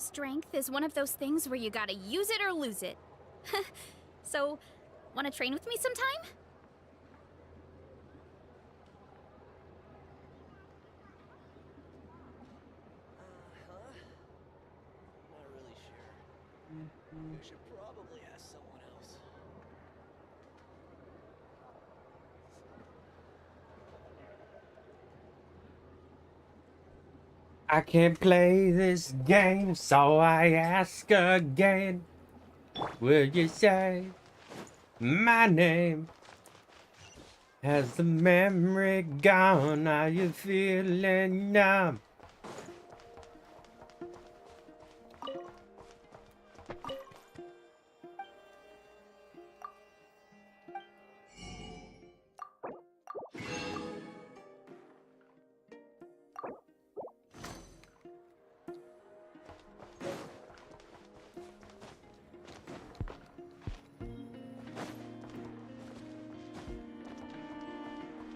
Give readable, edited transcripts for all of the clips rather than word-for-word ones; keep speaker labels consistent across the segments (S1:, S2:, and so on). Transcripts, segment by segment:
S1: Strength is one of those things where you gotta use it or lose it. So, wanna train with me sometime?
S2: Not really sure. We should probably ask someone else.
S3: I can't play this game, so I ask again. Will you say my name? Has the memory gone? Are you feeling numb?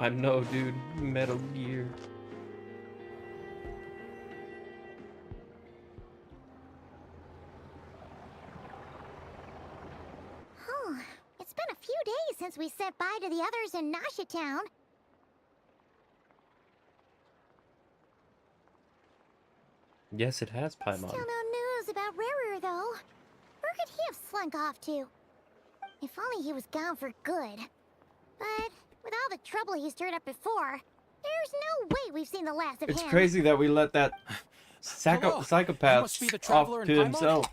S3: I know, dude. Metal Gear.
S4: It's been a few days since we said bye to the others in Nasha Town.
S3: Yes, it has, Paimon.
S4: Still no news about Rarer, though. Where could he have slunk off to? If only he was gone for good. But with all the trouble he stirred up before, there's no way we've seen the last of him.
S3: It's crazy that we let that
S5: Hello.
S3: psychopath
S5: You must be the
S3: off
S5: traveler in
S3: to
S5: Paimon?
S3: himself.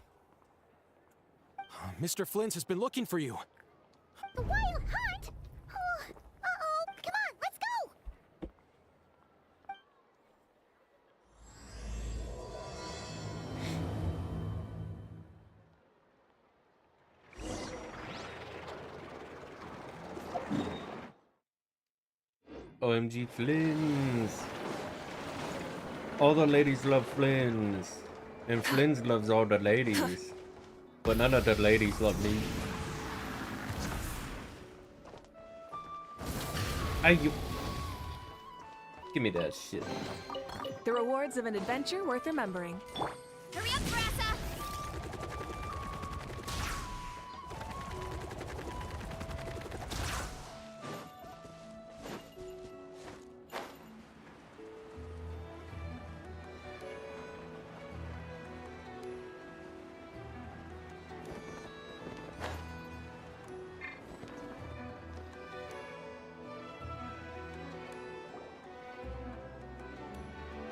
S5: Mr. Flint has been looking for you.
S4: The Wild Hunt? Oh, uh-oh. Come on, let's go!
S3: OMG Flins. All the ladies love Flins. And Flins loves all the ladies. But none of the ladies love me. You give me that shit.
S6: The rewards of an adventure worth remembering.
S1: Hurry up, Brassa!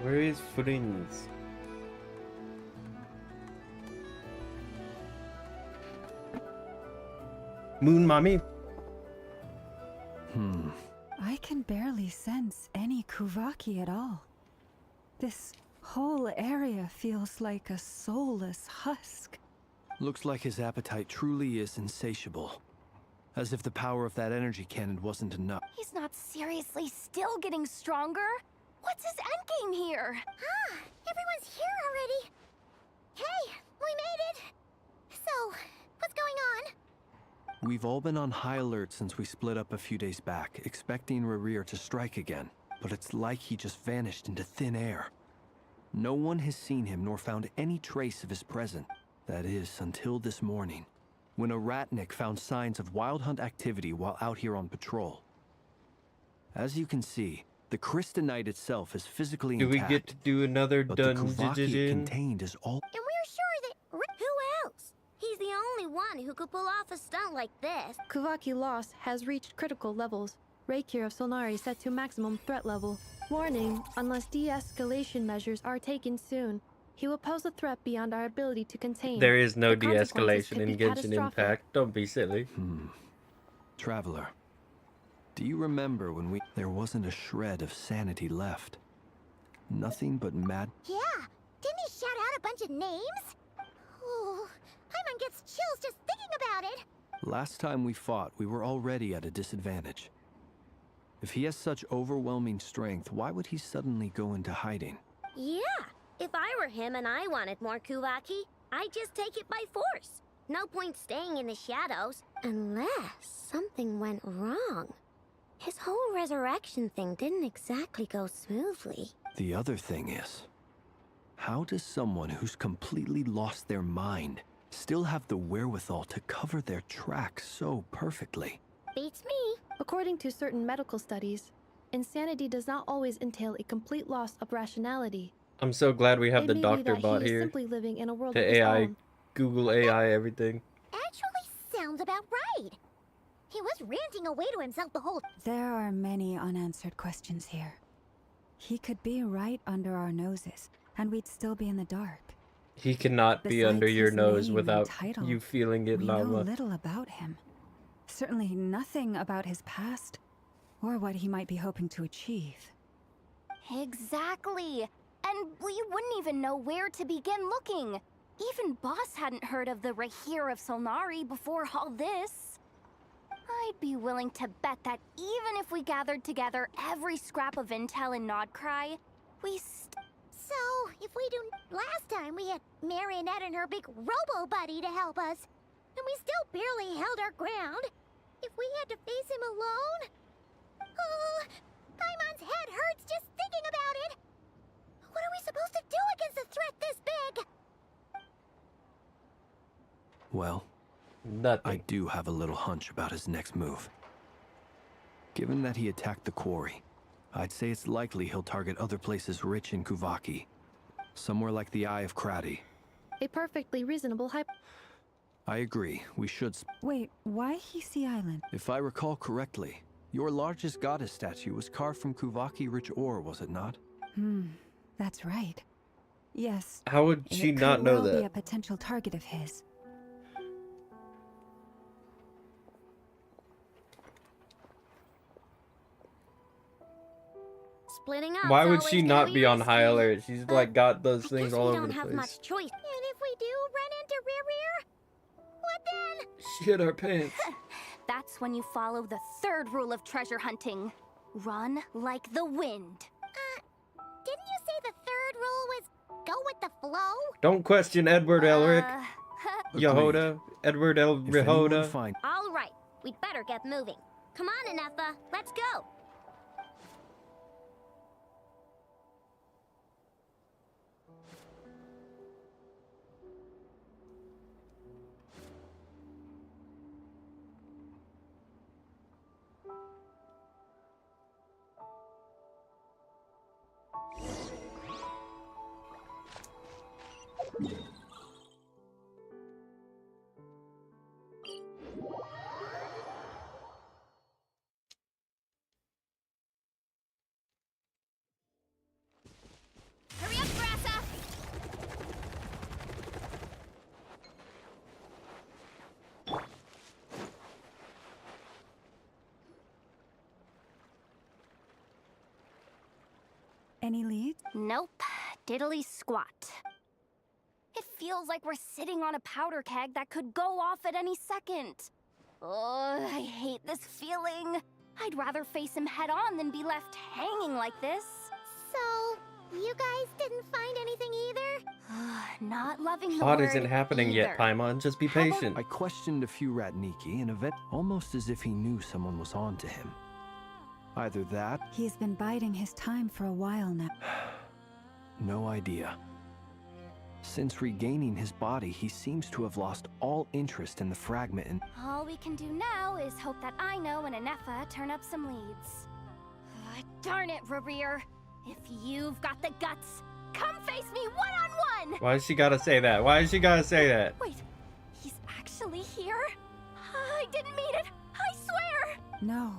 S3: Where is Flins? Moon Mommy?
S6: I can barely sense any Kuvaki at all. This whole area feels like a soulless husk.
S2: Looks like his appetite truly is insatiable. As if the power of that energy cannon wasn't enough.
S4: He's not seriously still getting stronger? What's his endgame here? Ah, everyone's here already. Hey, we made it! So, what's going on?
S2: We've all been on high alert since we split up a few days back, expecting Rarir to strike again. But it's like he just vanished into thin air. No one has seen him nor found any trace of his presence. That is, until this morning, when a Ratnik found signs of wild hunt activity while out here on patrol. As you can see, the Crystonite itself is physically
S3: Do we
S2: intact,
S3: get to do another
S2: but the Kuvaki it
S3: dungeon?
S2: contained is all...
S4: And we're sure that... Who else? He's the only one who could pull off a stunt like this.
S7: Kuvaki loss has reached critical levels. Reikir of Solnari set to maximum threat level. Warning, unless de-escalation measures are taken soon, he will pose a threat beyond our ability to contain.
S3: There is no
S7: The consequences
S3: de-escalation
S7: could
S3: in
S7: be
S3: Genshin
S7: catastrophic.
S3: Impact. Don't be silly.
S2: Traveler, do you remember when there wasn't a shred of sanity left? Nothing but mad...
S4: Yeah, didn't he shout out a bunch of names? Oh, Paimon gets chills just thinking about it.
S2: Last time we fought, we were already at a disadvantage. If he has such overwhelming strength, why would he suddenly go into hiding?
S8: Yeah, if I were him and I wanted more Kuvaki, I'd just take it by force. No point staying in the shadows, unless something went wrong. His whole resurrection thing didn't exactly go smoothly.
S2: The other thing is, How does someone who's completely lost their mind still have the wherewithal to cover their tracks so perfectly?
S8: Beats me.
S7: According to certain medical studies, insanity does not always entail a complete loss of rationality.
S3: I'm so glad we have
S7: It
S3: the
S7: may be
S3: doctor
S7: that
S3: bot
S7: he is
S3: here.
S7: simply living in a world
S3: The
S7: of his
S3: AI,
S7: own.
S3: Google AI, everything.
S4: Actually sounds about right. He was ranting away to himself the whole
S6: There are many unanswered questions here. He could be right under our noses, and we'd still be in the dark.
S3: He cannot be under
S6: Besides
S3: your
S6: his
S3: nose
S6: name and
S3: without
S6: title,
S3: you feeling it,
S6: We know
S3: Llama.
S6: little about him. Certainly nothing about his past, or what he might be hoping to achieve.
S1: Exactly. And we wouldn't even know where to begin looking. Even Boss hadn't heard of the Rahir of Solnari before all this. I'd be willing to bet that even if we gathered together every scrap of intel in Nodcry, we
S4: So, if we do... Last time we had Marionette and her big robo-buddy to help us, and we still barely held our ground. If we had to face him alone... Oh, Paimon's head hurts just thinking about it! What are we supposed to do against a threat this big?
S2: Well,
S3: Nothing.
S2: I do have a little hunch about his next move. Given that he attacked the quarry, I'd say it's likely he'll target other places rich in Kuvaki. Somewhere like the Eye of Krati.
S7: A perfectly reasonable
S2: I agree, we should
S6: Wait, why Hisi Island?
S2: If I recall correctly, your largest goddess statue was carved from Kuvaki rich ore, was it not?
S6: That's right. Yes.
S3: How would she
S6: it
S3: not
S6: could
S3: know
S6: well be a
S3: that?
S6: potential target of his.
S8: Splitting up.
S3: Why would she not be on high alert? She's like got those
S8: I
S3: things
S8: guess
S3: all
S8: we
S3: over
S8: don't
S3: the
S8: have
S3: place.
S8: much choice.
S4: And if we do run into Rear, what then?
S3: Shit our pants.
S1: That's when you follow the third rule of treasure hunting. Run like the wind.
S4: Didn't you say the third rule was go with the flow?
S3: Don't question Edward Elric.
S2: Agreed.
S3: Yehoda. Edward El
S2: If anyone
S3: Rehoda.
S2: find
S8: All right, we'd better get moving. Come on, Anefa, let's go.
S1: Hurry up, Grassa!
S6: Any leads?
S1: Nope. Diddly squat. It feels like we're sitting on a powder keg that could go off at any second. Oh, I hate this feeling. I'd rather face him head on than be left hanging like this.
S4: So, you guys didn't find anything either?
S1: Not loving the
S3: Plot
S1: word
S3: isn't happening yet,
S1: either.
S3: Paimon. Just be
S1: How about-
S3: patient.
S2: I questioned a few Ratniki and Yvette almost as if he knew someone was on to him. Either that,
S6: He's been biding his time for a while now.
S2: no idea. Since regaining his body, he seems to have lost all interest in the fragment and
S1: All we can do now is hope that Aino and Anefa turn up some leads. Darn it, Rerir. If you've got the guts, come face me one-on-one!
S3: Why she gotta say that? Why she gotta say that?
S1: Wait, he's actually here? I didn't mean it, I swear!
S6: No,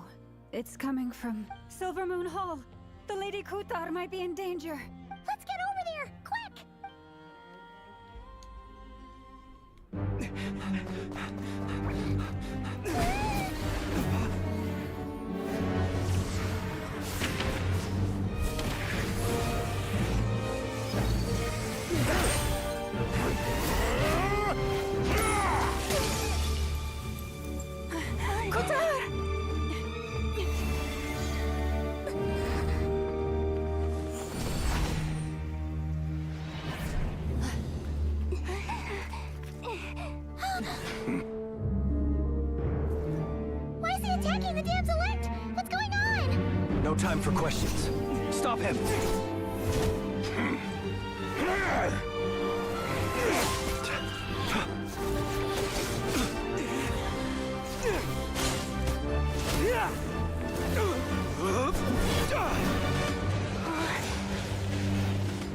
S6: it's coming from Silver Moon Hall. The Lady Kutar might be in danger.
S4: Let's get over there, quick! Why is he attacking the damn select? What's going on?
S2: no time for questions. Stop him!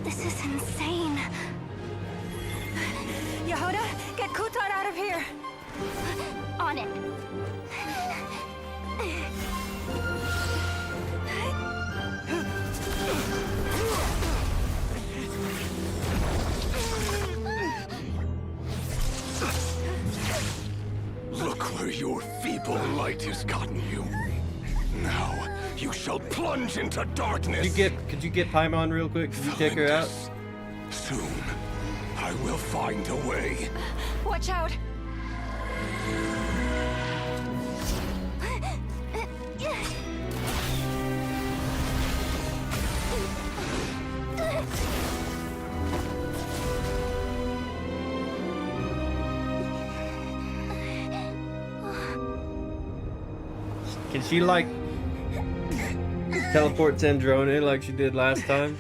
S1: This is insane.
S6: Yehuda, get Kutar out of here!
S1: On it.
S9: Look where your feeble light has gotten you. Now you shall plunge into darkness.
S3: Could you get Paimon real quick? Could you take her out?
S9: Soon, I will find a way.
S6: Watch out!
S3: Can she like teleport Zandrona like she did last time?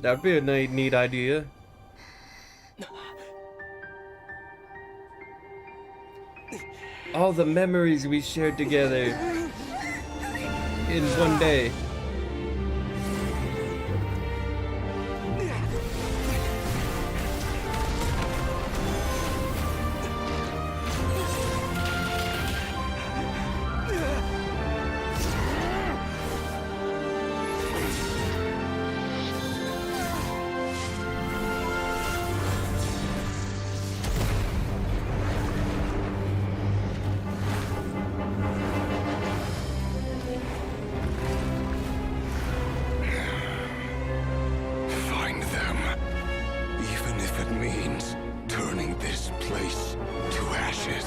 S3: That'd be a neat idea. All the memories we shared together in one day.
S9: Find them. Even if it means turning this place to ashes.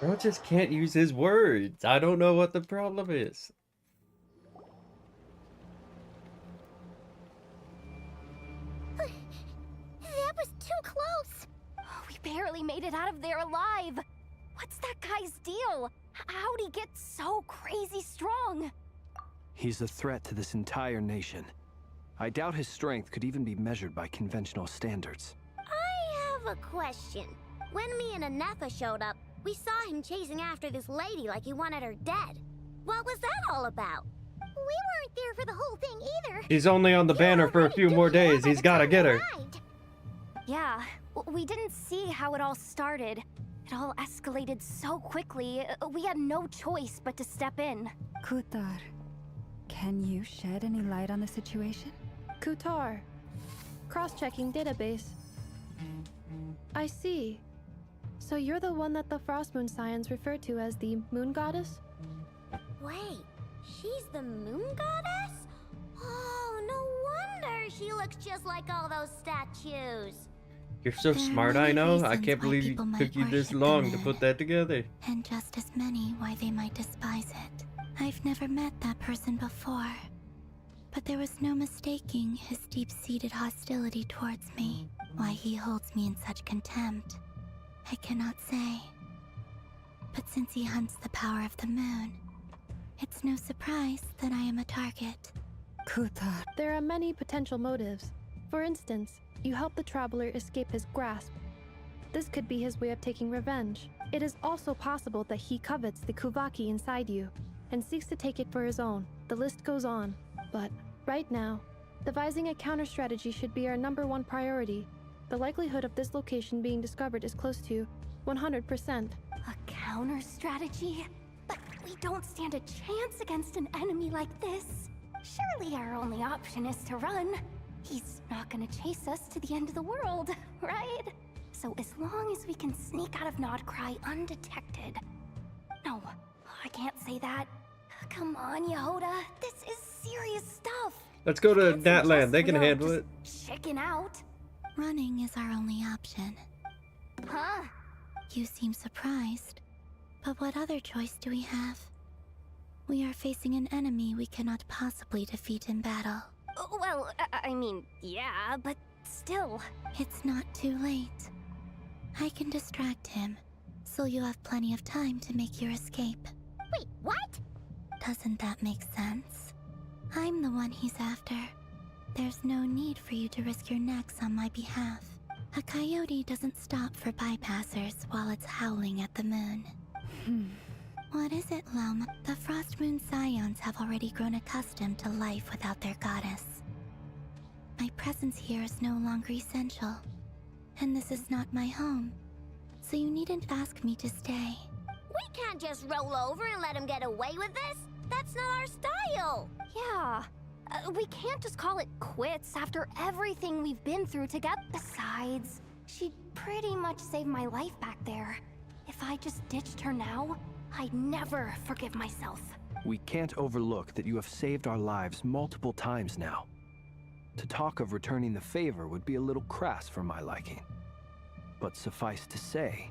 S3: Bro just can't use his words. I don't know what the problem is.
S4: That was too close.
S1: We barely made it out of there alive. What's that guy's deal? How'd he get so crazy strong?
S2: He's a threat to this entire nation. I doubt his strength could even be measured by conventional standards.
S8: I have a question. When me and Anefa showed up, we saw him chasing after this lady like he wanted her dead. What was that all about?
S4: We weren't there for the whole thing either.
S3: He's only on the banner for a few more days. He's gotta get her.
S1: Yeah, we didn't see how it all started. It all escalated so quickly, we had no choice but to step in.
S6: Kutar, can you shed any light on the situation?
S7: Kutar. Cross-checking database. I see. So you're the one that the Frost Moon Scions refer to as the Moon Goddess?
S8: Wait, she's the moon goddess? Oh, no wonder she looks just like all those statues.
S3: You're so
S4: There are
S3: smart,
S4: many
S3: I know. I
S4: reasons
S3: can't
S4: why
S3: believe
S4: people
S3: it
S4: might
S3: took you this
S4: worship the
S3: long to
S4: moon.
S3: put that together.
S4: And just as many why they might despise it. I've never met that person before, but there was no mistaking his deep-seated hostility towards me. Why he holds me in such contempt, I cannot say. But since he hunts the power of the moon, it's no surprise that I am a target.
S6: Kutar,
S7: There are many potential motives. For instance, you help the traveler escape his grasp. This could be his way of taking revenge. It is also possible that he covets the Kuvaki inside you and seeks to take it for his own. The list goes on. But right now, devising a counter strategy should be our #1 priority. The likelihood of this location being discovered is close to 100%.
S1: A counter strategy? But we don't stand a chance against an enemy like this. Surely our only option is to run. He's not gonna chase us to the end of the world, right? So as long as we can sneak out of Nodcry undetected. No, I can't say that. Come on, Yehuda. This is serious stuff.
S3: Let's go to
S1: Can't
S3: Natland.
S1: suggest
S3: They
S1: we
S3: can
S1: all
S3: handle it.
S1: just chicken out.
S4: Running is our only option.
S1: Huh?
S4: You seem surprised. But what other choice do we have? We are facing an enemy we cannot possibly defeat in battle.
S1: Well, I mean, yeah, but still.
S4: It's not too late. I can distract him, so you have plenty of time to make your escape.
S8: Wait, what?
S4: Doesn't that make sense? I'm the one he's after. There's no need for you to risk your necks on my behalf. A coyote doesn't stop for bypassers while it's howling at the moon. What is it, Lum? The Frost Moon Scions have already grown accustomed to life without their goddess. My presence here is no longer essential, and this is not my home, so you needn't ask me to stay.
S8: We can't just roll over and let him get away with this. That's not our style.
S1: Yeah. We can't just call it quits after everything we've been through together. Besides, she pretty much saved my life back there. If I just ditched her now, I'd never forgive myself.
S2: We can't overlook that you have saved our lives multiple times now. To talk of returning the favor would be a little crass for my liking. But suffice to say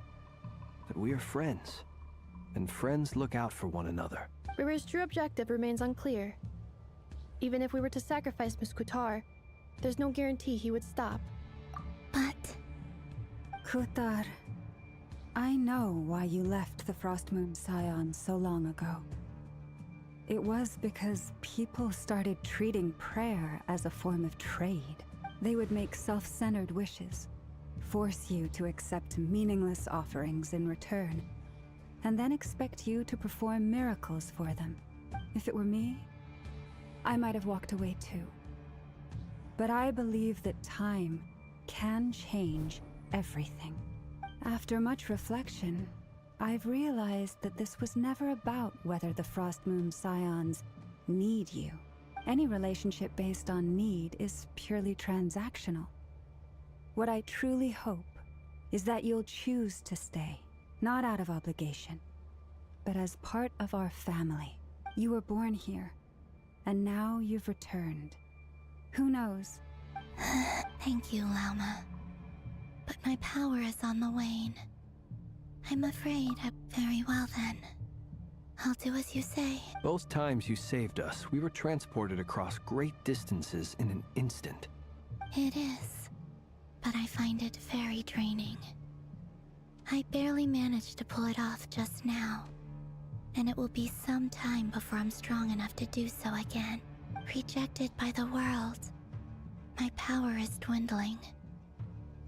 S2: that we are friends, and friends look out for one another.
S7: River's true objective remains unclear. Even if we were to sacrifice Muskutar, there's no guarantee he would stop.
S4: But
S6: Kutar, I know why you left the Frost Moon Scions so long ago. It was because people started treating prayer as a form of trade. They would make self-centered wishes, force you to accept meaningless offerings in return, and then expect you to perform miracles for them. If it were me, I might have walked away too. But I believe that time can change everything. After much reflection, I've realized that this was never about whether the Frost Moon Scions need you. Any relationship based on need is purely transactional. What I truly hope is that you'll choose to stay, not out of obligation, but as part of our family. You were born here, and now you've returned. Who knows?
S4: thank you, Lauma. But my power is on the wane. I'm afraid very well then. I'll do as you say.
S2: Both times you saved us, we were transported across great distances in an instant.
S4: It is, but I find it very draining. I barely managed to pull it off just now, and it will be some time before I'm strong enough to do so again. Rejected by the world, my power is dwindling.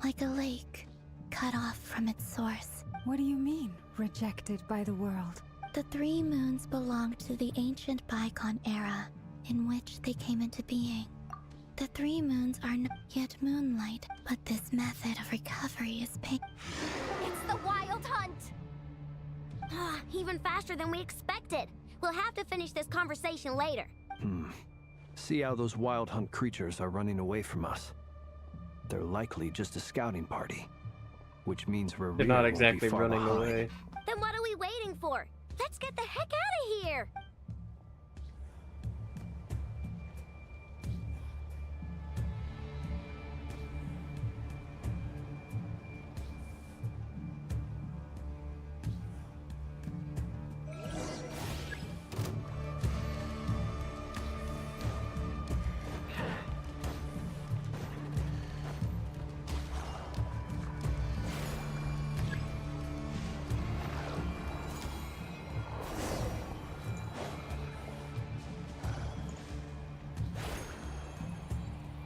S4: Like a lake, cut off from its source.
S6: What do you mean, rejected by the world?
S4: The three moons belonged to the ancient Bygone era, in which they came into being. The three moons are not yet moonlight, but this method of recovery is pain.
S1: It's the Wild Hunt!
S8: Even faster than we expected. We'll have to finish this conversation later.
S2: See how those Wild Hunt creatures are running away from us. They're likely just a scouting party, which means we're
S3: They're not exactly running away.
S8: Then what are we waiting for? Let's get the heck out of here!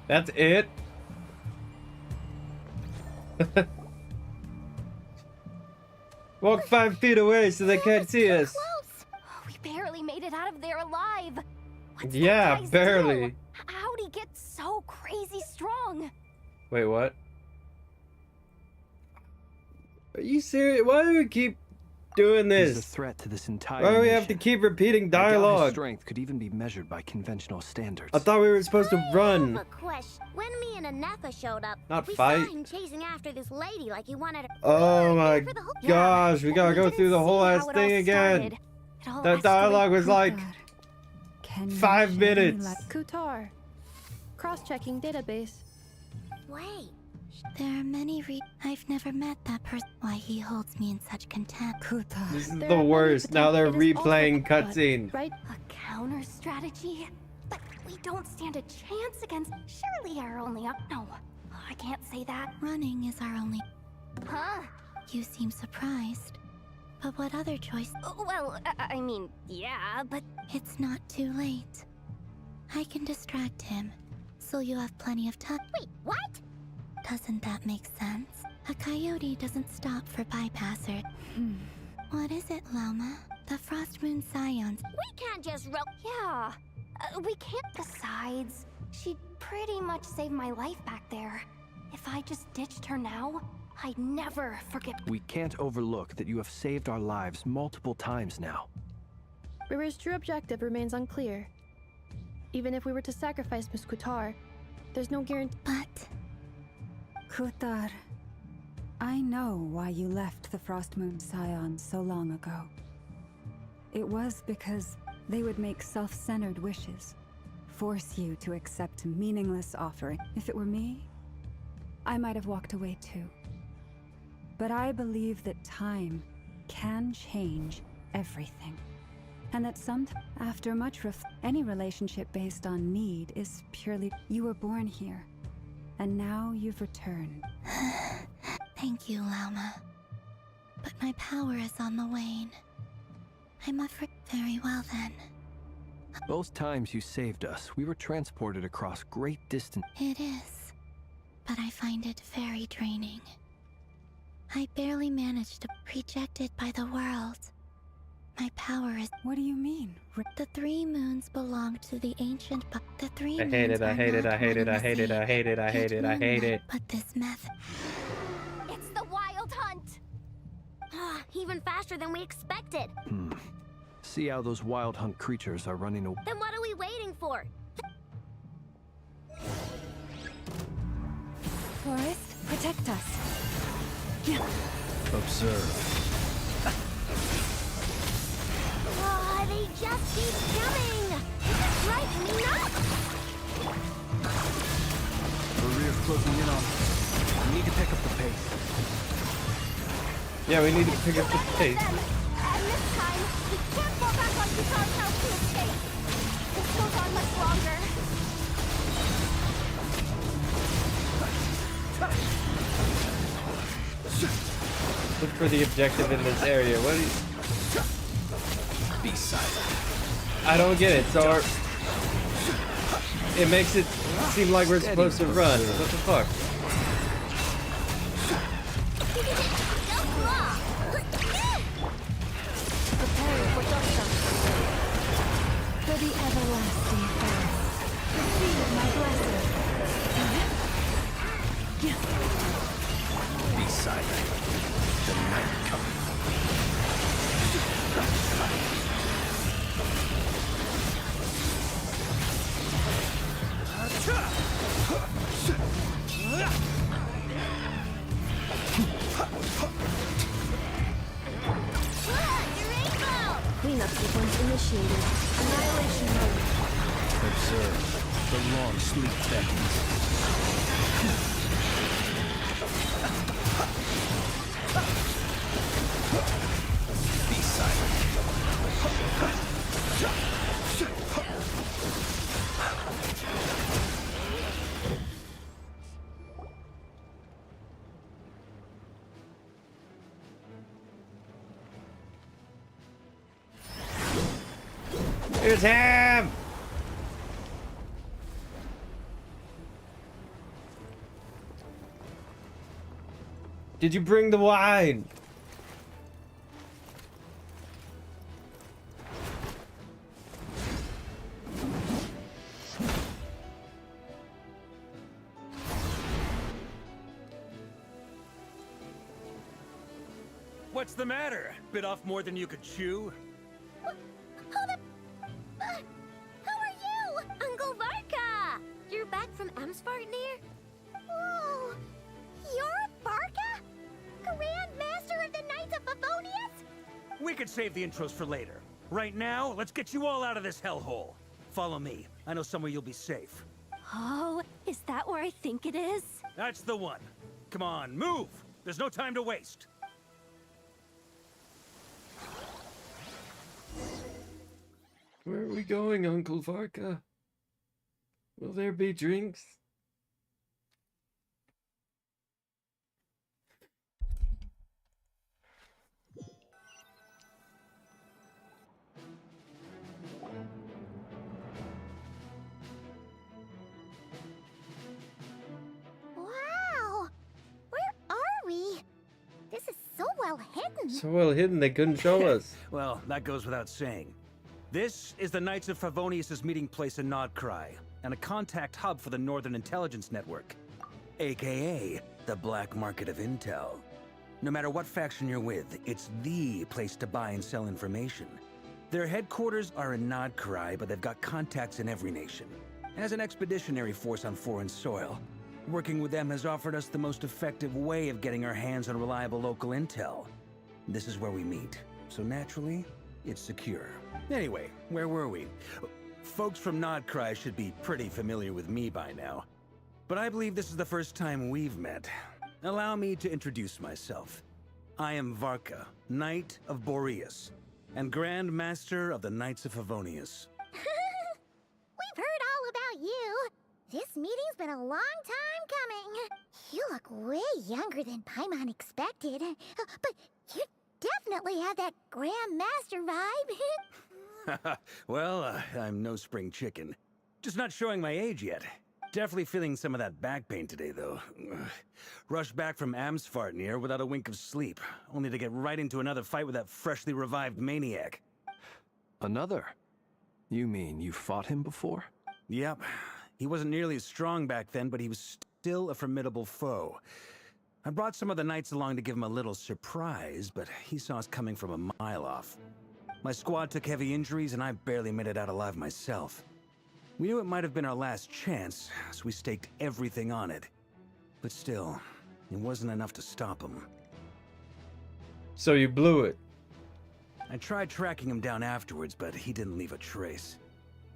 S3: That's it? Walk 5 feet away so they can't see us.
S1: Close! We barely made it out of there alive. What's that
S3: Yeah,
S1: guy's
S3: barely.
S1: deal? How'd he get so crazy strong?
S3: Wait, what? Are you serious? Why do we keep doing
S2: He's a
S3: this?
S2: threat to this entire
S3: Why do we have to
S2: nation.
S3: keep repeating
S2: I doubt his
S3: dialogue?
S2: strength could even be measured by conventional standards.
S3: I thought we were supposed to
S8: I
S3: run.
S8: have a question. When me and Anefa showed up,
S3: Not
S8: we
S3: fight.
S8: saw him chasing after this lady like he wanted her.
S3: Oh my
S8: for the whole-
S3: gosh, we gotta
S1: We
S3: go
S1: didn't
S3: through the whole
S1: see
S3: ass
S1: how it
S3: thing
S1: all
S3: again.
S1: started. It all
S3: That dialogue was like
S6: Kutar, can you
S3: 5
S6: shed any
S3: minutes.
S6: light-
S7: Kutar. Cross-checking database.
S8: Wait.
S4: There are many I've never met that person. Why he holds me in such contempt.
S6: Kutar.
S3: This is
S7: There
S3: the
S7: are many
S3: worst. Now they're
S7: potential- it is also
S3: replaying
S7: but,
S3: cutscene.
S7: Right?
S1: A counter strategy? But we don't stand a chance against. Surely our only up. No, I can't say that.
S4: Running is our only.
S1: Huh?
S4: You seem surprised. But what other choice?
S1: Well, I mean, yeah, but
S4: It's not too late. I can distract him, so you have plenty of time.
S8: Wait, what?
S4: Doesn't that make sense? A coyote doesn't stop for bypasser. What is it, Loma? The Frost Moon Scions.
S8: We can't just
S1: Yeah, we can't. Besides, she pretty much saved my life back there. If I just ditched her now, I'd never forget.
S2: We can't overlook that you have saved our lives multiple times now.
S7: River's true objective remains unclear. Even if we were to sacrifice Miss Kutar, there's no guarantee.
S4: But
S6: Kutar, I know why you left the Frost Moon Scions so long ago. It was because they would make self-centered wishes, force you to accept meaningless offering. If it were me, I might have walked away too. But I believe that time can change everything. And that after much any relationship based on need is purely... You were born here, and now you've returned.
S4: thank you, Lama. But my power is on the wane. I'm afraid. Very well then.
S2: Both times you saved us, we were transported across great distance.
S4: It is. But I find it very draining. I barely managed to rejected by the world. My power is...
S6: What do you mean?
S4: The 3 moons belong to the ancient... The 3
S3: I
S4: moons
S3: hate it, I
S4: are
S3: hate it,
S4: not
S3: I hate
S4: one
S3: it, I
S4: and the
S3: hate it, I
S4: same.
S3: hate it, I hate
S4: Yet
S3: it, I hate
S4: Moonlight
S3: it.
S4: Put this method...
S1: It's the Wild Hunt!
S8: Even faster than we expected.
S2: See how those Wild Hunt creatures are running away.
S8: Then what are we waiting for?
S6: Forest, protect us.
S2: Observe.
S8: They just keep coming! It's driving me nuts!
S2: Rear's closing in on us. We need to pick up the pace.
S3: Yeah, we need to pick up the pace.
S1: And this time, we can't fall back on Kutar's house to escape. This goes on much longer.
S3: Look for the objective in this area. What do you...
S9: Be silent.
S3: I don't get it. So it makes it seem like we're supposed to run. What the fuck?
S1: Prepare for Dosta.
S6: For the everlasting forest. Receive my blessing.
S9: Be silent. The night comes.
S7: Cleanup sequence initiated. Annihilation mode.
S2: Observe. The long sleep beckons.
S9: Be silent.
S3: It's him! Did you bring the wine?
S5: What's the matter? Bit off more than you could chew?
S8: How are you? Uncle Varka! You're back from Amsvartnir?
S4: Whoa! You're Barca? Grand Master of the Knights of Favonius?
S5: We could save the intros for later. Right now, let's get you all out of this hellhole. Follow me. I know somewhere you'll be safe.
S1: Oh, is that where I think it is?
S5: That's the one. Come on, move! There's no time to waste.
S3: Where are we going, Uncle Varka? Will there be drinks?
S4: hidden.
S3: So well hidden they couldn't show us.
S5: Well, that goes without saying. This is the Knights of Favonius' meeting place in Nodcry, and a contact hub for the Northern Intelligence Network, aka the black market of intel. No matter what faction you're with, it's the place to buy and sell information. Their headquarters are in Nodcry, but they've got contacts in every nation. As an expeditionary force on foreign soil, working with them has offered us the most effective way of getting our hands on reliable local intel. This is where we meet, so naturally, it's secure. Anyway, where were we? Folks from Nodcry should be pretty familiar with me by now. But I believe this is the first time we've met. Allow me to introduce myself. I am Varka, Knight of Boreas, and Grand Master of the Knights of Favonius.
S4: We've heard all about you. This meeting's been a long time coming. You look way younger than Paimon expected. But you definitely have that Grand Master vibe.
S5: Well, I'm no spring chicken. Just not showing my age yet. Definitely feeling some of that back pain today, though. Rushed back from Amsfartnir without a wink of sleep, only to get right into another fight with that freshly revived maniac.
S2: Another? You mean you fought him before?
S5: Yep. He wasn't nearly as strong back then, but he was still a formidable foe. I brought some of the knights along to give him a little surprise, but he saw us coming from a mile off. My squad took heavy injuries, and I barely made it out alive myself. We knew it might have been our last chance, so we staked everything on it. But still, it wasn't enough to stop him.
S3: So you blew it.
S5: I tried tracking him down afterwards, but he didn't leave a trace.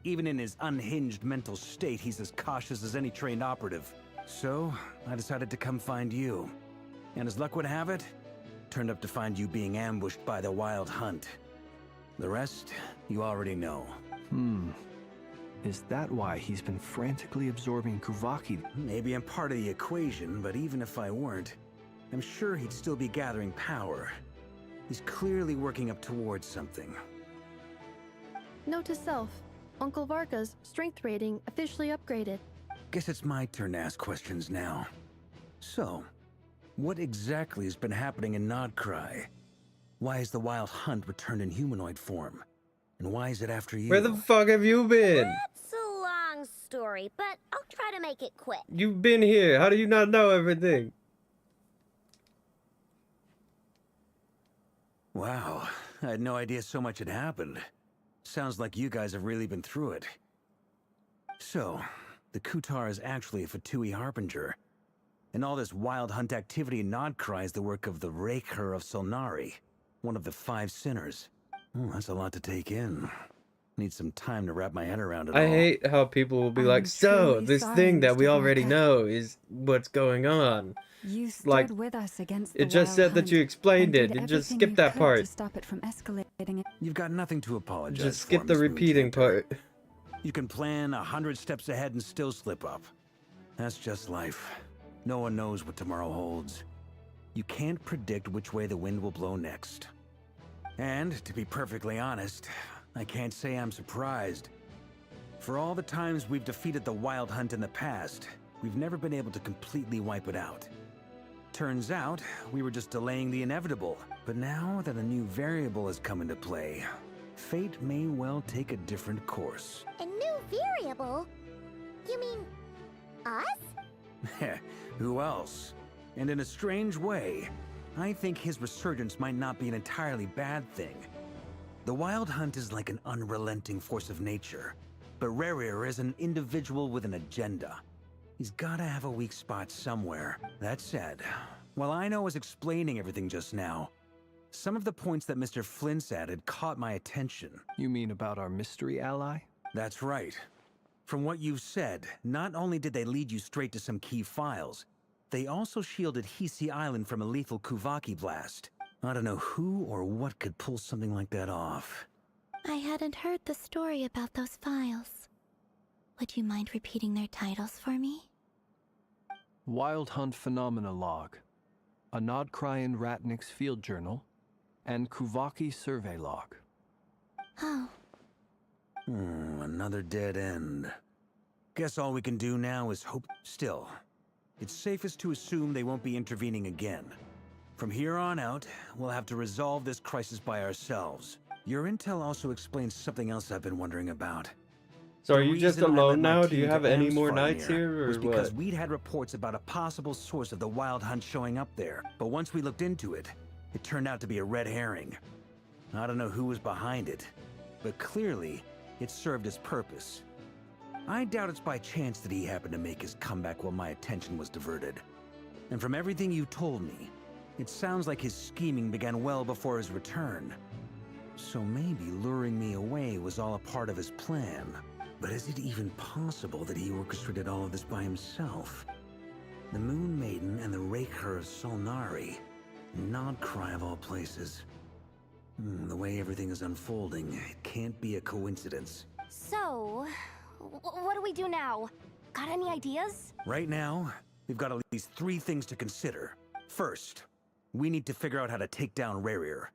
S5: Even in his unhinged mental state, he's as cautious as any trained operative. So, I decided to come find you. And as luck would have it, turned up to find you being ambushed by the Wild Hunt. The rest, you already know.
S2: Is that why he's been frantically absorbing Kuvaki?
S5: Maybe I'm part of the equation, but even if I weren't, I'm sure he'd still be gathering power. He's clearly working up towards something.
S7: Note to self, Uncle Varka's strength rating officially upgraded.
S5: Guess it's my turn to ask questions now. So, what exactly has been happening in Nodcry? Why has the Wild Hunt returned in humanoid form? And why is it after you?
S3: Where the fuck have you been?
S8: It's a long story, but I'll try to make it quick.
S3: You've been here. How do you not know everything?
S5: Wow, I had no idea so much had happened. Sounds like you guys have really been through it. So, the Kutar is actually a Fatui Harbinger. And all this Wild Hunt activity in Nodcry is the work of the Raker of Solnari, one of the 5 sinners. That's a lot to take in. Need some time to wrap my head around it all.
S3: I hate how people will be
S6: I'm
S3: like, so,
S6: truly
S3: this
S6: sorry,
S3: thing that we
S6: Mr.
S3: already
S6: Varka.
S3: know is what's going on.
S6: You stood
S3: Like,
S6: with us against
S3: it
S6: the
S3: just
S6: Wild
S3: said that
S6: Hunt
S3: you explained
S6: and
S3: it.
S6: did
S3: You just
S6: everything
S3: skip
S6: you
S3: that
S6: could
S3: part.
S6: to stop it from escalating.
S5: You've got nothing to apologize
S3: Just
S5: for,
S3: skip the
S5: Miss
S3: repeating
S5: Mooncamptor.
S3: part.
S5: You can plan 100 steps ahead and still slip up. That's just life. No one knows what tomorrow holds. You can't predict which way the wind will blow next. And, to be perfectly honest, I can't say I'm surprised. For all the times we've defeated the Wild Hunt in the past, we've never been able to completely wipe it out. Turns out, we were just delaying the inevitable. But now that a new variable has come into play, fate may well take a different course.
S4: A new variable? You mean us?
S5: Who else? And in a strange way, I think his resurgence might not be an entirely bad thing. The Wild Hunt is like an unrelenting force of nature, but Rerir is an individual with an agenda. He's gotta have a weak spot somewhere. That said, while I was explaining everything just now, some of the points that Mr. Flint's added caught my attention.
S2: You mean about our mystery ally?
S5: That's right. From what you've said, not only did they lead you straight to some key files, they also shielded Hisi Island from a lethal Kuvaki blast. I don't know who or what could pull something like that off.
S10: I hadn't heard the story about those files. Would you mind repeating their titles for me?
S2: Wild Hunt Phenomena Log, a Nodcryan Ratnik's Field Journal, and Kuvaki Survey Log.
S10: Oh,
S5: Another dead end. Guess all we can do now is hope. Still, it's safest to assume they won't be intervening again. From here on out, we'll have to resolve this crisis by ourselves. Your intel also explains something else I've been wondering about.
S3: So are
S5: The
S3: you just
S5: reason I led
S3: alone
S5: my
S3: now? Do
S5: team
S3: you
S5: to
S3: have any more
S5: Amsfarnir
S3: knights here, or
S5: was because
S3: what?
S5: we'd had reports about a possible source of the Wild Hunt showing up there. But once we looked into it, it turned out to be a red herring. I don't know who was behind it, but clearly, it served its purpose. I doubt it's by chance that he happened to make his comeback while my attention was diverted. And from everything you told me, it sounds like his scheming began well before his return. So maybe luring me away was all a part of his plan. But is it even possible that he orchestrated all of this by himself? The Moon Maiden and the Raker of Solnari. Nodcry of all places. The way everything is unfolding, it can't be a coincidence.
S1: So, what do we do now? Got any ideas?
S5: Right now, we've got at least 3 things to consider. First, we need to figure out how to take down Rerir.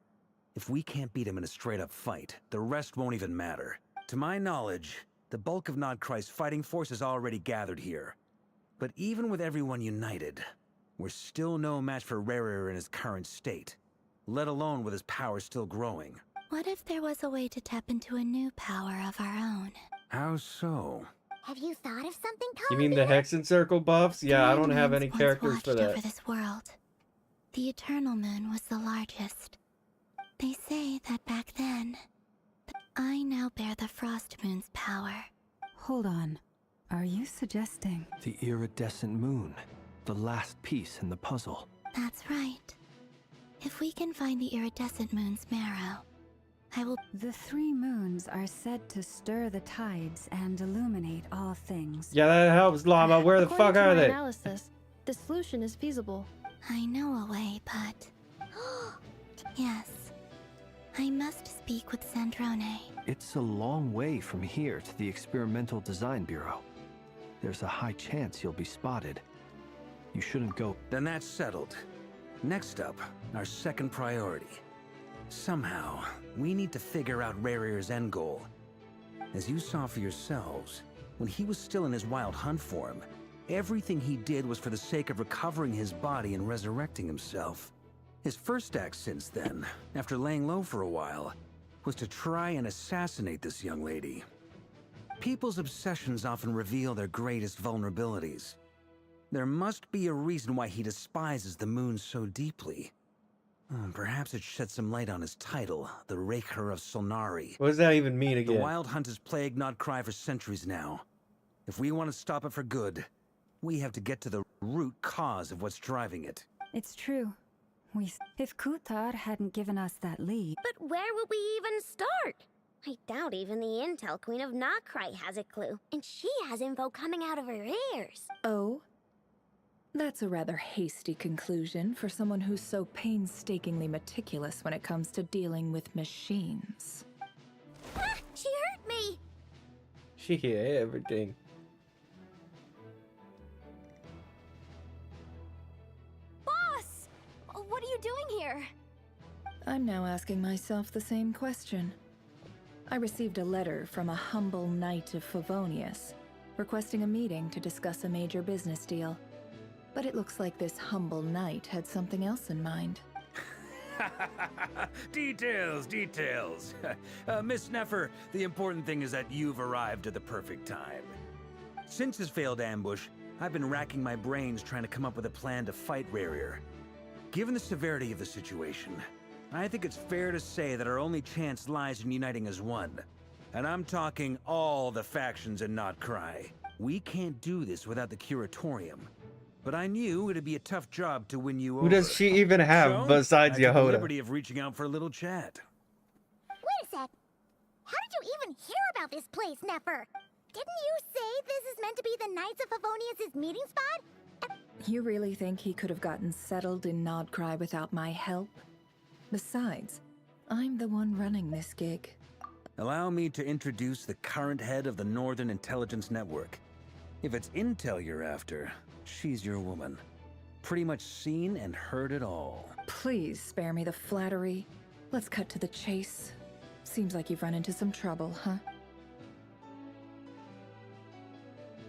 S5: If we can't beat him in a straight-up fight, the rest won't even matter. To my knowledge, the bulk of Nodcry's fighting force is already gathered here. But even with everyone united, we're still no match for Rerir in his current state, let alone with his power still growing.
S10: What if there was a way to tap into a new power of our own?
S5: How so?
S4: Have you thought of something,
S3: You mean the Hexen Circle buffs? Yeah, I don't have any
S10: Once
S3: characters
S10: watched
S3: for that.
S10: over this world. The Eternal Moon was the largest. They say that back then, I now bear the Frost Moon's power.
S6: Hold on. Are you suggesting?
S2: The iridescent moon. The last piece in the puzzle.
S10: That's right. If we can find the iridescent moon's marrow, I will...
S6: The 3 moons are said to stir the tides and illuminate all things.
S3: Yeah, that helps, Llama. Where the
S7: According
S3: fuck
S7: to
S3: are
S7: my
S3: they?
S7: analysis, the solution is feasible.
S10: I know a way, but... Yes. I must speak with Sandrone.
S2: It's a long way from here to the Experimental Design Bureau. There's a high chance you'll be spotted. You shouldn't go.
S5: Then that's settled. Next up, our second priority. Somehow, we need to figure out Rerir's end goal. As you saw for yourselves, when he was still in his Wild Hunt form, everything he did was for the sake of recovering his body and resurrecting himself. His first act since then, after laying low for a while, was to try and assassinate this young lady. People's obsessions often reveal their greatest vulnerabilities. There must be a reason why he despises the moon so deeply. Perhaps it sheds some light on his title, the Raker of Solnari.
S3: What does that even mean
S5: The
S3: again?
S5: Wild Hunt has plagued Nodcry for centuries now. If we want to stop it for good, we have to get to the root cause of what's driving it.
S6: It's true. If Kuthar hadn't given us that lead...
S8: But where would we even start? I doubt even the Intel Queen of Nodcry has a clue, and she has info coming out of her ears.
S11: Oh? That's a rather hasty conclusion for someone who's so painstakingly meticulous when it comes to dealing with machines.
S8: Ah, she hurt me!
S3: She hear everything.
S1: Boss! What are you doing here?
S11: I'm now asking myself the same question. I received a letter from a humble knight of Favonius, requesting a meeting to discuss a major business deal. But it looks like this humble knight had something else in mind.
S5: Details, details. Miss Nefer, the important thing is that you've arrived at the perfect time. Since his failed ambush, I've been racking my brains trying to come up with a plan to fight Rerir. Given the severity of the situation, I think it's fair to say that our only chance lies in uniting as one. And I'm talking all the factions in Nodcry. We can't do this without the Curatorium. But I knew it'd be a tough job to win you over.
S3: Who does she even have
S5: So,
S3: besides
S5: I took the
S3: Yehoda?
S5: liberty of reaching out for a little chat.
S4: Wait a sec. How did you even hear about this place, Nefer? Didn't you say this is meant to be the Knights of Favonius' meeting spot?
S11: You really think he could have gotten settled in Nodcry without my help? Besides, I'm the one running this gig.
S5: Allow me to introduce the current head of the Northern Intelligence Network. If it's intel you're after, she's your woman. Pretty much seen and heard it all.
S11: Please spare me the flattery. Let's cut to the chase. Seems like you've run into some trouble, huh?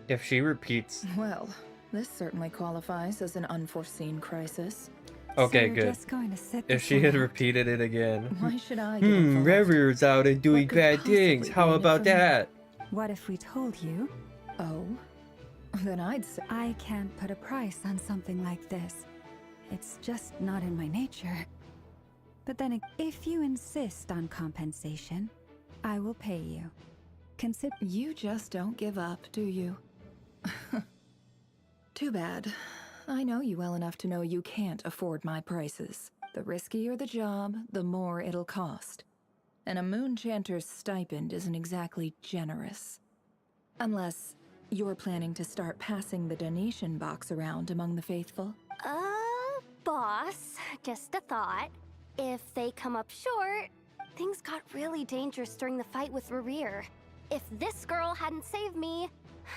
S3: If she repeats,
S11: Well, this certainly qualifies as an unforeseen crisis.
S3: Okay,
S6: you're
S3: good.
S6: just going to sit
S3: If
S6: this
S3: she
S6: one
S3: had
S6: out?
S3: repeated it again.
S11: Why should I get involved?
S3: Revir's out and doing
S11: What could
S3: bad things.
S11: possibly
S3: How
S11: be in it
S3: about
S11: for me?
S3: that?
S6: What if we told you?
S11: Oh, then I'd say
S6: I can't put a price on something like this. It's just not in my nature. But then, if you insist on compensation, I will pay you. Consider.
S11: you just don't give up, do you? Too bad. I know you well enough to know you can't afford my prices. The riskier the job, the more it'll cost. And a Moonchanter's stipend isn't exactly generous. Unless you're planning to start passing the donation box around among the faithful.
S1: Boss, just a thought. If they come up short, things got really dangerous during the fight with Rerir. If this girl hadn't saved me,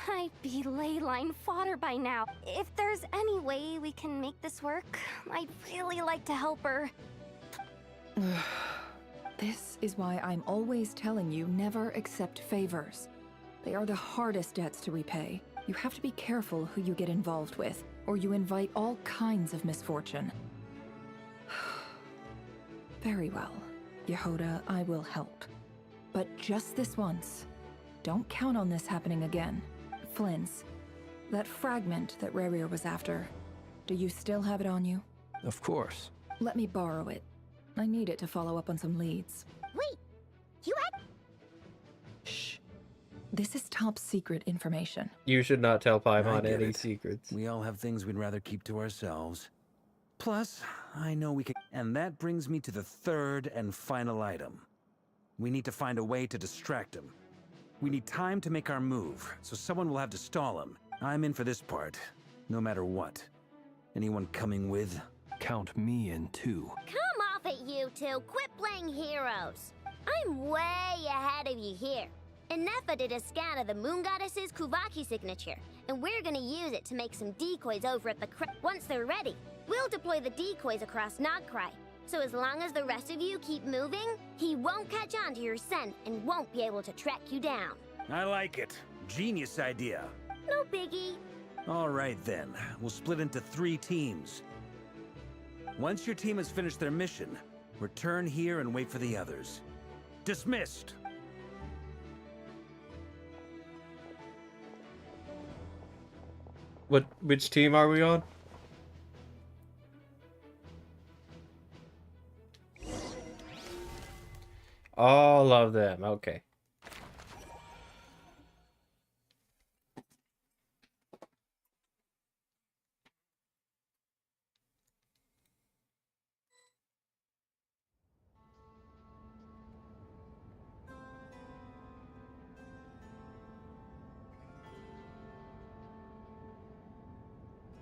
S1: I'd be ley-line fodder by now. If there's any way we can make this work, I'd really like to help her.
S11: This is why I'm always telling you never accept favors. They are the hardest debts to repay. You have to be careful who you get involved with, or you invite all kinds of misfortune. Very well, Yehoda, I will help. But just this once. Don't count on this happening again. Flynn's, that fragment that Rerir was after, do you still have it on you?
S2: Of course.
S11: Let me borrow it. I need it to follow up on some leads.
S4: Wait, you had...
S11: Shh. This is top secret information.
S3: You should not tell
S5: I
S3: Paimon
S5: get
S3: any
S5: it.
S3: secrets.
S5: We all have things we'd rather keep to ourselves. Plus, I know we can... And that brings me to the third and final item. We need to find a way to distract him. We need time to make our move, so someone will have to stall him. I'm in for this part, no matter what. Anyone coming with?
S2: Count me in too.
S8: Come off it, you two. Quit playing heroes. I'm way ahead of you here. Nefa did a scan of the Moon Goddess's Kuvaki signature, and we're gonna use it to make some decoys over at the Once they're ready, we'll deploy the decoys across Nodcry. So as long as the rest of you keep moving, he won't catch on to your scent and won't be able to track you down.
S5: I like it. Genius idea.
S8: No biggie.
S5: All right then, we'll split into 3 teams. Once your team has finished their mission, return here and wait for the others. Dismissed!
S3: Which team are we on? All of them, okay.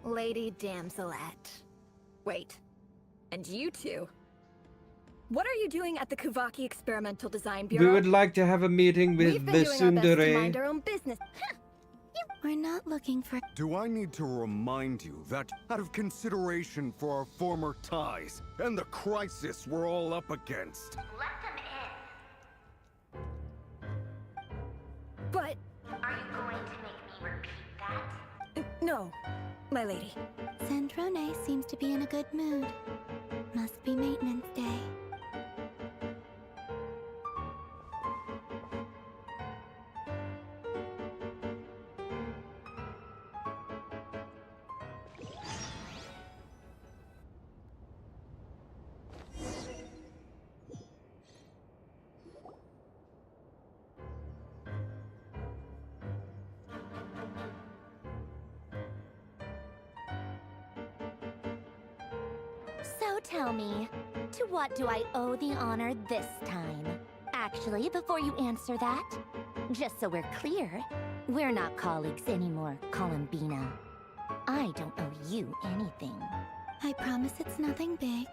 S12: Lady Damselette. Wait. And you two? What are you doing at the Kuvaki Experimental Design Bureau?
S3: We would like to have a meeting with
S12: We've been doing our best to mind
S3: Vesundere.
S12: our own business.
S10: We're not looking for.
S9: Do I need to remind you that, out of consideration for our former ties and the crisis we're all up against?
S1: Let them
S12: But
S1: in. Are you going to make me repeat that?
S12: no, my lady.
S10: Sandrone seems to be in a good mood. Must be maintenance day.
S1: So tell me, to what do I owe the honor this time? Actually, before you answer that, just so we're clear, we're not colleagues anymore, Columbina. I don't owe you anything.
S10: I promise it's nothing big.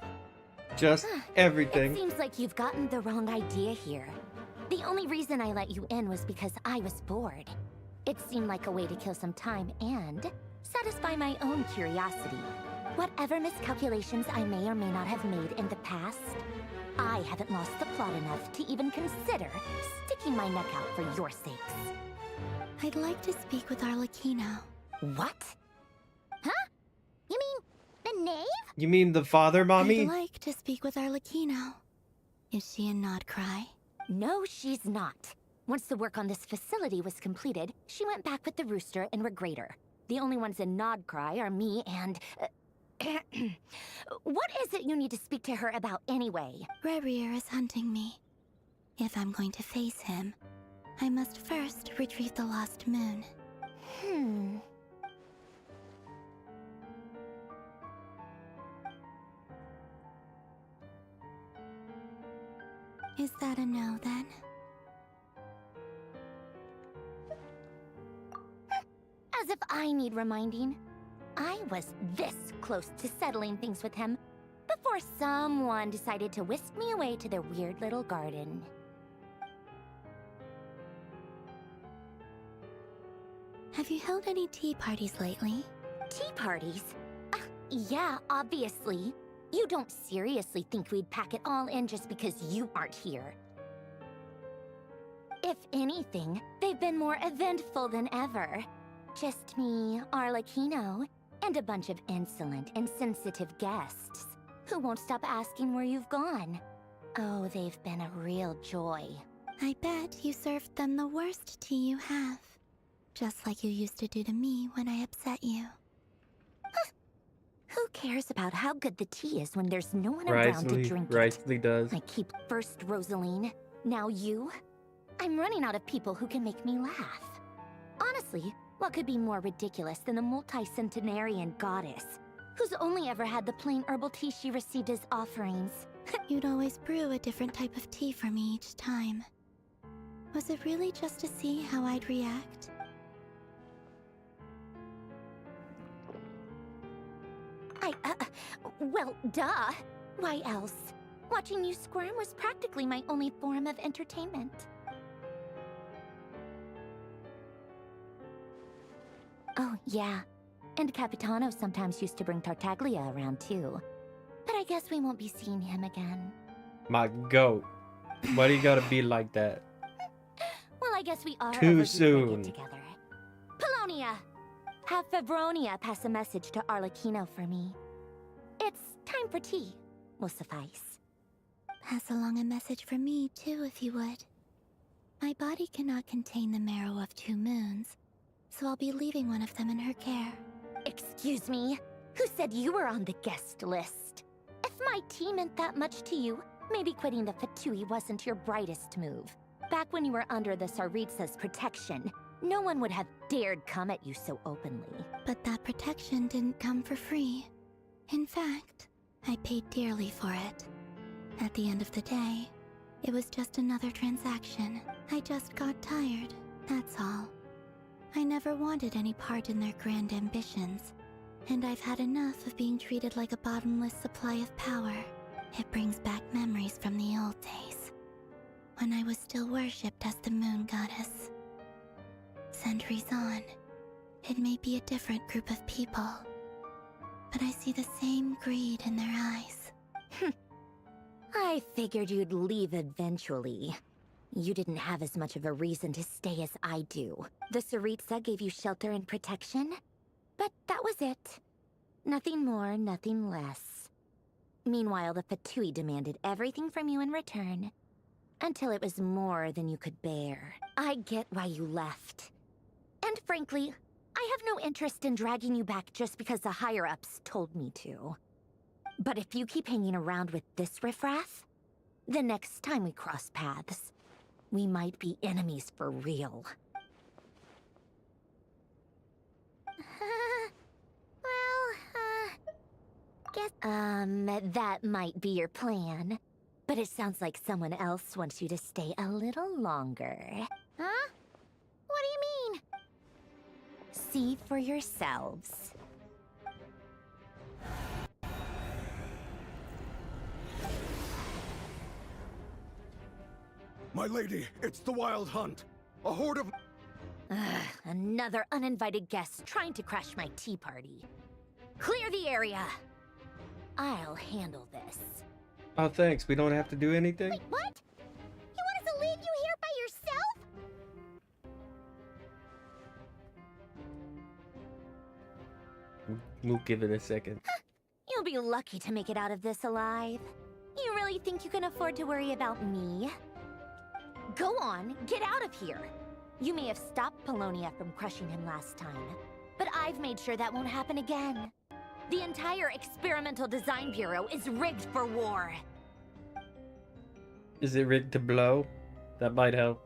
S3: Just
S1: It
S3: everything.
S1: seems like you've gotten the wrong idea here. The only reason I let you in was because I was bored. It seemed like a way to kill some time and satisfy my own curiosity. Whatever miscalculations I may or may not have made in the past, I haven't lost the plot enough to even consider sticking my neck out for your sakes.
S10: I'd like to speak with Arlecchino.
S1: What?
S8: Huh? You mean the
S4: Knave?
S3: You mean the father, mommy?
S10: I'd like to speak with Arlecchino. Is she in Nodcry?
S13: No, she's not. Once the work on this facility was completed, she went back with the Rooster and Regrator. The only ones in Nodcry are me and... What is it you need to speak to her about anyway?
S10: Rerir is hunting me. If I'm going to face him, I must first retrieve the lost moon. Is that a no, then?
S13: As if I need reminding. I was this close to settling things with him before someone decided to whisk me away to their weird little garden.
S10: Have you held any tea parties lately?
S13: Tea parties? Yeah, obviously. You don't seriously think we'd pack it all in just because you aren't here. If anything, they've been more eventful than ever. Just me, Arlecchino, and a bunch of insolent and sensitive guests who won't stop asking where you've gone. Oh, they've been a real joy.
S10: I bet you served them the worst tea you have. Just like you used to do to me when I upset you.
S13: Who cares about how good the tea is when there's no one around to drink it?
S3: Rightly does.
S13: I keep first Rosaline, now you. I'm running out of people who can make me laugh. Honestly, what could be more ridiculous than the multi-centenarian goddess, who's only ever had the plain herbal tea she received as offerings?
S10: You'd always brew a different type of tea for me each time. Was it really just to see how I'd react?
S13: Well, duh. Why else? Watching you squirm was practically my only form of entertainment. Oh, yeah. And Capitano sometimes used to bring Tartaglia around, too. But I guess we won't be seeing him again.
S3: My goat. Why do you gotta be like that?
S13: Well, I guess we are
S3: Too
S13: overdue for a
S3: soon.
S13: get-together. Polonia! Have Febronia pass a message to Arlecchino for me. It's time for tea. Will suffice.
S10: Pass along a message from me, too, if you would. My body cannot contain the marrow of 2 moons, so I'll be leaving one of them in her care.
S13: Excuse me? Who said you were on the guest list? If my tea meant that much to you, maybe quitting the Fatui wasn't your brightest move. Back when you were under the Tsaritsa's protection, no one would have dared come at you so openly.
S10: But that protection didn't come for free. In fact, I paid dearly for it. At the end of the day, it was just another transaction. I just got tired, that's all. I never wanted any part in their grand ambitions, and I've had enough of being treated like a bottomless supply of power. It brings back memories from the old days, when I was still worshipped as the moon goddess. Centuries on, it may be a different group of people, but I see the same greed in their eyes.
S13: I figured you'd leave eventually. You didn't have as much of a reason to stay as I do. The Tsaritsa gave you shelter and protection, but that was it. Nothing more, nothing less. Meanwhile, the Fatui demanded everything from you in return, until it was more than you could bear. I get why you left. And frankly, I have no interest in dragging you back just because the higher-ups told me to. But if you keep hanging around with this riffraff, the next time we cross paths, we might be enemies for real.
S4: Guess...
S13: That might be your plan. But it sounds like someone else wants you to stay a little longer.
S4: Huh? What do you mean?
S13: See for yourselves.
S9: My lady, it's the Wild Hunt. A horde of...
S13: Another uninvited guest trying to crash my tea party. Clear the area. I'll handle this.
S3: Oh, thanks. We don't have to do anything?
S4: Wait, what? You want us to leave you here by yourself?
S3: We'll give it a second.
S13: You'll pretty lucky to make it out of this alive. You really think you can afford to worry about me? Go on, get out of here. You may have stopped Polonia from crushing him last time, but I've made sure that won't happen again. The entire Experimental Design Bureau is rigged for war.
S3: Is it rigged to blow? That might help.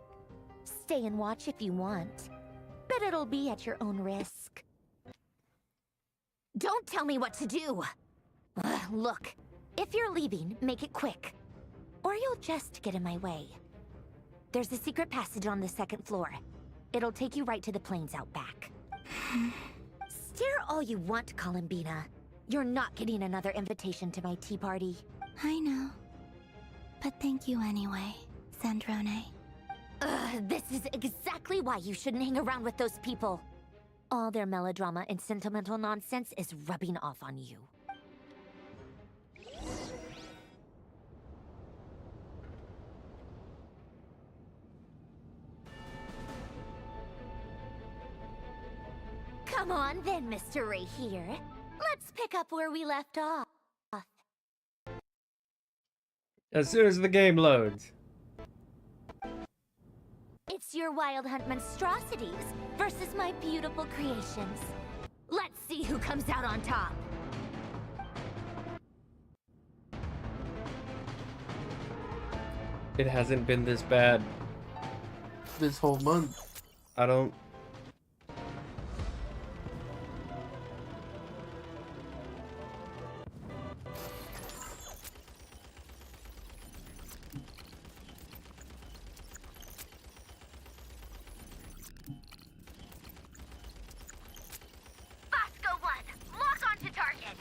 S13: Stay and watch if you want, but it'll be at your own risk. Don't tell me what to do! Look, if you're leaving, make it quick. Or you'll just get in my way. There's a secret passage on the 2nd floor. It'll take you right to the plains out back. Stare all you want, Columbina. You're not getting another invitation to my tea party.
S10: I know. But thank you anyway, Sandrone.
S13: This is exactly why you shouldn't hang around with those people. All their melodrama and sentimental nonsense is rubbing off on you. Come on then, Mr. Ray here. Let's pick up where we left off.
S3: As soon as the game loads.
S13: It's your Wild Hunt monstrosities versus my beautiful creations. Let's see who comes out on top.
S3: It hasn't been this bad
S14: this whole month.
S3: I don't...
S8: Bosco 1, lock onto target.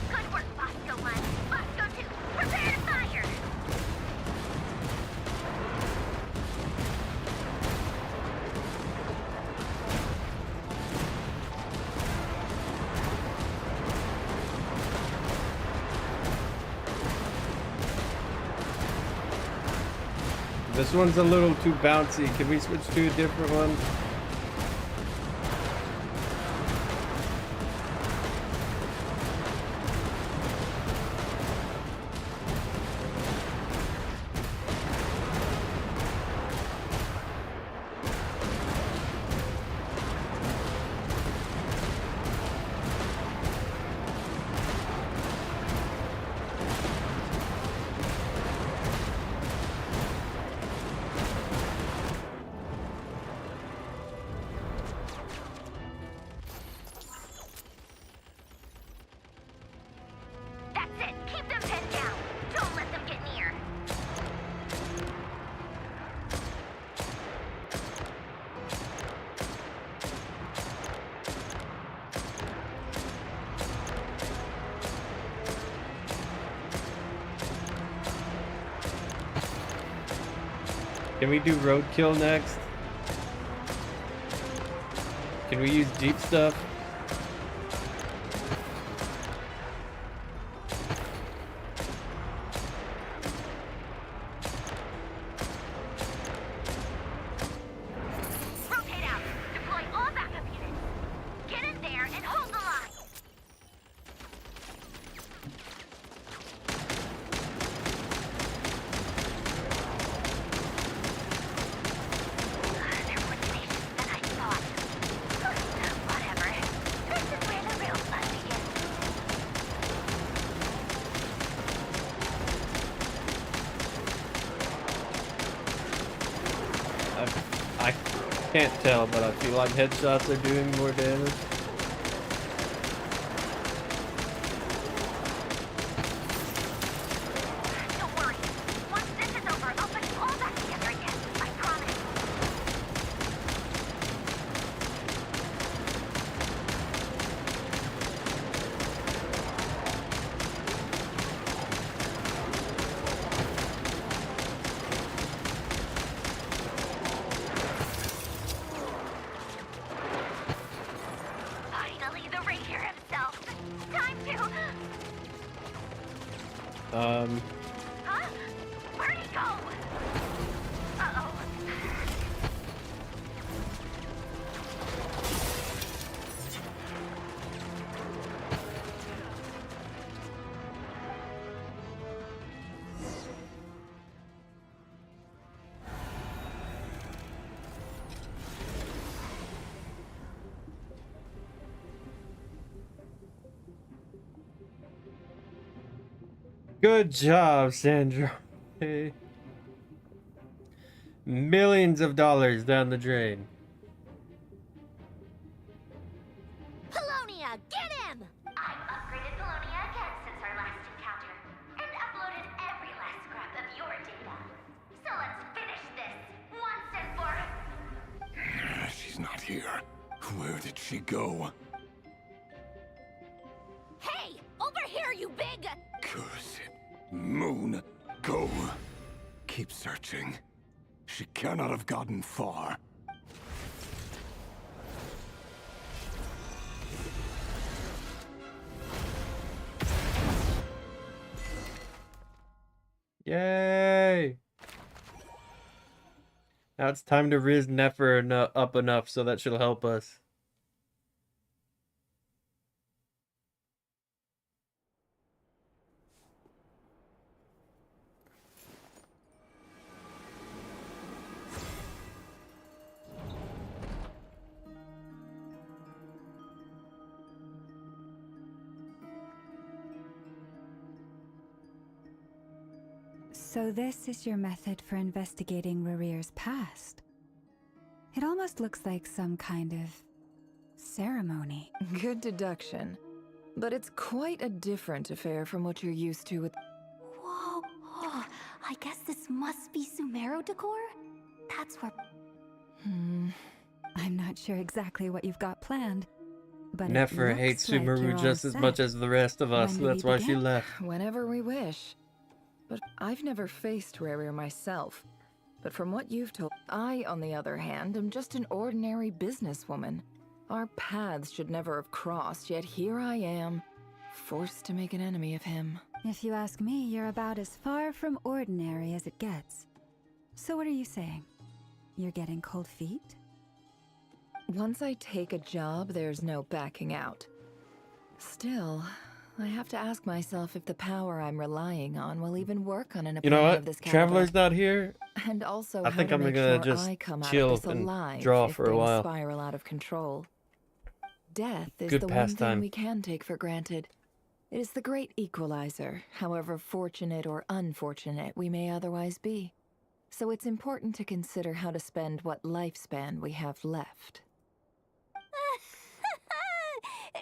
S8: Good work, Bosco 1. Bosco 2, prepare to fire.
S3: This one's a little too bouncy. Can we switch to a different one?
S8: That's it. Keep them pinned down. Don't let them get near.
S3: Can we do roadkill next? Can we use Jeep stuff?
S8: Rotate out. Deploy all backup units. Get in there and hold the line. They're more tenacious than I thought. Whatever. This is where the real fun begins.
S3: I can't tell, but I feel like headshots are doing more damage.
S8: Don't worry. Once this is over, I'll put it all back together again. I promise.
S1: Huh? Where'd he go? Uh-oh.
S3: Good job, Sandra. Hey. Millions of dollars down the drain.
S8: Polonia, get him!
S1: I've upgraded Polonia again since our last encounter, and uploaded every last scrap of your data. So let's finish this, once and for...
S9: She's not here. Where did she go?
S8: Hey, over here, you big...
S9: Curse it. Moon, go. Keep searching. She cannot have gotten far.
S3: Yay! Now it's time to riz Nefer up enough so that she'll help us.
S6: So this is your method for investigating Rarir's past. It almost looks like some kind of ceremony.
S11: Good deduction. But it's quite a different affair from what you're used to with...
S1: Whoa, oh, I guess this must be Sumero decor? That's where...
S6: I'm not sure exactly what you've got planned, but
S3: Nefer
S6: it
S3: hates
S6: looks like
S3: Sumeru
S6: you're all
S3: just as
S6: set.
S3: much as the rest of us.
S6: When do
S3: That's
S6: we
S3: why she
S6: begin?
S3: left.
S11: Whenever we wish. But I've never faced Rarir myself. But from what you've told, I, on the other hand, am just an ordinary businesswoman. Our paths should never have crossed, yet here I am, forced to make an enemy of him.
S6: If you ask me, you're about as far from ordinary as it gets. So what are you saying? You're getting cold feet?
S11: Once I take a job, there's no backing out. Still, I have to ask myself if the power I'm relying on will even work on an
S3: You know
S11: opponent
S3: what?
S11: of this caliber.
S3: Traveler's not here.
S11: And also,
S3: I
S11: how
S3: think
S11: to
S3: I'm
S11: make
S3: gonna
S11: sure
S3: just
S11: I come out
S3: chill
S11: of this
S3: and
S11: alive
S3: draw
S11: if
S3: for a
S11: things
S3: while.
S11: spiral out of control. Death is
S3: Good
S11: the one thing
S3: pastime.
S11: we can take for granted. It is the great equalizer, however fortunate or unfortunate we may otherwise be. So it's important to consider how to spend what lifespan we have left.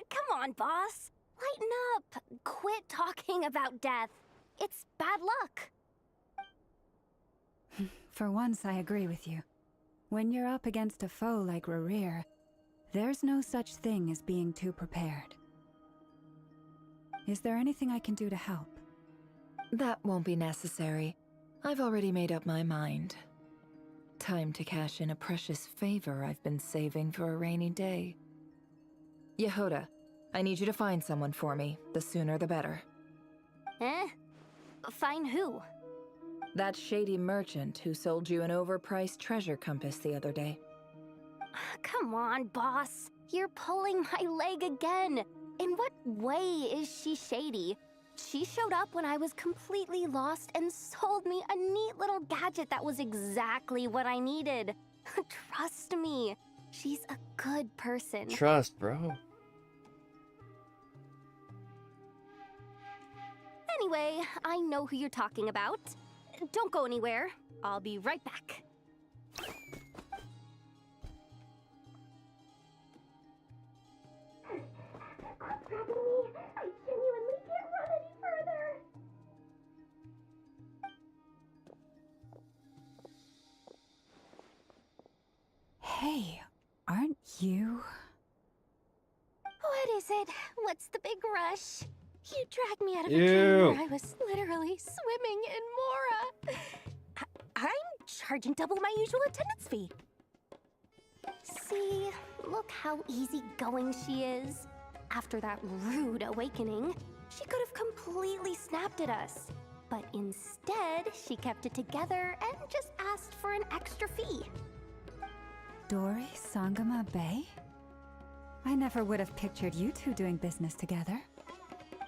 S1: Come on, boss. Lighten up. Quit talking about death. It's bad luck.
S6: For once, I agree with you. When you're up against a foe like Rarir, there's no such thing as being too prepared. Is there anything I can do to help?
S11: That won't be necessary. I've already made up my mind. Time to cash in a precious favor I've been saving for a rainy day. Yehoda, I need you to find someone for me. The sooner the better.
S1: Eh? Find who?
S11: That shady merchant who sold you an overpriced treasure compass the other day.
S1: Come on, boss. You're pulling my leg again. In what way is she shady? She showed up when I was completely lost and sold me a neat little gadget that was exactly what I needed. Trust me, she's a good person.
S3: Trust, bro.
S1: Anyway, I know who you're talking about. Don't go anywhere. I'll be right back.
S6: Hey, aren't you?
S1: What is it? What's the big rush? You dragged me out of a
S3: Ew.
S1: dream where I was literally swimming in Mora. I'm charging double my usual attendance fee. See, look how easygoing she is. After that rude awakening, she could have completely snapped at us. But instead, she kept it together and just asked for an extra fee.
S6: Dori Sangama Bay? I never would have pictured you two doing business together.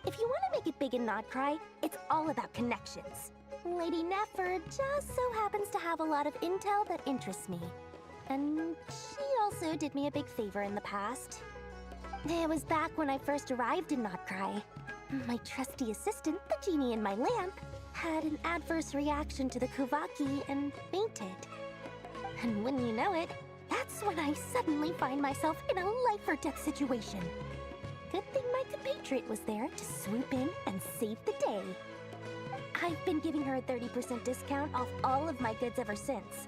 S1: If you want to make it big in Nodcry, it's all about connections. Lady Nefer just so happens to have a lot of intel that interests me. And she also did me a big favor in the past. It was back when I first arrived in Nodcry. My trusty assistant, the genie in my lamp, had an adverse reaction to the Kuvaki and fainted. And wouldn't you know it, that's when I suddenly find myself in a life-or-death situation. Good thing my compatriot was there to swoop in and save the day. I've been giving her a 30% discount off all of my goods ever since.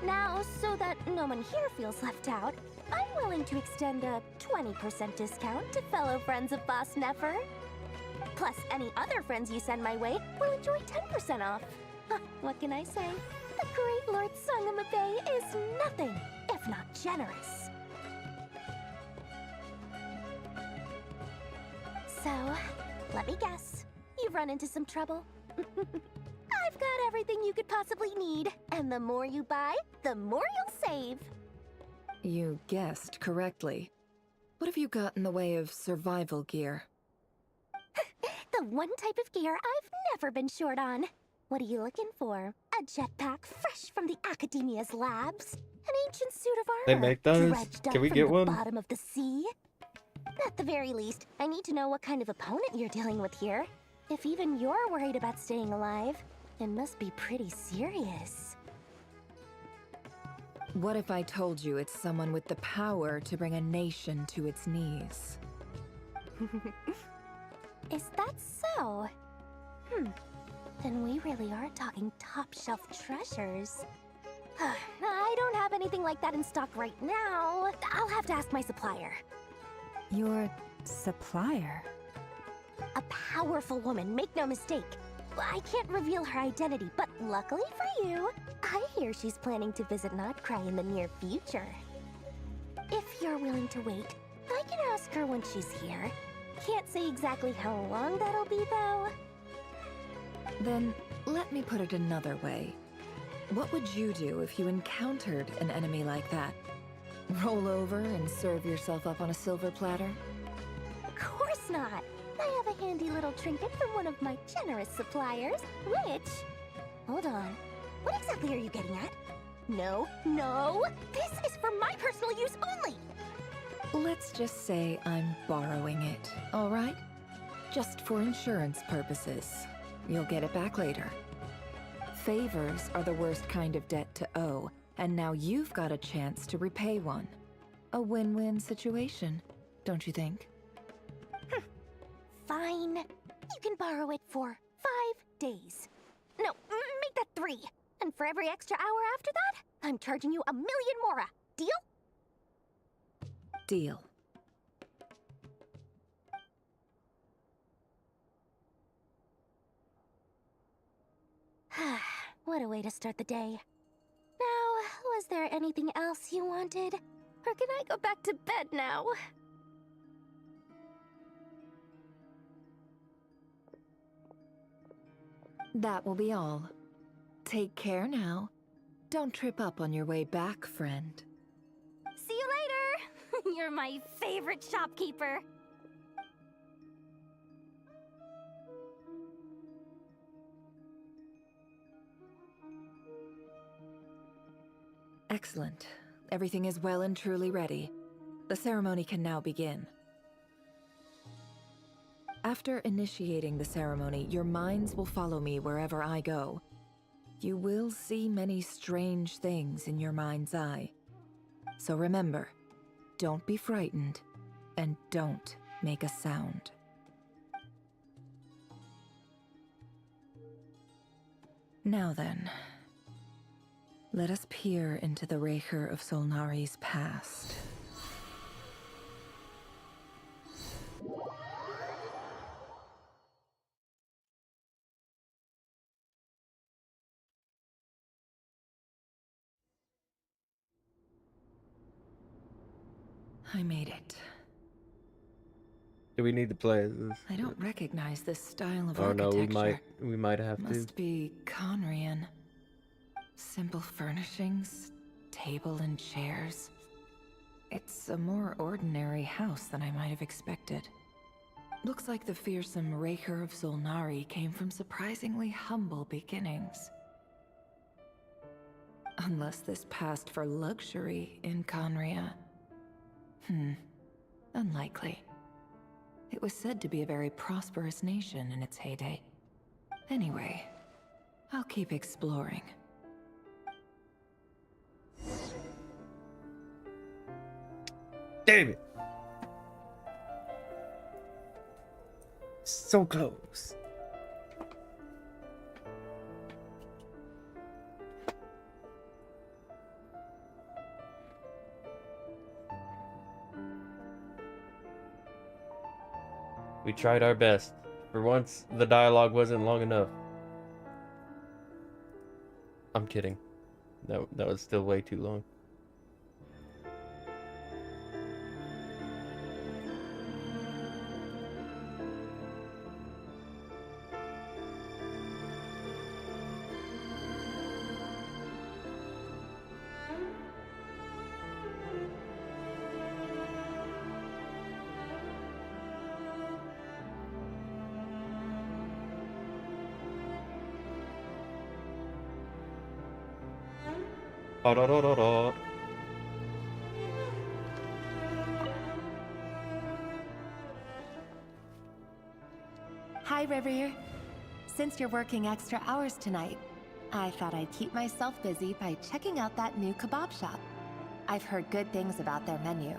S1: Now, so that no one here feels left out, I'm willing to extend a 20% discount to fellow friends of Boss Nefer. Plus, any other friends you send my way will enjoy 10% off. What can I say? The great Lord Sangama Bay is nothing if not generous. So, let me guess. You've run into some trouble? I've got everything you could possibly need, and the more you buy, the more you'll save.
S11: You guessed correctly. What have you got in the way of survival gear?
S1: The one type of gear I've never been short on. What are you looking for? A jetpack fresh from the Academia's labs? An ancient suit of
S3: They
S1: armor
S3: make those?
S1: dredged up
S3: Can we
S1: from
S3: get
S1: the
S3: one?
S1: bottom of the sea? At the very least, I need to know what kind of opponent you're dealing with here. If even you're worried about staying alive, it must be pretty serious.
S11: What if I told you it's someone with the power to bring a nation to its knees?
S1: Is that so? Then we really are talking top-shelf treasures. I don't have anything like that in stock right now. I'll have to ask my supplier.
S6: Your supplier?
S1: A powerful woman, make no mistake. I can't reveal her identity, but luckily for you, I hear she's planning to visit Nodcry in the near future. If you're willing to wait, I can ask her when she's here. Can't say exactly how long that'll be, though.
S11: Then, let me put it another way. What would you do if you encountered an enemy like that? Roll over and serve yourself up on a silver platter?
S1: Of course not. I have a handy little trinket from one of my generous suppliers, which... Hold on. What exactly are you getting at? No, no! This is for my personal use only!
S11: Let's just say I'm borrowing it, all right? Just for insurance purposes. You'll get it back later. Favors are the worst kind of debt to owe, and now you've got a chance to repay one. A win-win situation, don't you think?
S1: Fine. You can borrow it for 5 days. No, make that 3. And for every extra hour after that, I'm charging you 1,000,000 mora. Deal?
S11: Deal.
S1: What a way to start the day. Now, was there anything else you wanted? Or can I go back to bed now?
S11: That will be all. Take care now. Don't trip up on your way back, friend.
S1: See you later! You're my favorite shopkeeper.
S11: Excellent. Everything is well and truly ready. The ceremony can now begin. After initiating the ceremony, your minds will follow me wherever I go. You will see many strange things in your mind's eye. So remember, don't be frightened, and don't make a sound. Now then, let us peer into the Raker of Solnari's past. I made it.
S3: Do we need to play this?
S11: I don't recognize this style of
S3: Oh no,
S11: architecture.
S3: we might have to.
S11: Must be Conrian. Simple furnishings, table and chairs. It's a more ordinary house than I might have expected. Looks like the fearsome Raker of Solnari came from surprisingly humble beginnings. Unless this passed for luxury in Conria. Unlikely. It was said to be a very prosperous nation in its heyday. Anyway, I'll keep exploring.
S3: Damn it! So close. We tried our best. For once, the dialogue wasn't long enough. I'm kidding. That was still way too long. Da-da-da-da-da.
S15: Hi, Rivier. Since you're working extra hours tonight, I thought I'd keep myself busy by checking out that new kebab shop. I've heard good things about their menu.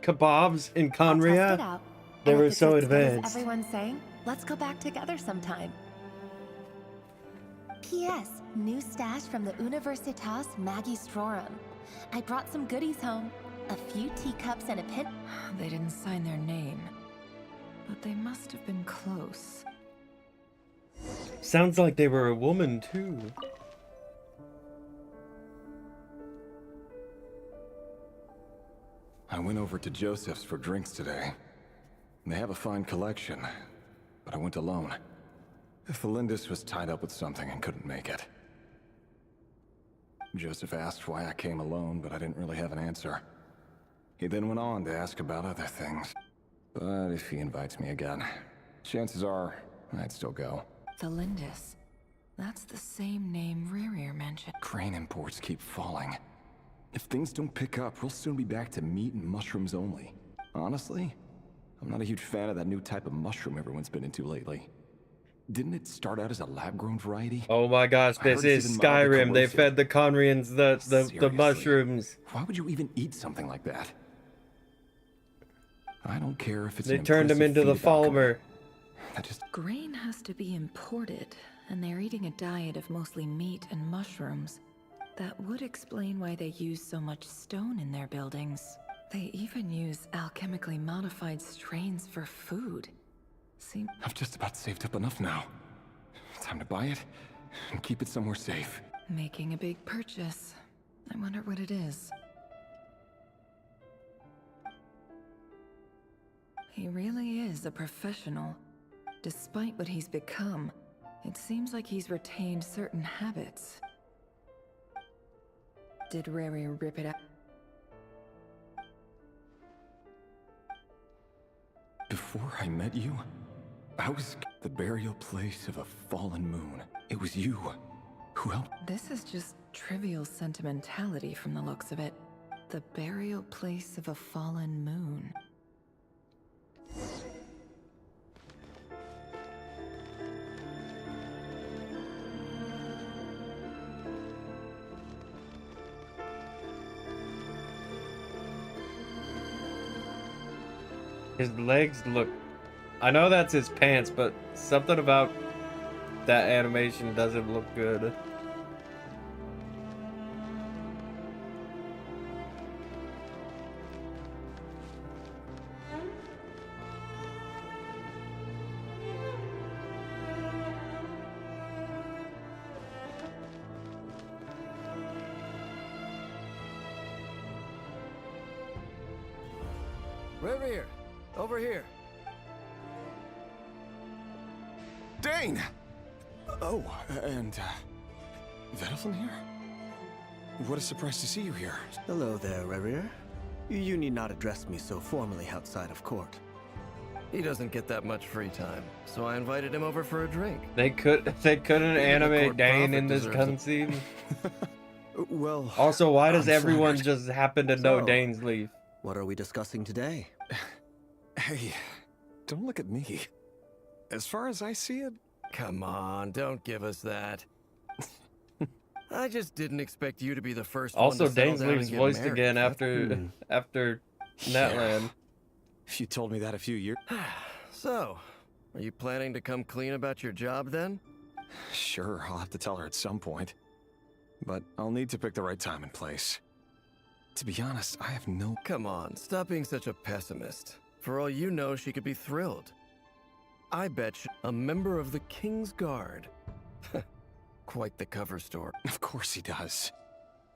S3: Kebabs in
S15: Test it
S3: Conria?
S15: out.
S3: They
S15: And
S3: were
S15: if it's
S3: so
S15: as good as
S3: advanced.
S15: everyone's saying, let's go back together sometime. P.S. New stash from the Universitas Magistrorum. I brought some goodies home. A few teacups and a pin.
S11: They didn't sign their name, but they must have been close.
S3: Sounds like they were a woman too.
S9: I went over to Joseph's for drinks today. They have a fine collection, but I went alone. Felindis was tied up with something and couldn't make it. Joseph asked why I came alone, but I didn't really have an answer. He then went on to ask about other things. But if he invites me again, chances are I'd still go.
S11: Felindis. That's the same name Rerir mentioned.
S9: Crane imports keep falling. If things don't pick up, we'll soon be back to meat and mushrooms only. Honestly, I'm not a huge fan of that new type of mushroom everyone's been into lately. Didn't it start out as a lab-grown variety?
S3: Oh my gosh,
S9: I heard
S3: this
S9: it's
S3: is
S9: even mildly
S3: Skyrim. They
S9: corrosive.
S3: fed the Conrians the
S9: Seriously,
S3: mushrooms.
S9: Why would you even eat something like that? I don't care if it's
S3: They
S9: an
S3: turned him
S9: impressive
S3: into the
S9: feat of alchemy.
S3: Falmer.
S9: That just
S11: Grain has to be imported, and they're eating a diet of mostly meat and mushrooms. That would explain why they use so much stone in their buildings. They even use alchemically modified strains for food.
S9: I've just about saved up enough now. Time to buy it and keep it somewhere safe.
S11: Making a big purchase. I wonder what it is. He really is a professional. Despite what he's become, it seems like he's retained certain habits. Did Rary rip it out?
S9: Before I met you, I was the burial place of a fallen moon. It was you who helped.
S11: This is just trivial sentimentality from the looks of it. The burial place of a fallen moon.
S3: His legs look... I know that's his pants, but something about that animation doesn't look good.
S16: Revier, over here.
S9: Dane! Oh, and, Vedelfin here? What a surprise to see you here.
S16: Hello there, Rerir. You need not address me so formally outside of court. He doesn't get that much free time, so I invited him over for a drink.
S3: They couldn't animate Dane in this cutscene.
S16: Well,
S3: Also, why does
S16: I'm
S3: everyone
S16: flattered.
S3: just happen to know
S16: So,
S3: Dane's leaf?
S16: What are we discussing today?
S9: Hey, don't look at me. As far as I see it...
S16: Come on, don't give us that. I just didn't expect you to be the first
S3: Also,
S16: one to settle
S3: Dane's
S16: down and
S3: leaf's
S16: get
S3: voiced
S16: married.
S3: again after Netland.
S9: If you told me that a few years...
S16: So, are you planning to come clean about your job then?
S9: Sure, I'll have to tell her at some point. But I'll need to pick the right time and place. To be honest, I have no...
S16: Come on, stop being such a pessimist. For all you know, she could be thrilled. I bet a member of the King's Guard. Quite the cover story.
S9: Of course he does.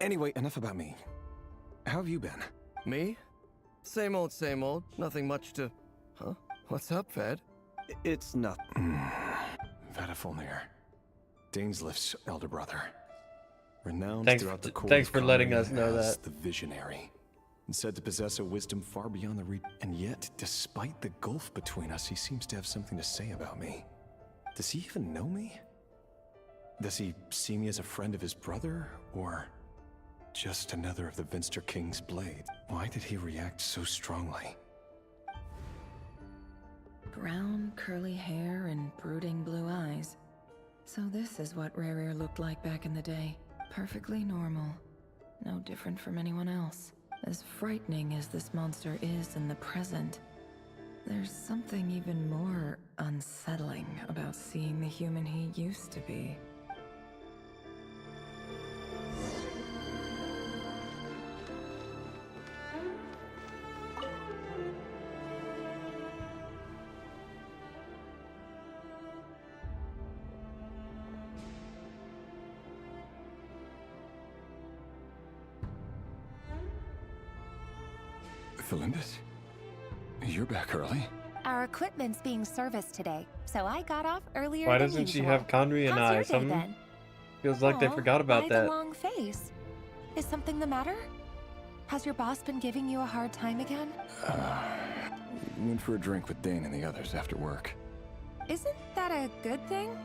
S9: Anyway, enough about me. How have you been?
S16: Me? Same old, nothing much to... Huh? What's up, Ved?
S9: It's nothing. Vedifilnir. Dainsleif's elder brother. Renowned throughout the court.
S3: Thanks for letting us know
S9: as
S3: that.
S9: the Visionary. And said to possess a wisdom far beyond the reach. And yet, despite the gulf between us, he seems to have something to say about me. Does he even know me? Does he see me as a friend of his brother, or just another of the Vinster King's blades? Why did he react so strongly?
S11: Brown, curly hair and brooding blue eyes. So this is what Rerir looked like back in the day. Perfectly normal. No different from anyone else. As frightening as this monster is in the present, there's something even more unsettling about seeing the human he used to be.
S9: Felindis? You're back early?
S15: Our equipment's being serviced today, so I got off earlier
S3: Why
S15: than
S3: doesn't she
S15: usual.
S3: have Conry and
S15: How's
S3: I?
S15: your day,
S3: Something
S15: then?
S3: feels like they
S15: Aw,
S3: forgot about
S15: why
S3: that.
S15: the long face? Is something the matter? Has your boss been giving you a hard time again?
S9: Went for a drink with Dane and the others after work.
S15: Isn't that a good thing?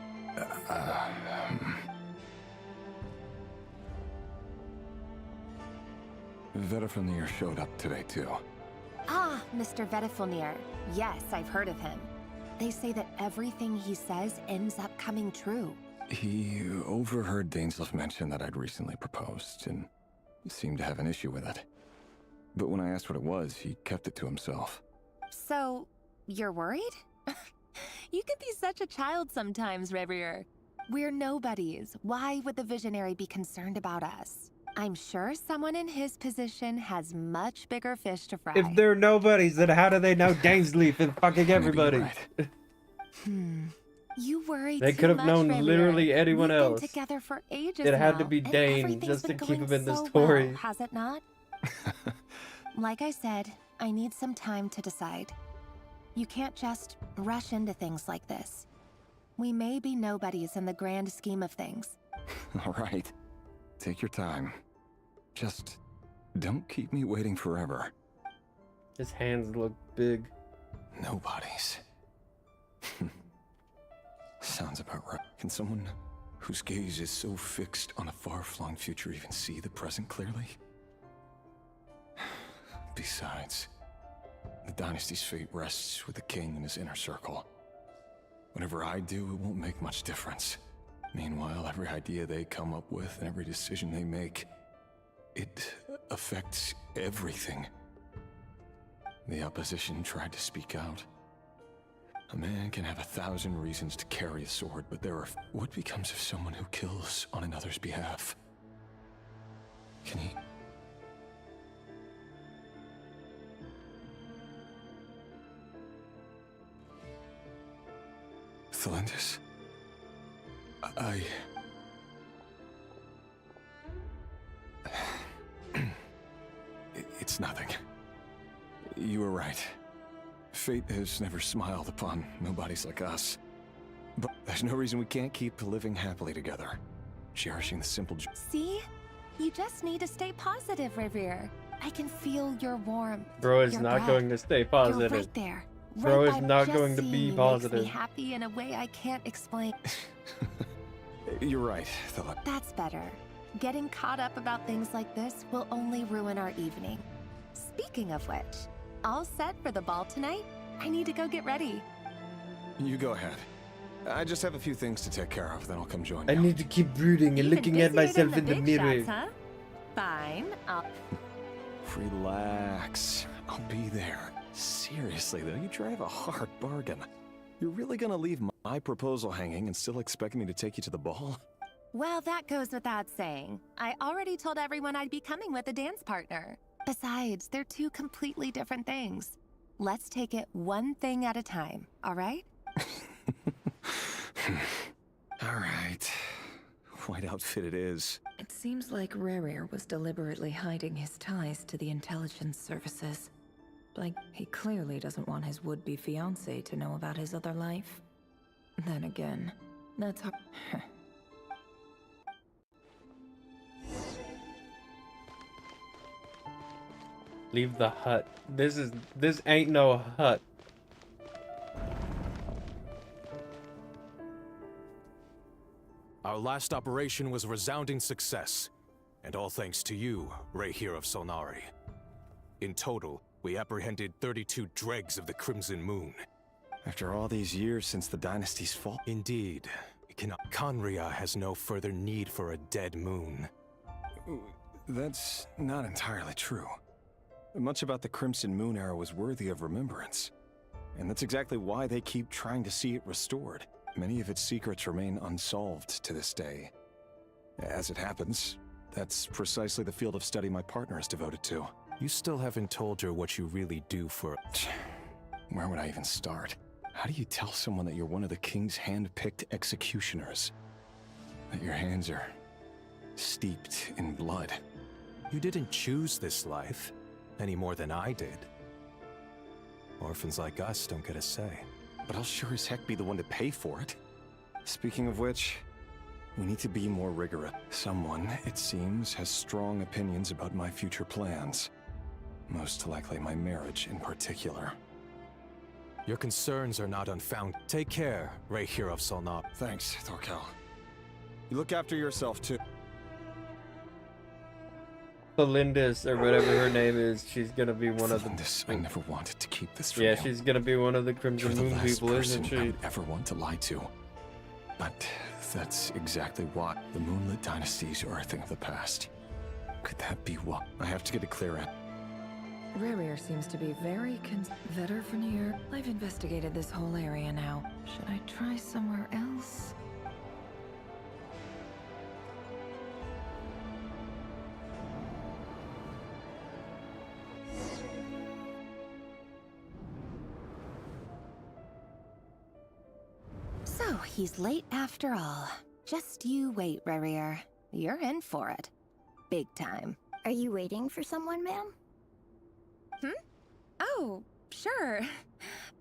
S9: Vedifilnir showed up today, too.
S15: Ah, Mr. Vedifilnir. Yes, I've heard of him. They say that everything he says ends up coming true.
S9: He overheard Dainsleif mention that I'd recently proposed, and seemed to have an issue with it. But when I asked what it was, he kept it to himself.
S15: So, you're worried? You can be such a child sometimes, Revier. We're nobodies. Why would the Visionary be concerned about us? I'm sure someone in his position has much bigger fish to fry.
S3: If they're nobodies, then how do they know Dainsleif and fucking everybody?
S15: You worry
S3: They
S15: too
S3: could have
S15: much,
S3: known
S15: Revier.
S3: literally anyone
S15: We've
S3: else.
S15: Been together for ages
S3: It had to
S15: now,
S3: be
S15: and
S3: Dane
S15: everything's
S3: just to
S15: been
S3: keep him
S15: going
S3: in the
S15: so
S3: story.
S15: well, has it not? Like I said, I need some time to decide. You can't just rush into things like this. We may be nobodies in the grand scheme of things.
S9: All right. Take your time. Just don't keep me waiting forever.
S3: His hands look big.
S9: Nobodies. Sounds about right. Can someone whose gaze is so fixed on a far-flung future even see the present clearly? Besides, the dynasty's fate rests with the king and his inner circle. Whatever I do, it won't make much difference. Meanwhile, every idea they come up with and every decision they make, it affects everything. The opposition tried to speak out. A man can have 1,000 reasons to carry a sword, but there are... What becomes of someone who kills on another's behalf? Can he... Thelindis? It's nothing. You were right. Fate has never smiled upon nobodies like us. But there's no reason we can't keep living happily together. Cherishing the simple
S15: See? You just need to stay positive, Revere. I can feel your warmth.
S3: Bro is
S15: your
S3: not
S15: breath.
S3: going to stay positive.
S15: You're right there.
S3: Bro
S15: Right
S3: is
S15: by
S3: not
S15: just
S3: going to
S15: seeing
S3: be
S15: you
S3: positive.
S15: Makes me happy in a way I can't explain.
S9: You're right, Philip.
S15: That's better. Getting caught up about things like this will only ruin our evening. Speaking of which, all set for the ball tonight? I need to go get ready.
S9: You go ahead. I just have a few things to take care of, then I'll come join you.
S3: I need to keep brooding and
S15: Even
S3: looking at
S15: busier
S3: myself
S15: than
S3: in the
S15: big
S3: mirror.
S15: shots, huh? Fine, I'll...
S9: Relax. I'll be there. Seriously, though, you drive a hard bargain. You're really gonna leave my proposal hanging and still expect me to take you to the ball?
S15: Well, that goes without saying. I already told everyone I'd be coming with a dance partner. Besides, they're two completely different things. Let's take it one thing at a time, all right?
S9: All right. White outfit it is.
S11: It seems like Rerir was deliberately hiding his ties to the intelligence services. Like, he clearly doesn't want his would-be fiancée to know about his other life. Then again, that's how...
S3: Leave the hut. This ain't no hut.
S17: Our last operation was a resounding success, and all thanks to you, Rehir of Solnari. In total, we apprehended 32 dregs of the Crimson Moon.
S9: After all these years since the dynasty's fall?
S17: Indeed. Conria has no further need for a dead moon.
S9: That's not entirely true. Much about the Crimson Moon era was worthy of remembrance. And that's exactly why they keep trying to see it restored. Many of its secrets remain unsolved to this day. As it happens, that's precisely the field of study my partner is devoted to.
S17: You still haven't told her what you really do for...
S9: Where would I even start? How do you tell someone that you're one of the king's hand-picked executioners? That your hands are steeped in blood?
S17: You didn't choose this life, any more than I did. Orphans like us don't get a say.
S9: But I'll sure as heck be the one to pay for it. Speaking of which, we need to be more rigorous. Someone, it seems, has strong opinions about my future plans. Most likely my marriage in particular.
S17: Your concerns are not unfounded. Take care, Rehir of Solnari.
S9: Thanks, Thorkel. You look after yourself, too.
S3: Felindis, or whatever her name is, she's gonna be one of the...
S9: I never wanted to keep this from
S3: Yeah,
S9: you.
S3: she's gonna be one of the Crimson
S9: You're the
S3: Moon
S9: last
S3: people, isn't
S9: person I
S3: she?
S9: would ever want to lie to. But that's exactly why the Moonlit Dynasties are a thing of the past. Could that be what? I have to get a clear answer.
S11: Rerir seems to be very Vetter. I've investigated this whole area now. Should I try somewhere else?
S15: So, he's late after all. Just you wait, Rerir. You're in for it. Big time.
S4: Are you waiting for someone, ma'am?
S15: Oh, sure.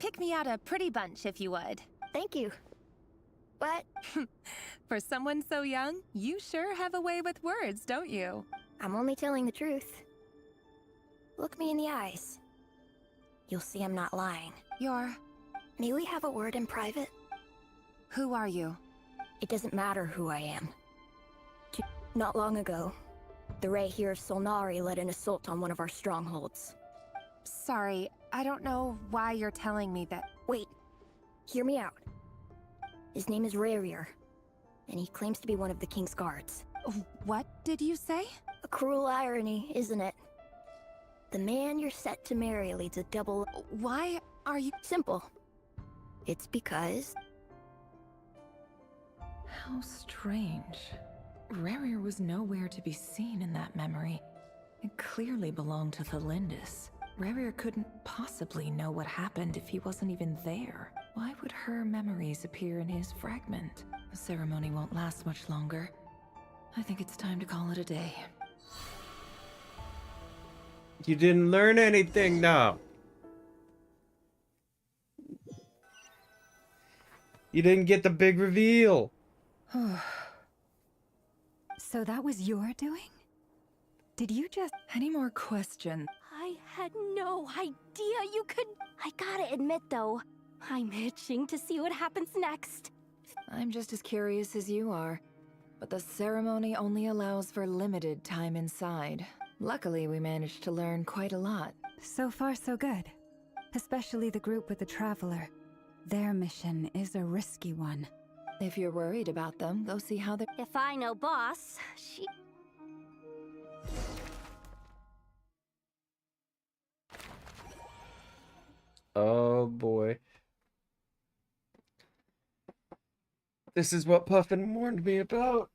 S15: Pick me out a pretty bunch if you would.
S4: Thank you. But...
S15: For someone so young, you sure have a way with words, don't you?
S4: I'm only telling the truth. Look me in the eyes. You'll see I'm not lying.
S15: You're...
S4: May we have a word in private?
S15: Who are you?
S4: It doesn't matter who I am. Not long ago, the Rehir of Solnari led an assault on one of our strongholds.
S15: Sorry, I don't know why you're telling me that.
S4: Wait, hear me out. His name is Rerir, and he claims to be one of the King's Guards.
S15: What did you say?
S4: A cruel irony, isn't it? The man you're set to marry leads a double...
S15: Why are you...
S4: Simple. It's because...
S11: How strange. Rerir was nowhere to be seen in that memory. It clearly belonged to Felindis. Rerir couldn't possibly know what happened if he wasn't even there. Why would her memories appear in his fragment? The ceremony won't last much longer. I think it's time to call it a day.
S3: You didn't learn anything now. You didn't get the big reveal.
S6: So that was your doing? Did you just...
S11: Any more questions?
S1: I had no idea you could... I gotta admit, though, I'm itching to see what happens next.
S11: I'm just as curious as you are. But the ceremony only allows for limited time inside. Luckily, we managed to learn quite a lot.
S6: So far, so good. Especially the group with the Traveler. Their mission is a risky one.
S11: If you're worried about them, go see how they...
S1: If I know Boss, she...
S3: Oh boy. This is what Puffin warned me about.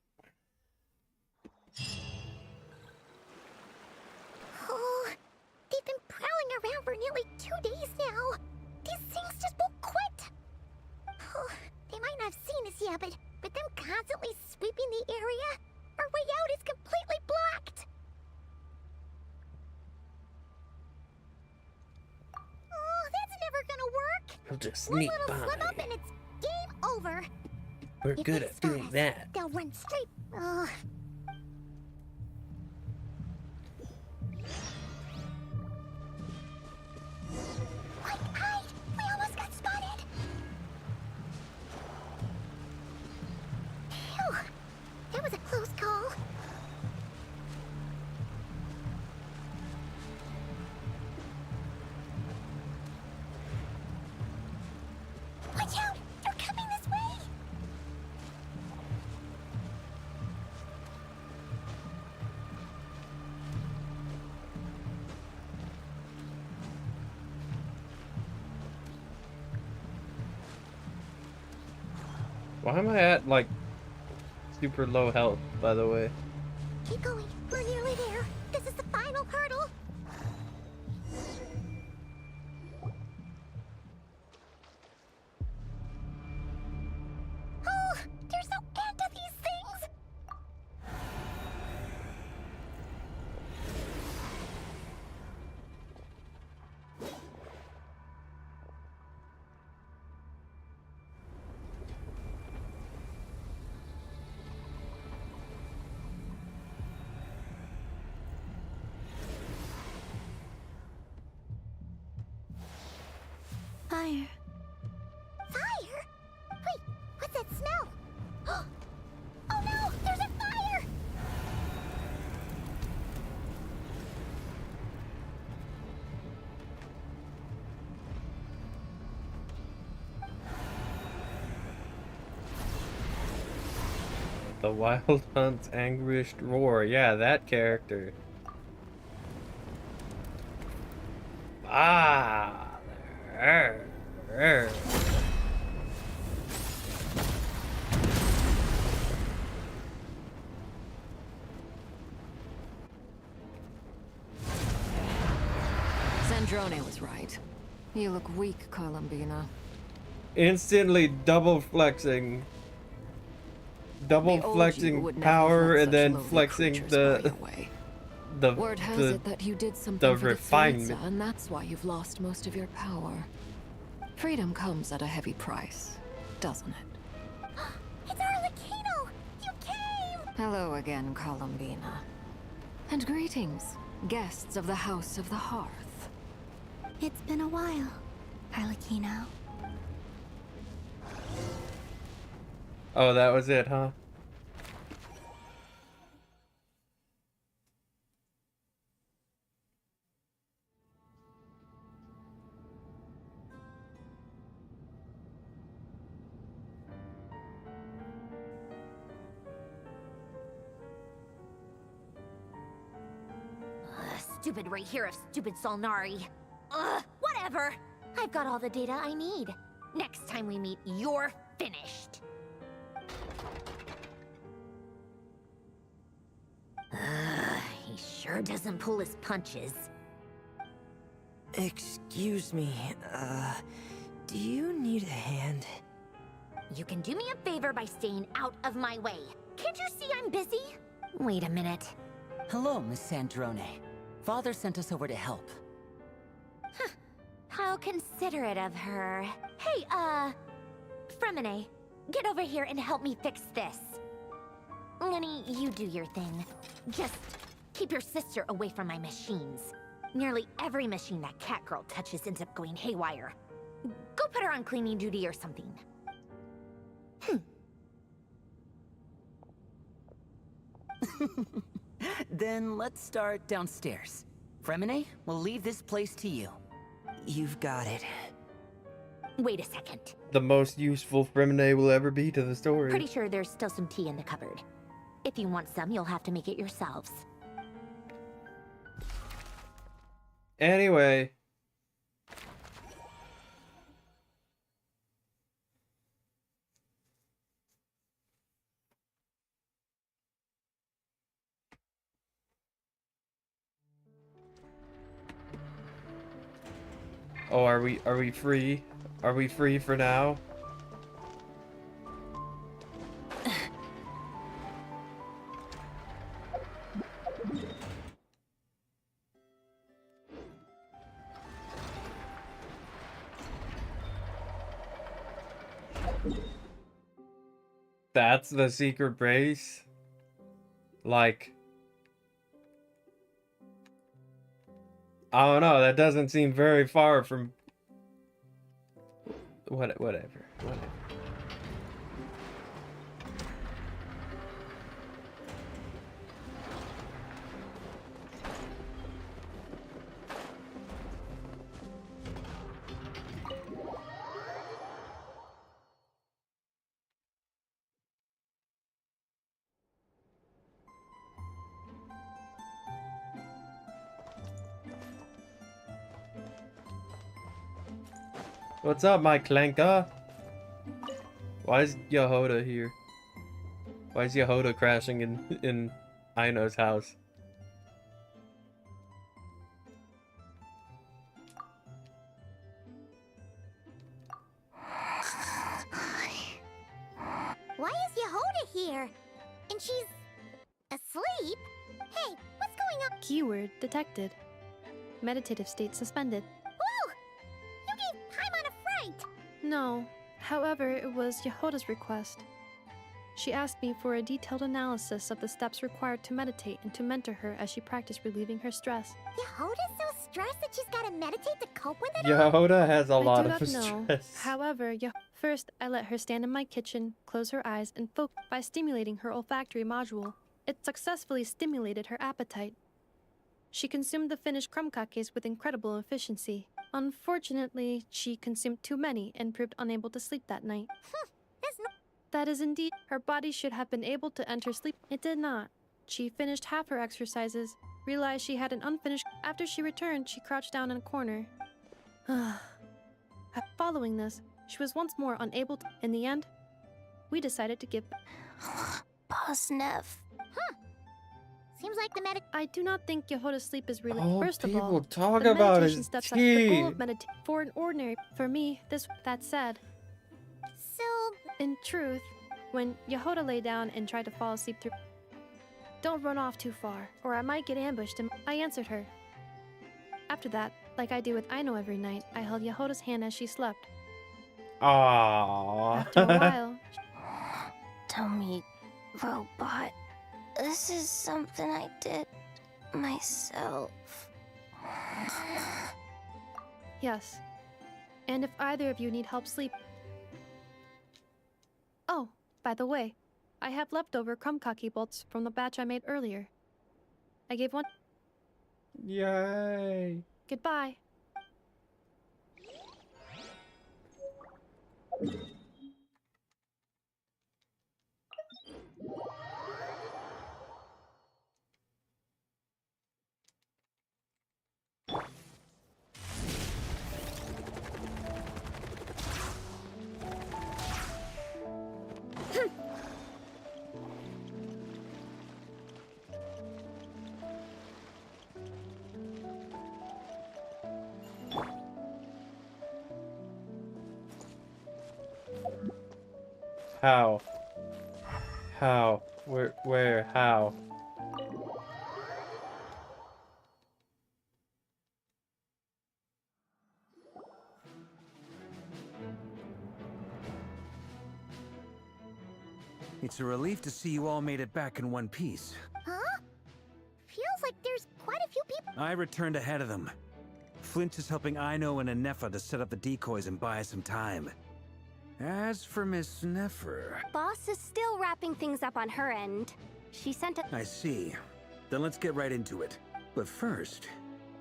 S4: Oh, they've been prowling around for nearly 2 days now. These things just won't quit. Oh, they might not have seen us yet, but them constantly sweeping the area, our way out is completely blocked. Oh, that's never gonna work.
S3: I'll just
S4: One
S3: sneak
S4: little slip
S3: by.
S4: up and it's game over.
S3: We're
S4: If
S3: good
S4: they
S3: at
S4: spot
S3: doing
S4: us,
S3: that.
S4: They'll run straight. Quick, hide! We almost got spotted. Phew, that was a close call. Watch out! They're coming this way!
S3: Why am I at like super low health, by the way?
S4: Keep going. We're nearly there. This is the final hurdle. Oh, there's no end to these things.
S10: Fire.
S4: Fire? Wait, what's that smell? Oh no, there's a fire!
S3: The Wild Hunt's anguished roar. Yeah, that character. Ah. There.
S18: Sandrone was right. You look weak, Columbina.
S3: Instantly double flexing. Double
S18: The old you
S3: flexing
S18: would never
S3: power
S18: let
S3: and
S18: such
S3: then
S18: lowly
S3: flexing
S18: creatures
S3: the
S18: worry
S3: the
S18: Word has
S3: the,
S18: it that you did something
S3: the
S18: for the
S3: refinement.
S18: Syriza, and that's why you've lost most of your power. Freedom comes at a heavy price, doesn't it?
S4: It's Arlecchino! You came!
S18: Hello again, Columbina. And greetings, guests of the House of the Hearth.
S10: It's been a while, Arlecchino.
S3: Oh, that was it, huh?
S13: Stupid right here of stupid Solnari. Ugh, whatever. I've got all the data I need. Next time we meet, you're finished. He sure doesn't pull his punches.
S19: Excuse me, do you need a hand?
S13: You can do me a favor by staying out of my way. Can't you see I'm busy? Wait a minute.
S20: Hello, Miss Sandrone. Father sent us over to help.
S13: How considerate of her. Hey, Fremine, get over here and help me fix this. Lenny, you do your thing. Just keep your sister away from my machines. Nearly every machine that cat girl touches ends up going haywire. Go put her on cleaning duty or something.
S20: Then let's start downstairs. Fremine, we'll leave this place to you. You've got it.
S13: Wait a second.
S3: The most useful Fremine will ever be to the story.
S13: Pretty sure there's still some tea in the cupboard. If you want some, you'll have to make it yourselves.
S3: Anyway. Oh, are we free? Are we free for now? That's the secret base? Like, I don't know, that doesn't seem very far from whatever. What's up, my Clanka? Why is Yehoda here? Why is Yehoda crashing in Aino's house?
S4: Why is Yehoda here? And she's asleep? Hey, what's going on?
S7: Keyword detected. Meditative state suspended.
S4: Whoa! You gave Paimon a fright!
S7: No. However, it was Yehoda's request. She asked me for a detailed analysis of the steps required to meditate and to mentor her as she practiced relieving her stress.
S4: Yehoda's so stressed that she's gotta meditate to cope with it?
S3: Yehoda has a lot
S7: I
S3: of
S7: do not know.
S3: stress.
S7: However, first I let her stand in my kitchen, close her eyes, and focus by stimulating her olfactory module. It successfully stimulated her appetite. She consumed the finished crumb cakes with incredible efficiency. Unfortunately, she consumed too many and proved unable to sleep that night. That is indeed. Her body should have been able to enter sleep. It did not. She finished half her exercises, realized she had an unfinished. After she returned, she crouched down in a corner. Following this, she was once more unable to. In the end, we decided to give.
S1: Boss Nev.
S4: Seems like the
S7: I do not think Yehoda's sleep is really.
S3: All
S7: First of all,
S3: people talk
S7: the
S3: about
S7: meditation
S3: is
S7: steps are the goal of
S3: tea.
S7: meditation. For an ordinary, for me, that said.
S4: So,
S7: in truth, when Yehoda lay down and tried to fall asleep through. Don't run off too far, or I might get ambushed. And I answered her. After that, like I do with Aino every night, I held Yehoda's hand as she slept.
S3: Aww.
S7: After a while,
S1: Tell me, robot, this is something I did myself.
S7: yes. And if either of you need help sleep. Oh, by the way, I have leftover crumb kaki bolts from the batch I made earlier. I gave one.
S3: Yay.
S7: Goodbye.
S3: How? How? Where? How?
S5: It's a relief to see you all made it back in one piece.
S4: Huh? Feels like there's quite a few people.
S5: I returned ahead of them. Flint is helping Aino and Anefa to set up the decoys and buy some time. As for Miss Nefer...
S1: Boss is still wrapping things up on her end. She sent a...
S5: I see. Then let's get right into it. But first,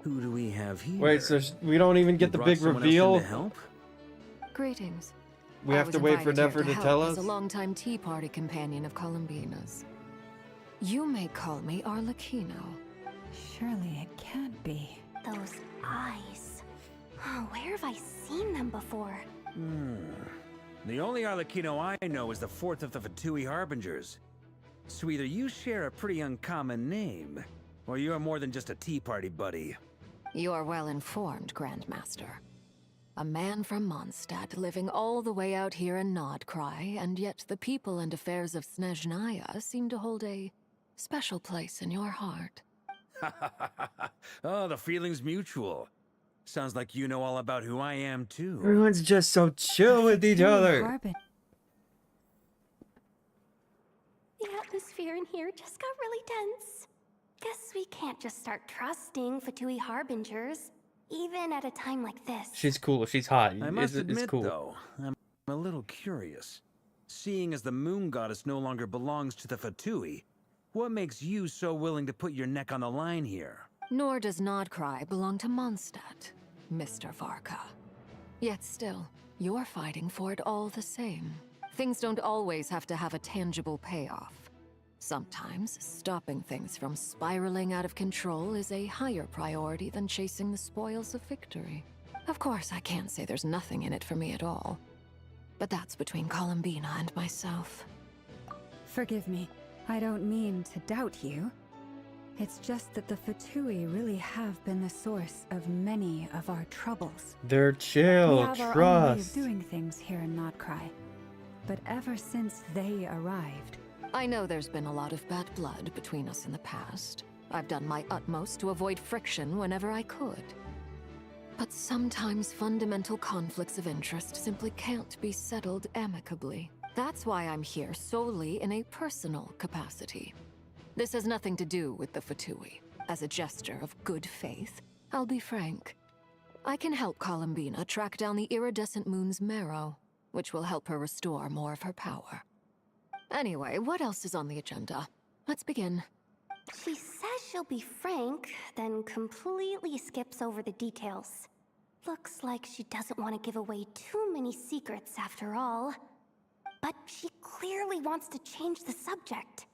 S5: who do we have here?
S3: Wait, so we don't even get the big reveal?
S5: Help?
S18: Greetings.
S3: We have to wait for Nefer to tell us?
S18: As a longtime Tea Party companion of Columbina's. You may call me Arlecchino.
S6: Surely it can't be.
S1: Those eyes. Oh, where have I seen them before?
S5: The only Arlecchino I know is the fourth of the Fatui Harbingers. So either you share a pretty uncommon name, or you're more than just a Tea Party buddy.
S18: You are well informed, Grandmaster. A man from Mondstadt living all the way out here in Nodcry, and yet the people and affairs of Snezhnaya seem to hold a special place in your heart.
S5: Oh, the feeling's mutual. Sounds like you know all about who I am, too.
S3: Everyone's just so chill with each other.
S1: The atmosphere in here just got really tense. Guess we can't just start trusting Fatui Harbingers, even at a time like this.
S3: She's cool. She's hot.
S5: I must
S3: it's
S5: admit,
S3: cool.
S5: though, I'm a little curious. Seeing as the Moon Goddess no longer belongs to the Fatui, what makes you so willing to put your neck on the line here?
S18: Nor does Nodcry belong to Mondstadt, Mr. Varka. Yet still, you're fighting for it all the same. Things don't always have to have a tangible payoff. Sometimes, stopping things from spiraling out of control is a higher priority than chasing the spoils of victory. Of course, I can't say there's nothing in it for me at all. But that's between Columbina and myself.
S6: Forgive me. I don't mean to doubt you. It's just that the Fatui really have been the source of many of our troubles.
S3: They're chill.
S6: We have our own way of doing things here in Nodcry. But ever since they arrived...
S18: I know there's been a lot of bad blood between us in the past. I've done my utmost to avoid friction whenever I could. But sometimes fundamental conflicts of interest simply can't be settled amicably. That's why I'm here solely in a personal capacity. This has nothing to do with the Fatui. As a gesture of good faith, I'll be frank. I can help Columbina track down the iridescent moon's marrow, which will help her restore more of her power. Anyway, what else is on the agenda? Let's begin.
S1: She says she'll be frank, then completely skips over the details. Looks like she doesn't want to give away too many secrets after all. But she clearly wants to change the subject.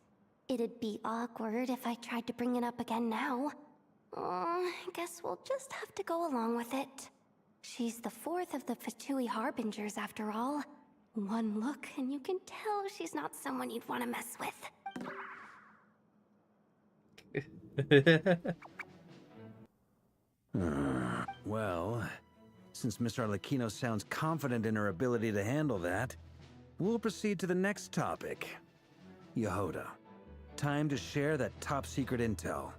S1: It'd be awkward if I tried to bring it up again now. I guess we'll just have to go along with it. She's the fourth of the Fatui Harbingers after all. One look and you can tell she's not someone you'd want to mess with.
S5: Well, since Miss Arlecchino sounds confident in her ability to handle that, we'll proceed to the next topic. Yehoda, time to share that top-secret intel.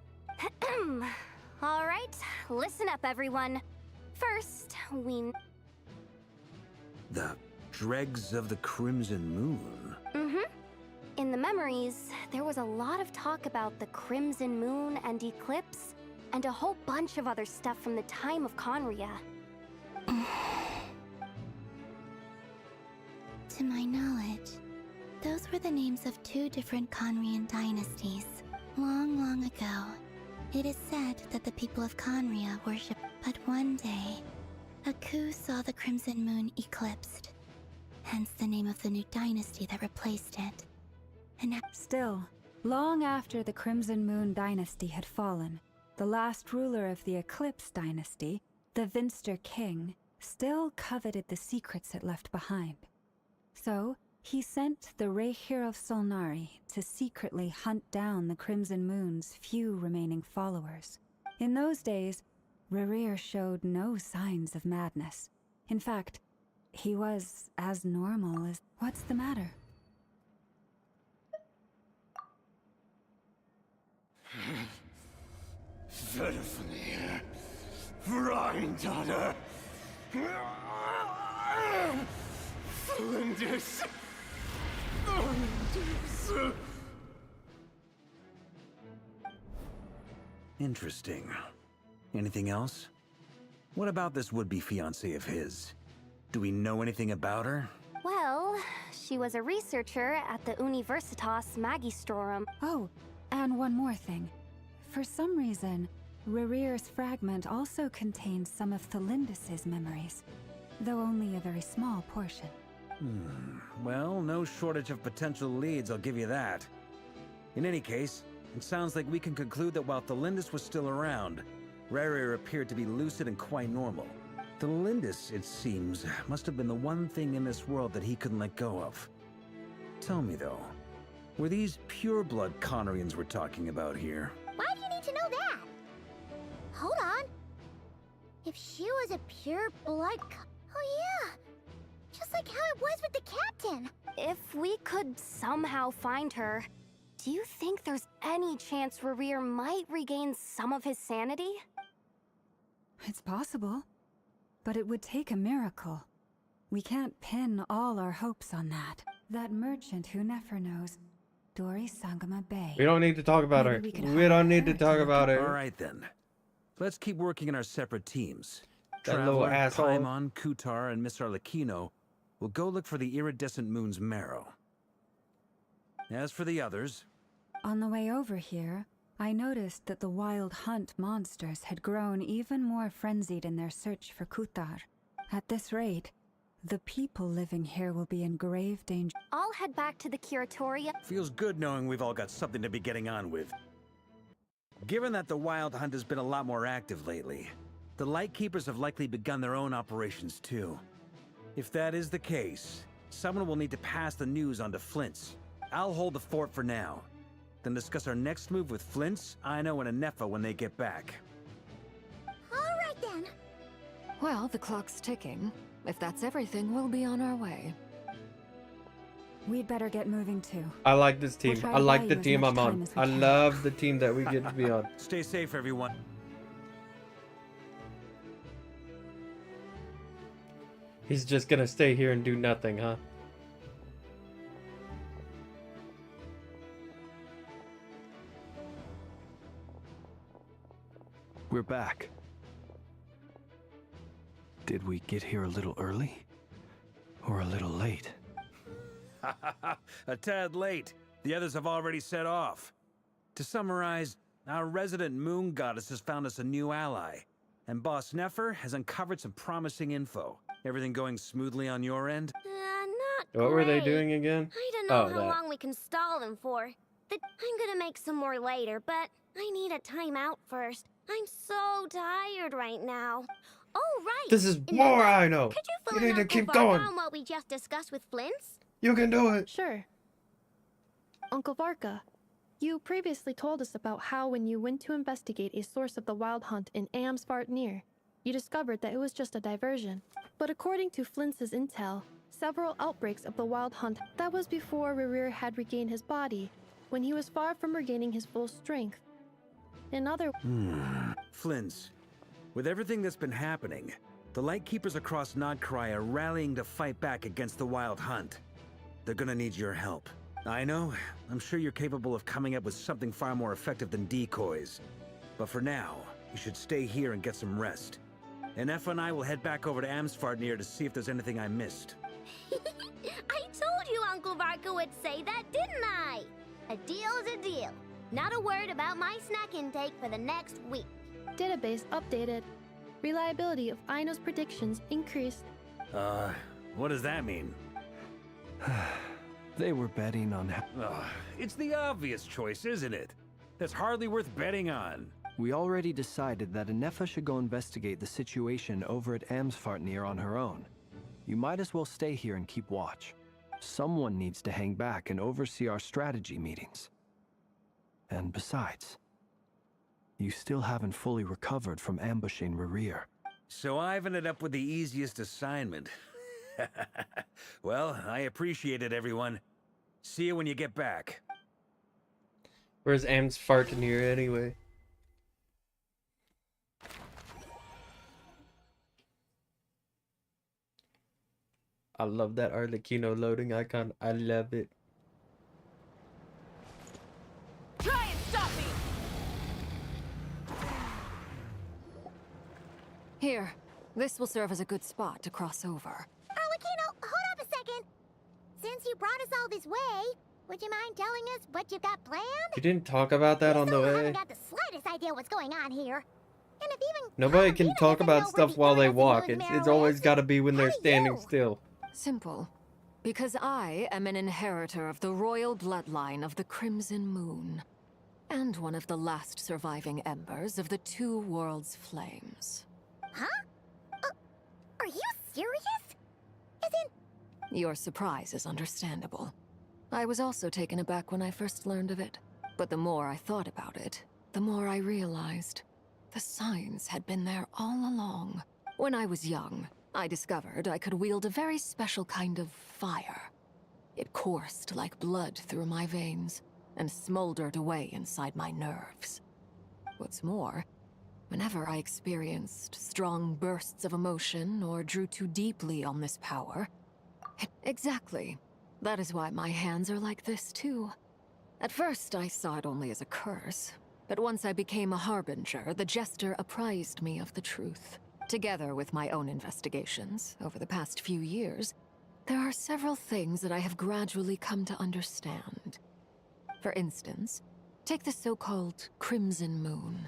S1: All right, listen up, everyone. First,
S5: The dregs of the Crimson Moon.
S1: In the memories, there was a lot of talk about the Crimson Moon and Eclipse, and a whole bunch of other stuff from the time of Khaenri'ah.
S10: To my knowledge, those were the names of two different Khaenri'ah dynasties. Long, long ago, it is said that the people of Khaenri'ah worshipped. But one day, a coup saw the Crimson Moon eclipsed. Hence the name of the new dynasty that replaced it. And
S6: still, long after the Crimson Moon dynasty had fallen, the last ruler of the Eclipse dynasty, the Vinster King, still coveted the secrets it left behind. So, he sent the Rehir of Solnari to secretly hunt down the Crimson Moon's few remaining followers. In those days, Rerir showed no signs of madness. In fact, he was as normal as... What's the matter?
S21: Verfnir, Freindaughter, Flinders,
S5: Interesting. Anything else? What about this would-be fiancée of his? Do we know anything about her?
S1: Well, she was a researcher at the Universitas Magistrorum.
S6: Oh, and one more thing. For some reason, Rerear's fragment also contains some of Thelindis' memories, though only a very small portion.
S5: Well, no shortage of potential leads, I'll give you that. In any case, it sounds like we can conclude that while Thelindis was still around, Rerear appeared to be lucid and quite normal. Thelindis, it seems, must have been the one thing in this world that he couldn't let go of. Tell me though, were these pure-blood Connorians we're talking about here?
S4: Why do you need to know that? Hold on. If she was a pure blood oh yeah. Just like how it was with the captain.
S1: If we could somehow find her, do you think there's any chance Rerear might regain some of his sanity?
S6: It's possible, but it would take a miracle. We can't pin all our hopes on that. That merchant who never knows, Dori Sangama Bay.
S3: We don't need to talk about her. We don't need to talk about her.
S5: Alright then. Let's keep working in our separate teams.
S3: That little asshole.
S5: Paimon, Kutar, and Miss Arlecchino will go look for the iridescent moon's marrow. As for the others...
S6: On the way over here, I noticed that the Wild Hunt monsters had grown even more frenzied in their search for Kutar. At this rate, the people living here will be in grave danger.
S1: I'll head back to the Curatoria.
S5: Feels good knowing we've all got something to be getting on with. Given that the Wild Hunt has been a lot more active lately, the Lightkeepers have likely begun their own operations too. If that is the case, someone will need to pass the news on to Flint's. I'll hold the fort for now, then discuss our next move with Flint's, Aino, and Anefa when they get back.
S4: Alright then.
S18: Well, the clock's ticking. If that's everything, we'll be on our way.
S6: We'd better get moving too.
S3: I like this team.
S6: We'll try
S3: I
S6: to
S3: like
S6: buy
S3: the
S6: you as
S3: team
S6: much
S3: I'm
S6: time
S3: on.
S6: as we
S3: I
S6: can.
S3: love the team that we get to be on.
S5: Stay safe, everyone.
S3: He's just gonna stay here and do nothing, huh?
S9: We're back. Did we get here a little early? Or a little late?
S5: A tad late. The others have already set off. To summarize, our resident moon goddess has found us a new ally, and Boss Nefer has uncovered some promising info. Everything going smoothly on your end?
S8: Not
S3: What were they
S8: great.
S3: doing again?
S8: I don't know
S3: Oh,
S8: how
S3: that.
S8: long we can stall them for. I'm gonna make some more later, but I need a timeout first. I'm so tired right now. Oh, right.
S3: This is
S8: And
S3: more
S8: then,
S3: I know.
S8: Could you
S3: You
S8: fill
S3: need to
S8: Uncle
S3: keep
S8: Varga
S3: going.
S8: on what we just discussed with Flint's?
S3: You can do it.
S7: Sure. Uncle Varka, you previously told us about how when you went to investigate a source of the Wild Hunt in Amsvartnir, you discovered that it was just a diversion. But according to Flint's intel, several outbreaks of the Wild Hunt, that was before Rerear had regained his body, when he was far from regaining his full strength. In other
S5: Flint's, with everything that's been happening, the Lightkeepers across Nodcry are rallying to fight back against the Wild Hunt. They're gonna need your help. I know, I'm sure you're capable of coming up with something far more effective than decoys. But for now, you should stay here and get some rest. And Efa and I will head back over to Amsvartnir to see if there's anything I missed.
S8: I told you Uncle Varka would say that, didn't I? A deal is a deal. Not a word about my snack intake for the next week.
S7: database updated. Reliability of Aino's predictions increased.
S5: What does that mean?
S9: They were betting on...
S5: It's the obvious choice, isn't it? That's hardly worth betting on.
S9: We already decided that Anefa should go investigate the situation over at Amsvartnir on her own. You might as well stay here and keep watch. Someone needs to hang back and oversee our strategy meetings. And besides, you still haven't fully recovered from ambushing Rerear.
S5: So I've ended up with the easiest assignment. Well, I appreciate it, everyone. See you when you get back.
S3: Where's Amsvartnir anyway? I love that Arlecchino loading icon. I love it.
S12: Try and stop me!
S18: Here, this will serve as a good spot to cross over.
S4: Arlecchino, hold up a second. Since you brought us all this way, would you mind telling us what you got planned?
S3: You didn't talk about that on the
S4: I
S3: way.
S4: haven't got the slightest idea what's going on here. And if even
S3: Nobody can talk about
S4: know
S3: stuff
S4: where
S3: while
S4: the
S3: they
S4: Iridescent
S3: walk.
S4: Moon's
S3: It's
S4: marrow
S3: always
S4: is,
S3: got to be when they're standing still.
S18: Simple. Because I am an inheritor of the royal bloodline of the Crimson Moon. And one of the last surviving embers of the Two Worlds Flames.
S4: Huh? Are you serious? As in...
S18: Your surprise is understandable. I was also taken aback when I first learned of it. But the more I thought about it, the more I realized the signs had been there all along. When I was young, I discovered I could wield a very special kind of fire. It coursed like blood through my veins and smoldered away inside my nerves. What's more, whenever I experienced strong bursts of emotion or drew too deeply on this power... Exactly. That is why my hands are like this too. At first, I saw it only as a curse. But once I became a harbinger, the Jester apprised me of the truth. Together with my own investigations, over the past few years, there are several things that I have gradually come to understand. For instance, take the so-called Crimson Moon.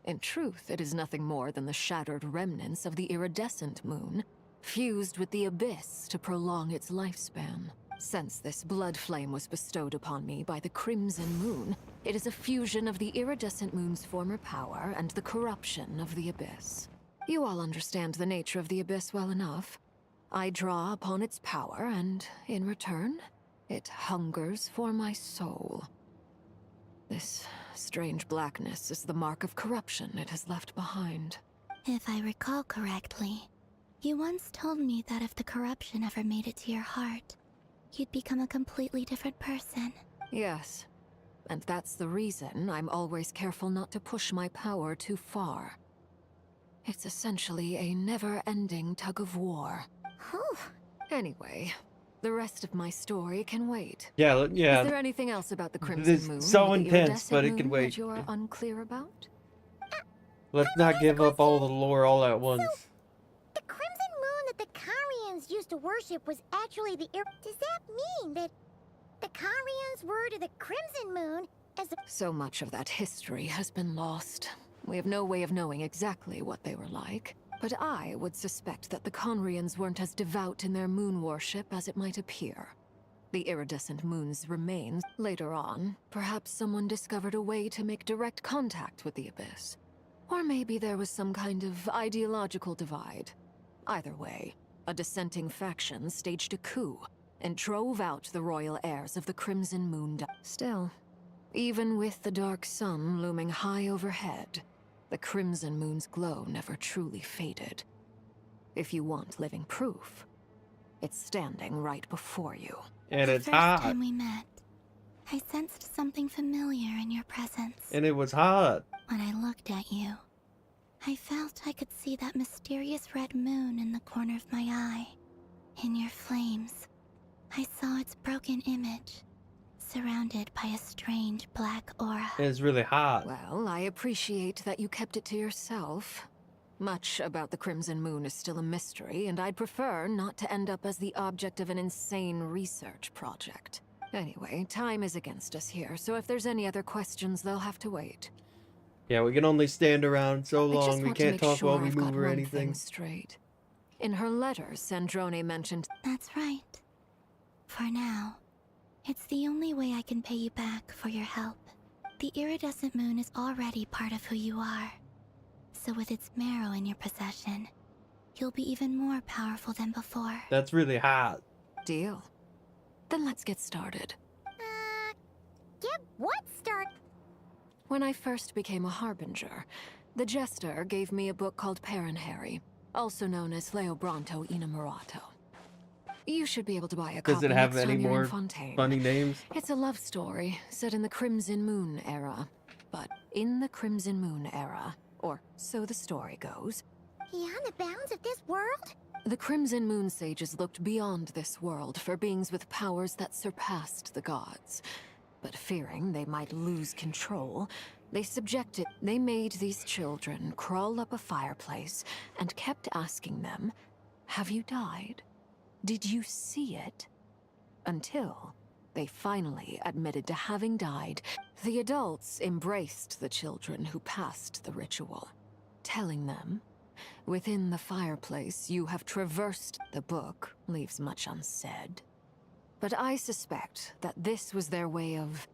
S18: In truth, it is nothing more than the shattered remnants of the iridescent moon, fused with the Abyss to prolong its lifespan. Since this blood flame was bestowed upon me by the Crimson Moon, it is a fusion of the iridescent moon's former power and the corruption of the Abyss. You all understand the nature of the Abyss well enough. I draw upon its power, and in return, it hungers for my soul. This strange blackness is the mark of corruption it has left behind.
S10: If I recall correctly, you once told me that if the corruption ever made it to your heart, you'd become a completely different person.
S18: Yes, and that's the reason I'm always careful not to push my power too far. It's essentially a never-ending tug-of-war. Anyway, the rest of my story can wait.
S3: Yeah, yeah.
S18: Is there anything else about the Crimson
S3: This is
S18: Moon?
S3: so
S18: or the
S3: intense,
S18: iridescent
S3: but it
S18: moon
S3: can wait.
S18: that you're unclear about?
S3: Let's not give up all the lore all at once.
S4: The Crimson Moon that the Carians used to worship was actually the... Does that mean that the Carians were to the Crimson Moon as the...
S18: So much of that history has been lost. We have no way of knowing exactly what they were like. But I would suspect that the Conrians weren't as devout in their moon worship as it might appear. The iridescent moon's remains. Later on, perhaps someone discovered a way to make direct contact with the Abyss. Or maybe there was some kind of ideological divide. Either way, a dissenting faction staged a coup and drove out the royal heirs of the Crimson Moon. Still, even with the dark sun looming high overhead, the Crimson Moon's glow never truly faded. If you want living proof, it's standing right before you.
S3: And it's
S10: the first
S3: hot.
S10: time we met, I sensed something familiar in your presence.
S3: And it was hot.
S10: When I looked at you, I felt I could see that mysterious red moon in the corner of my eye. In your flames, I saw its broken image, surrounded by a strange black aura.
S3: It's really hot.
S18: Well, I appreciate that you kept it to yourself. Much about the Crimson Moon is still a mystery, and I'd prefer not to end up as the object of an insane research project. Anyway, time is against us here, so if there's any other questions, they'll have to wait.
S3: Yeah, we can only stand around so
S18: I just
S3: long. We
S18: want to
S3: can't
S18: make
S3: talk
S18: sure
S3: while we
S18: I've got
S3: move or
S18: one
S3: anything.
S18: thing straight. In her letter, Sandrone mentioned...
S10: That's right. For now, it's the only way I can pay you back for your help. The iridescent moon is already part of who you are. So with its marrow in your possession, you'll be even more powerful than before.
S3: That's really hot.
S18: Deal. Then let's get started.
S4: Get what start?
S18: When I first became a harbinger, the Jester gave me a book called Parenheri, also known as Leobranto Innamorato. You should be able to buy a copy
S3: Does it have
S18: next
S3: any
S18: time you're in
S3: more
S18: Fontaine.
S3: funny names?
S18: It's a love story set in the Crimson Moon era. But in the Crimson Moon era, or so the story goes,
S4: Beyond the bounds of this world?
S18: the Crimson Moon sages looked beyond this world for beings with powers that surpassed the gods. But fearing they might lose control, They made these children crawl up a fireplace and kept asking them, "Have you died? Did you see it?" Until they finally admitted to having died. The adults embraced the children who passed the ritual, telling them, "Within the fireplace you have traversed." The book leaves much unsaid. But I suspect that this was their way of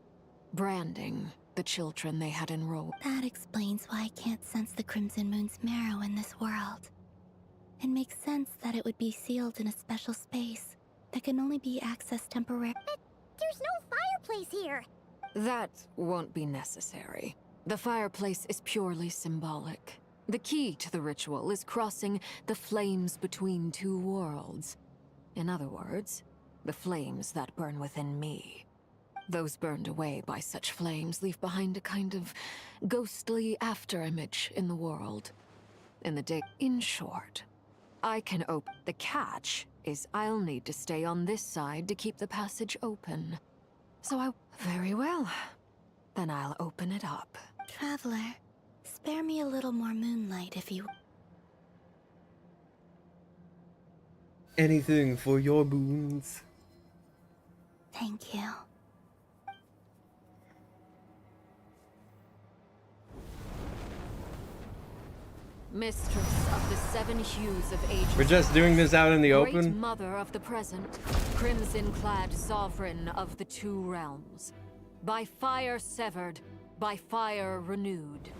S18: branding the children they had enrolled.
S10: That explains why I can't sense the Crimson Moon's marrow in this world. It makes sense that it would be sealed in a special space that can only be accessed temporarily.
S4: There's no fireplace here.
S18: That won't be necessary. The fireplace is purely symbolic. The key to the ritual is crossing the flames between two worlds. In other words, the flames that burn within me. Those burned away by such flames leave behind a kind of ghostly afterimage in the world. In short, I can open. The catch is I'll need to stay on this side to keep the passage open. Very well. Then I'll open it up.
S10: Traveler, spare me a little more moonlight if you...
S3: Anything for your boons.
S10: Thank you.
S18: Mistress of the seven hues of ages.
S3: We're just doing this out in the
S18: Great
S3: open?
S18: mother of the present, crimson-clad sovereign of the two realms. By fire severed, by fire renewed.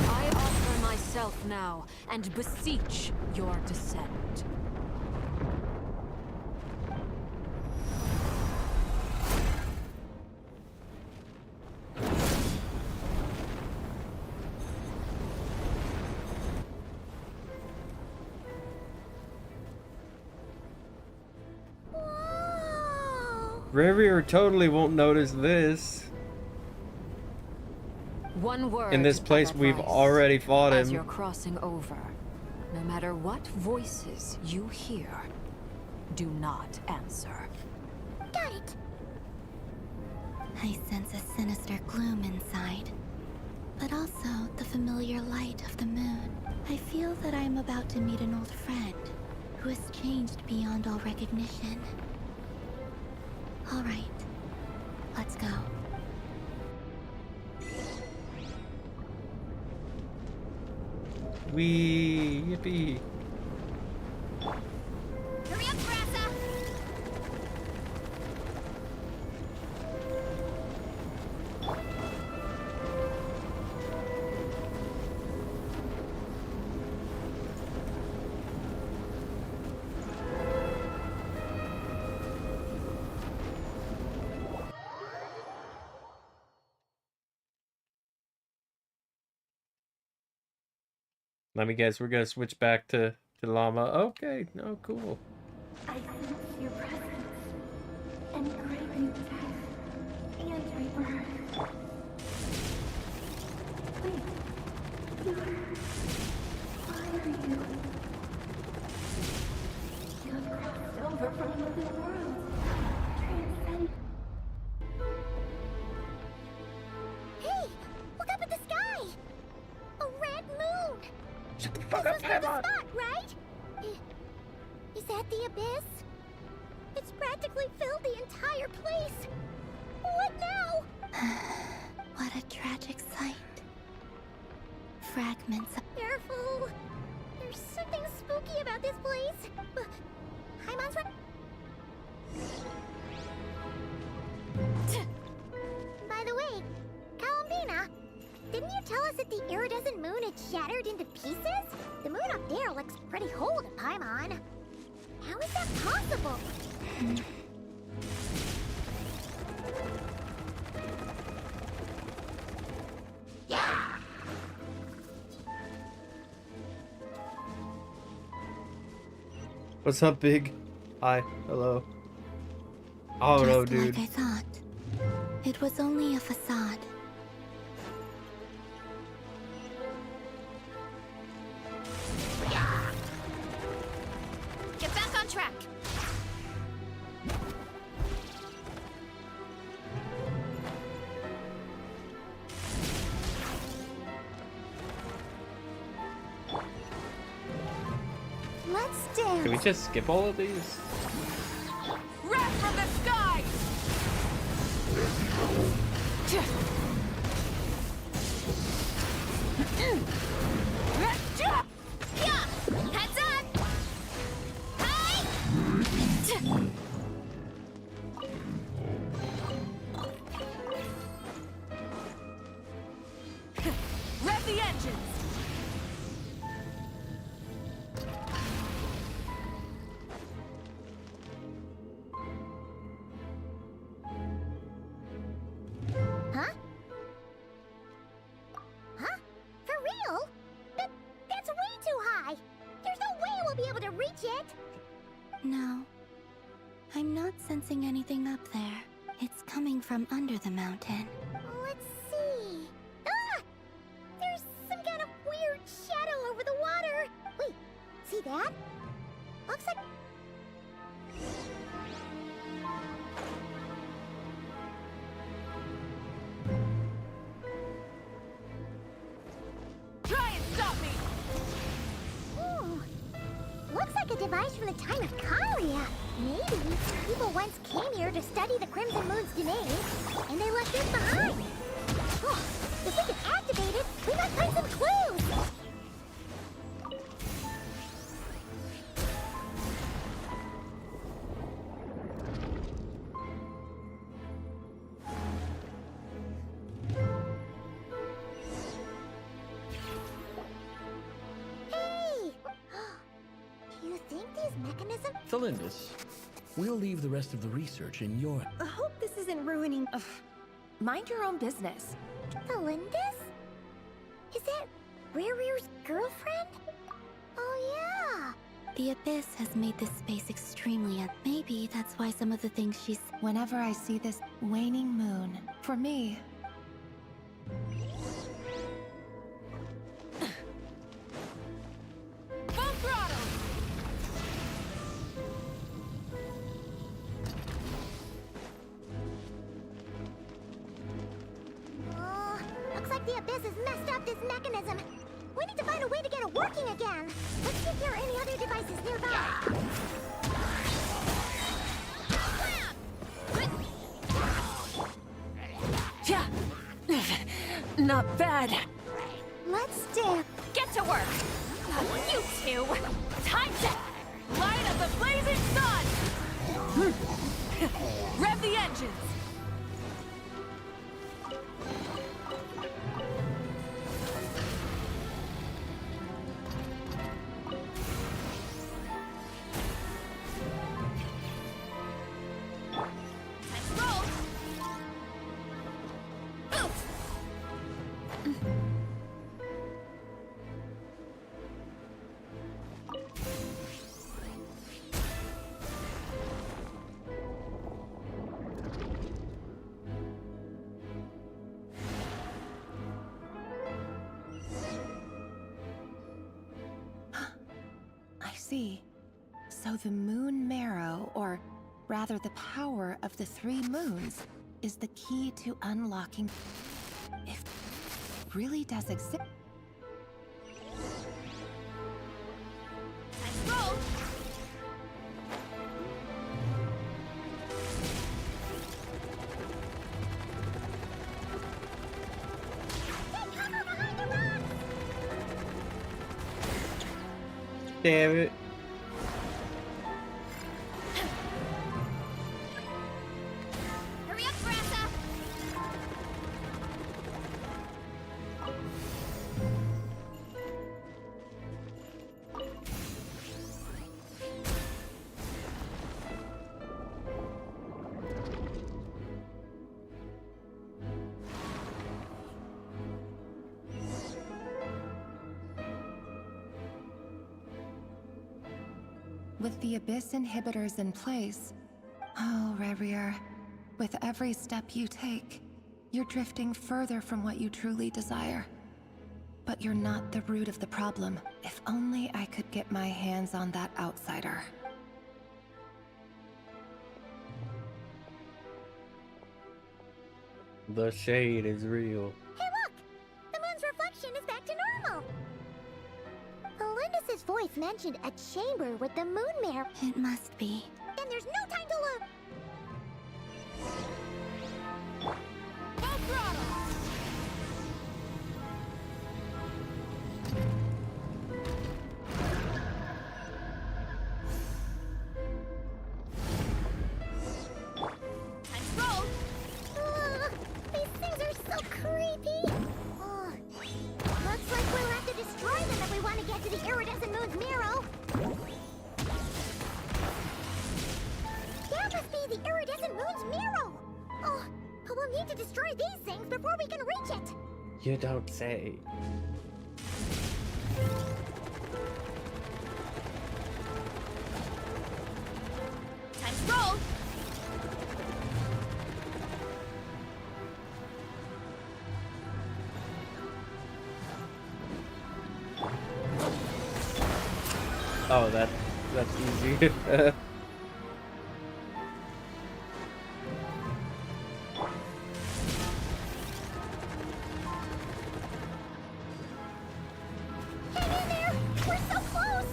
S18: I offer myself now and beseech your descent.
S3: Revere totally won't notice this.
S18: One word
S3: In this place
S18: of
S3: we've
S18: advice
S3: already fought
S18: as
S3: him.
S18: you're crossing over. No matter what voices you hear, do not answer.
S4: Got it.
S10: I sense a sinister gloom inside, but also the familiar light of the moon. I feel that I am about to meet an old friend who has changed beyond all recognition. All right, let's go.
S3: Wee, yippee.
S4: Hurry up, Grassa!
S3: Let me guess, we're gonna switch back to Llama. Okay, no, cool.
S1: I sense your presence and craving death and rebirth. Wait, why are you? You have crossed over from another world. Transcend.
S4: Hey, look up at the sky! A red moon!
S3: Shut the fuck up,
S4: This was the
S3: Paimon!
S4: spot, right? Is that the abyss? It's practically filled the entire place. What now?
S10: What a tragic sight. Fragments of...
S4: Careful. There's something spooky about this place. Paimon's right. By the way, Columbina, didn't you tell us that the iridescent moon had shattered into pieces? The moon up there looks pretty whole to Paimon. How is that possible?
S3: What's up, Big? Hi, hello. Oh
S10: Just
S3: no, dude.
S10: like I thought. It was only a facade.
S4: Get back on track. Let's dance.
S3: Can we just skip all of these?
S12: Wrath from the sky!
S8: Heads up! Hey!
S12: Rev the engines!
S4: Huh? Huh? For real? That's way too high! There's no way we'll be able to reach it!
S10: No. I'm not sensing anything up there. It's coming from under the mountain.
S4: Let's see. Ah! There's some kind of weird shadow over the water. Wait, see that? Looks like...
S12: Try and stop me!
S4: Ooh. Looks like a device from the time of Kalia. Maybe people once came here to study the Crimson Moon's domain, and they left this behind. Oh, if we can activate it, we might find some clues. Hey! Do you think these mechanisms...
S2: Thelindis, we'll leave the rest of the research in your...
S12: I hope this isn't ruining... mind your own business.
S4: Thelindis? Is that Rare's girlfriend? Oh, yeah.
S10: The Abyss has made this space extremely maybe that's why some of the things she's...
S15: Whenever I see this waning moon, for me,
S12: Full throttle!
S4: Looks like the Abyss has messed up this mechanism. We need to find a way to get it working again. Let's see if there are any other devices nearby.
S12: Yeah. Not bad.
S4: Let's dance.
S12: Get to work! You two! Time to light up the blazing sun! Rev the engines! Let's roll!
S15: I see. So the moon marrow, or rather the power of the 3 moons, is the key to unlocking... If it really does exist...
S12: Let's roll!
S3: Damn it.
S8: Hurry up, Brassa!
S15: With the Abyss inhibitors in place... Oh, Rerir, with every step you take, you're drifting further from what you truly desire. But you're not the root of the problem. If only I could get my hands on that outsider.
S3: The shade is real.
S4: Hey, look! The moon's reflection is back to normal. Elendis' voice always mentioned a chamber with the moon mare.
S10: It must be.
S4: Then there's no time to lose. Full throttle!
S1: Let's roll!
S4: These things are so creepy! Looks like we'll have to destroy them if we want to get to the iridescent moon's Miro. That must be the iridescent moon's Miro! Oh, but we'll need to destroy these things before we can reach it!
S3: You don't say.
S1: Time to roll!
S3: Oh, that's easy.
S4: Hang in there! We're so close!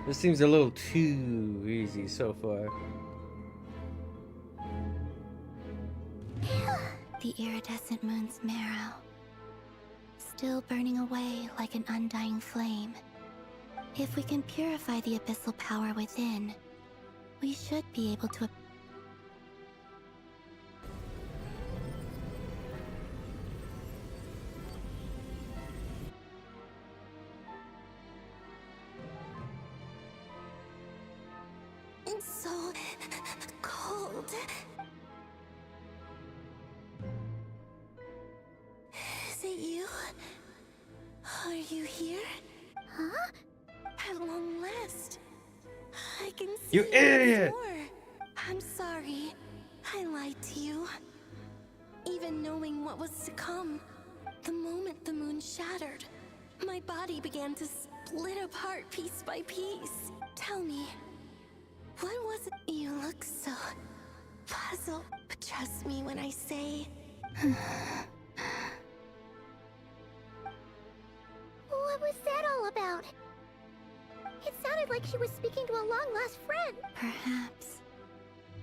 S3: This seems a little too easy so far.
S10: The iridescent moon's marrow. Still burning away like an undying flame. If we can purify the abyssal power within, we should be able to...
S4: It's so cold. Is it you? Are you here? Huh? At long last. I can see
S3: You idiot!
S4: more. I'm sorry. I lied to you. Even knowing what was to come. The moment the moon shattered, my body began to split apart piece by piece. Tell me, what was it? You look so puzzled. But trust me when I say... What was that all about? It sounded like she was speaking to a long-lost friend.
S10: Perhaps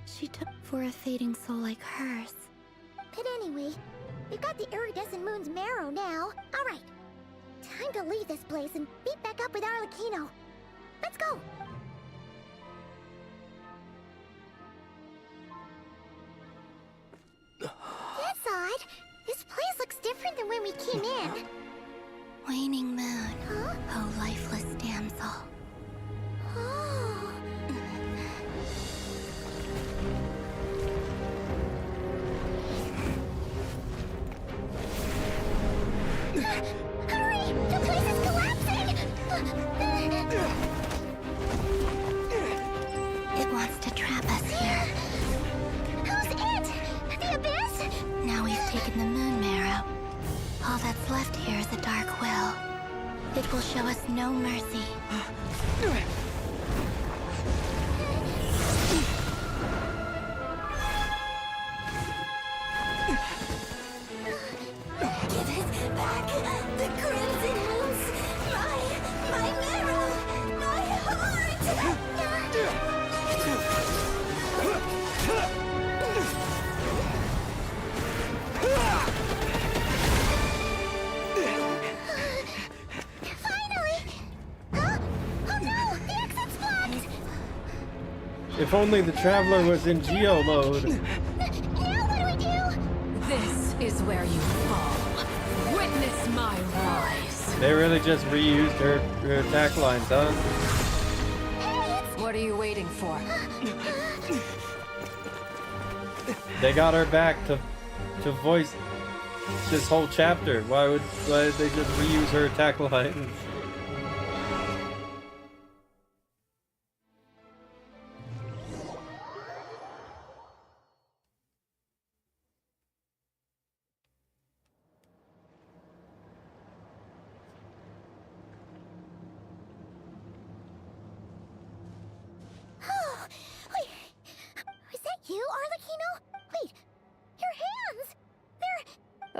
S10: she took for a fading soul like hers.
S4: But anyway, we've got the iridescent moon's marrow now. All right, time to leave this place and meet back up with Arlecchino. Let's go. That's odd. This place looks different than when we came in.
S10: Waning moon, oh lifeless damsel.
S4: Oh. Hurry! The place is collapsing!
S10: It wants to trap us here.
S4: Who's it? The Abyss?
S10: Now we've taken the moon marrow. All that's left here is a dark will. It will show us no mercy.
S4: Give it back! The crimson moons! My marrow! My heart! Finally! Huh? Oh no! The exit's blocked!
S3: If only the Traveler was in Geo mode.
S4: Now what do we do?
S18: This is where you fall. Witness my rise.
S3: They really just reused her attack lines, huh?
S18: What are you waiting for?
S3: They got her back to voice this whole chapter. Why did they just reuse her attack lines?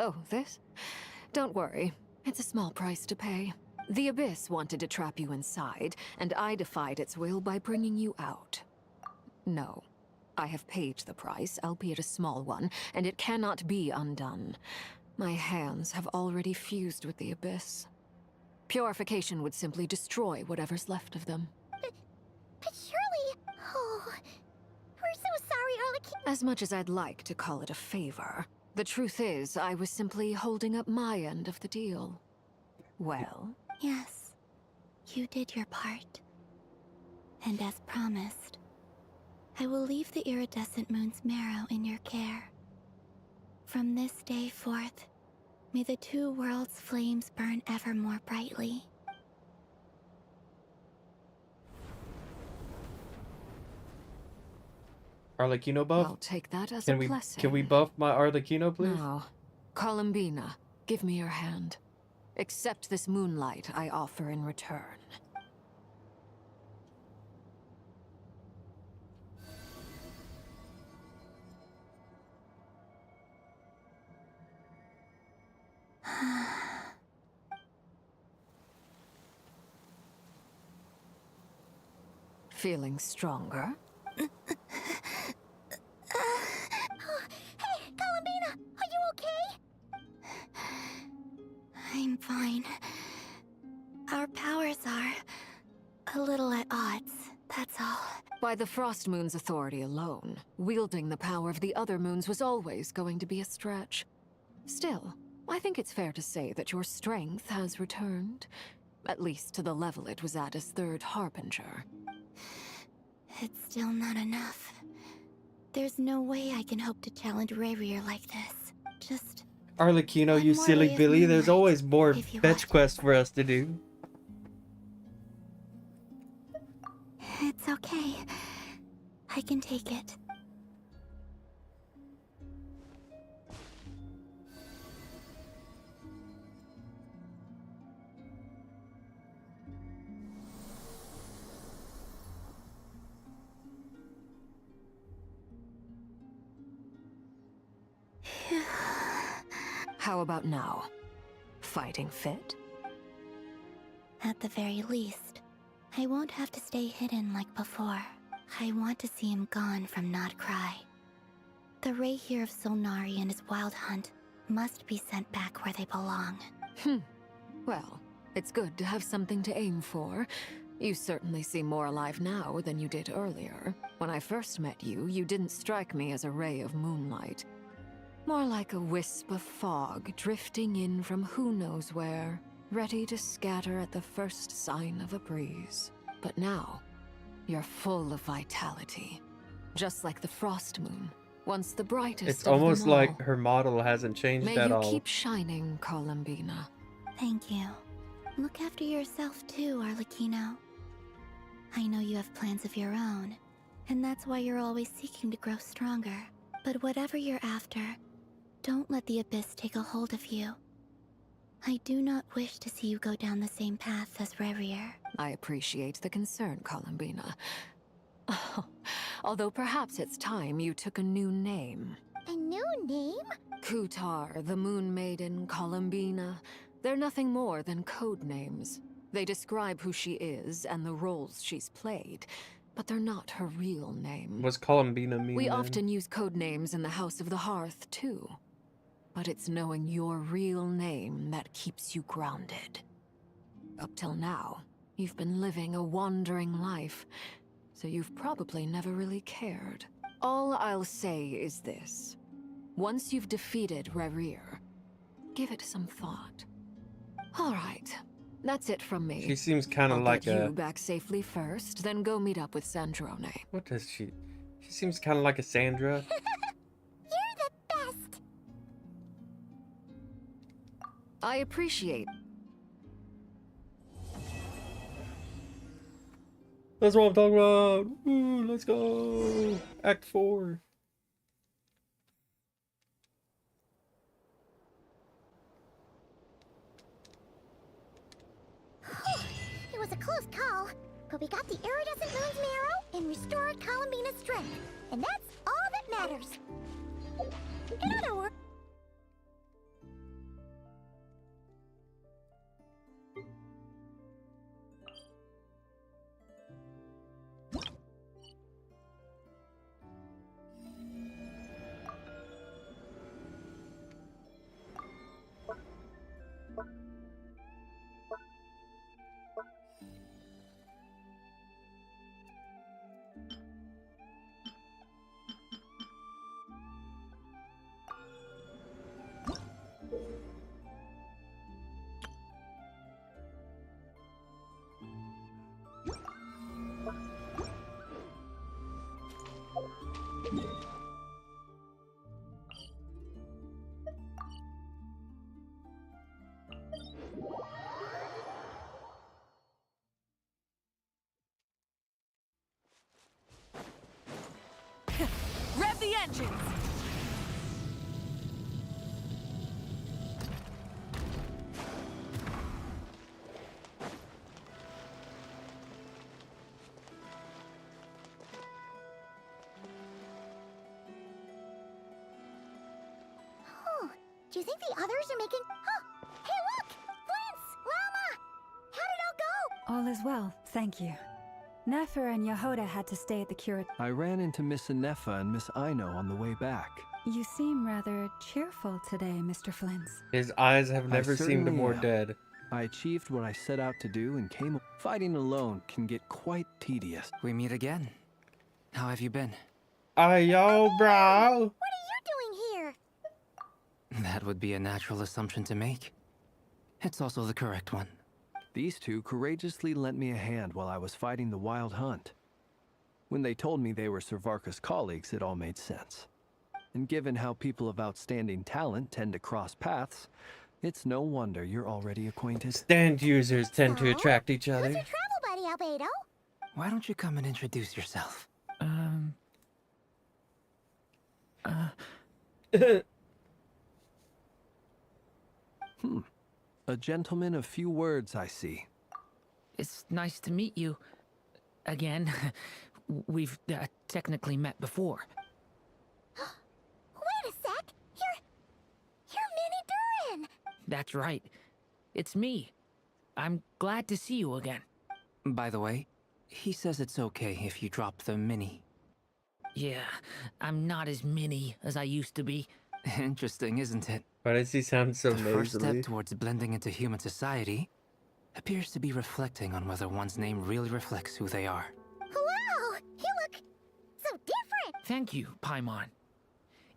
S18: Oh, this? Don't worry. It's a small price to pay. The Abyss wanted to trap you inside, and I defied its will by bringing you out. No. I have paid the price, albeit a small one, and it cannot be undone. My hands have already fused with the Abyss. Purification would simply destroy whatever's left of them.
S4: But surely... Oh... We're so sorry, Arlecchino.
S18: As much as I'd like to call it a favor, the truth is, I was simply holding up my end of the deal. Well?
S10: Yes, you did your part. And as promised, I will leave the iridescent moon's marrow in your care. From this day forth, may the two worlds' flames burn ever more brightly.
S3: Arlecchino buff?
S18: I'll take that as a blessing.
S3: Can we buff my Arlecchino, please?
S18: Now, Columbina, give me your hand. Accept this moonlight I offer in return. Feeling stronger?
S4: Hey, Columbina, are you okay?
S10: I'm fine. Our powers are a little at odds, that's all.
S18: By the Frost Moon's authority alone, wielding the power of the other moons was always going to be a stretch. Still, I think it's fair to say that your strength has returned. At least to the level it was at as Third Harbinger.
S10: It's still not enough. There's no way I can hope to challenge Rayrier like this. Just...
S3: Arlecchino, you
S10: more
S3: silly
S10: ray of
S3: Billy. There's
S10: moonlight,
S3: always more
S10: if you
S3: fetch quests for us to do.
S10: It's okay. I can take it.
S18: How about now? Fighting fit?
S10: At the very least, I won't have to stay hidden like before. I want to see him gone from Nodcry. The Rayheer of Solnari and his wild hunt must be sent back where they belong.
S18: Well, it's good to have something to aim for. You certainly seem more alive now than you did earlier. When I first met you, you didn't strike me as a ray of moonlight. More like a wisp of fog drifting in from who knows where, ready to scatter at the first sign of a breeze. But now, you're full of vitality. Just like the Frost Moon, once the brightest
S3: It's
S18: of
S3: almost
S18: them all.
S3: like her model hasn't changed
S18: May
S3: at
S18: you
S3: all.
S18: keep shining, Columbina.
S10: Thank you. Look after yourself too, Arlecchino. I know you have plans of your own, and that's why you're always seeking to grow stronger. But whatever you're after, don't let the Abyss take a hold of you. I do not wish to see you go down the same path as Rayrier.
S18: I appreciate the concern, Columbina. Although perhaps it's time you took a new name.
S4: A new name?
S18: Kutar, the Moon Maiden, Columbina. They're nothing more than code names. They describe who she is and the roles she's played, but they're not her real name.
S3: What's Columbina mean?
S18: We
S3: then?
S18: often use code names in the House of the Hearth, too. But it's knowing your real name that keeps you grounded. Up till now, you've been living a wandering life, so you've probably never really cared. All I'll say is this. Once you've defeated Rayrier, give it some thought. All right, that's it from me.
S3: She seems kind of
S18: I'll
S3: like
S18: get
S3: a...
S18: you back safely first, then go meet up with Sandrone.
S3: What does she... She seems kind of like a Sandra.
S4: You're the best.
S18: I appreciate.
S3: That's what I'm talking about. Ooh, let's go. Act 4.
S4: It was a close call, but we got the iridescent moon's marrow and restored Columbina's strength, and that's all that matters. In other words...
S14: Rev the engines!
S4: Oh, do you think the others are making... Oh, hey look! Flint's! Llama! How did it all go?
S6: All is well, thank you. Nefer and Yehuda had to stay at the curate.
S22: I ran into Miss Anefa and Miss Aino on the way back.
S6: You seem rather cheerful today, Mr. Flintz.
S3: His eyes have never seemed
S22: certainly
S3: more
S22: am.
S3: dead.
S22: I achieved what I set out to do and came... Fighting alone can get quite tedious.
S23: We meet again. How have you been?
S3: Yo, bro!
S4: What are you doing here?
S23: That would be a natural assumption to make. It's also the correct one.
S22: These two courageously lent me a hand while I was fighting the Wild Hunt. When they told me they were Servarka's colleagues, it all made sense. And given how people of outstanding talent tend to cross paths, it's no wonder you're already acquainted.
S3: Stand users tend to attract each other.
S4: Who's your travel buddy, Albedo?
S23: Why don't you come and introduce yourself?
S22: A gentleman of few words, I see.
S24: It's nice to meet you. Again. We've technically met before.
S4: Wait a sec! You're Minnie Durin!
S24: That's right. It's me. I'm glad to see you again.
S23: By the way, he says it's okay if you drop the mini.
S24: Yeah, I'm not as mini as I used to be.
S23: Interesting, isn't it?
S3: Why does he sound so
S23: The first
S3: nasally?
S23: step towards blending into human society appears to be reflecting on whether one's name really reflects who they are.
S4: Wow! You look so different!
S24: Thank you, Paimon.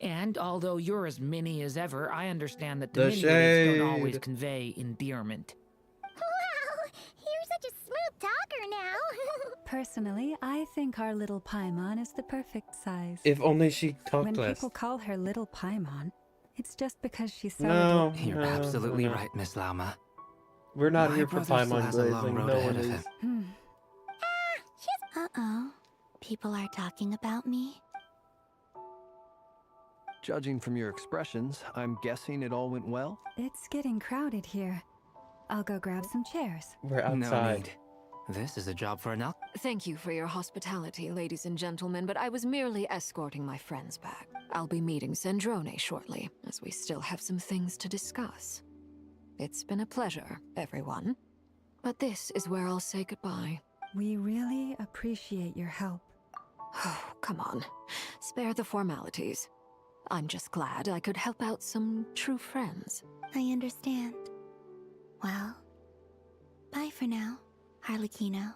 S24: And although you're as mini as ever, I understand that
S3: The
S24: the mini
S3: shade.
S24: don't always convey endearment.
S4: Wow! You're such a smooth talker now!
S6: Personally, I think our little Paimon is the perfect size.
S3: If only she talked
S6: When
S3: less.
S6: people call her little Paimon, it's just because she's so
S3: No,
S23: You're
S3: no,
S23: absolutely
S3: no.
S23: right, Miss Lama.
S3: We're not
S23: My
S3: here for
S23: brother still
S3: Paimon
S23: has a long
S3: Glazing.
S23: road
S3: No
S23: ahead
S3: one
S23: of
S3: is.
S23: him.
S10: Uh-oh. People are talking about me.
S22: Judging from your expressions, I'm guessing it all went well?
S6: It's getting crowded here. I'll go grab some chairs.
S3: We're
S23: No
S3: outside.
S23: need. This is a job for an al-
S18: Thank you for your hospitality, ladies and gentlemen, but I was merely escorting my friends back. I'll be meeting Sandrone shortly, as we still have some things to discuss. It's been a pleasure, everyone. But this is where I'll say goodbye.
S6: We really appreciate your help.
S18: Oh, come on. Spare the formalities. I'm just glad I could help out some true friends.
S10: I understand. Well, bye for now, Harlequino.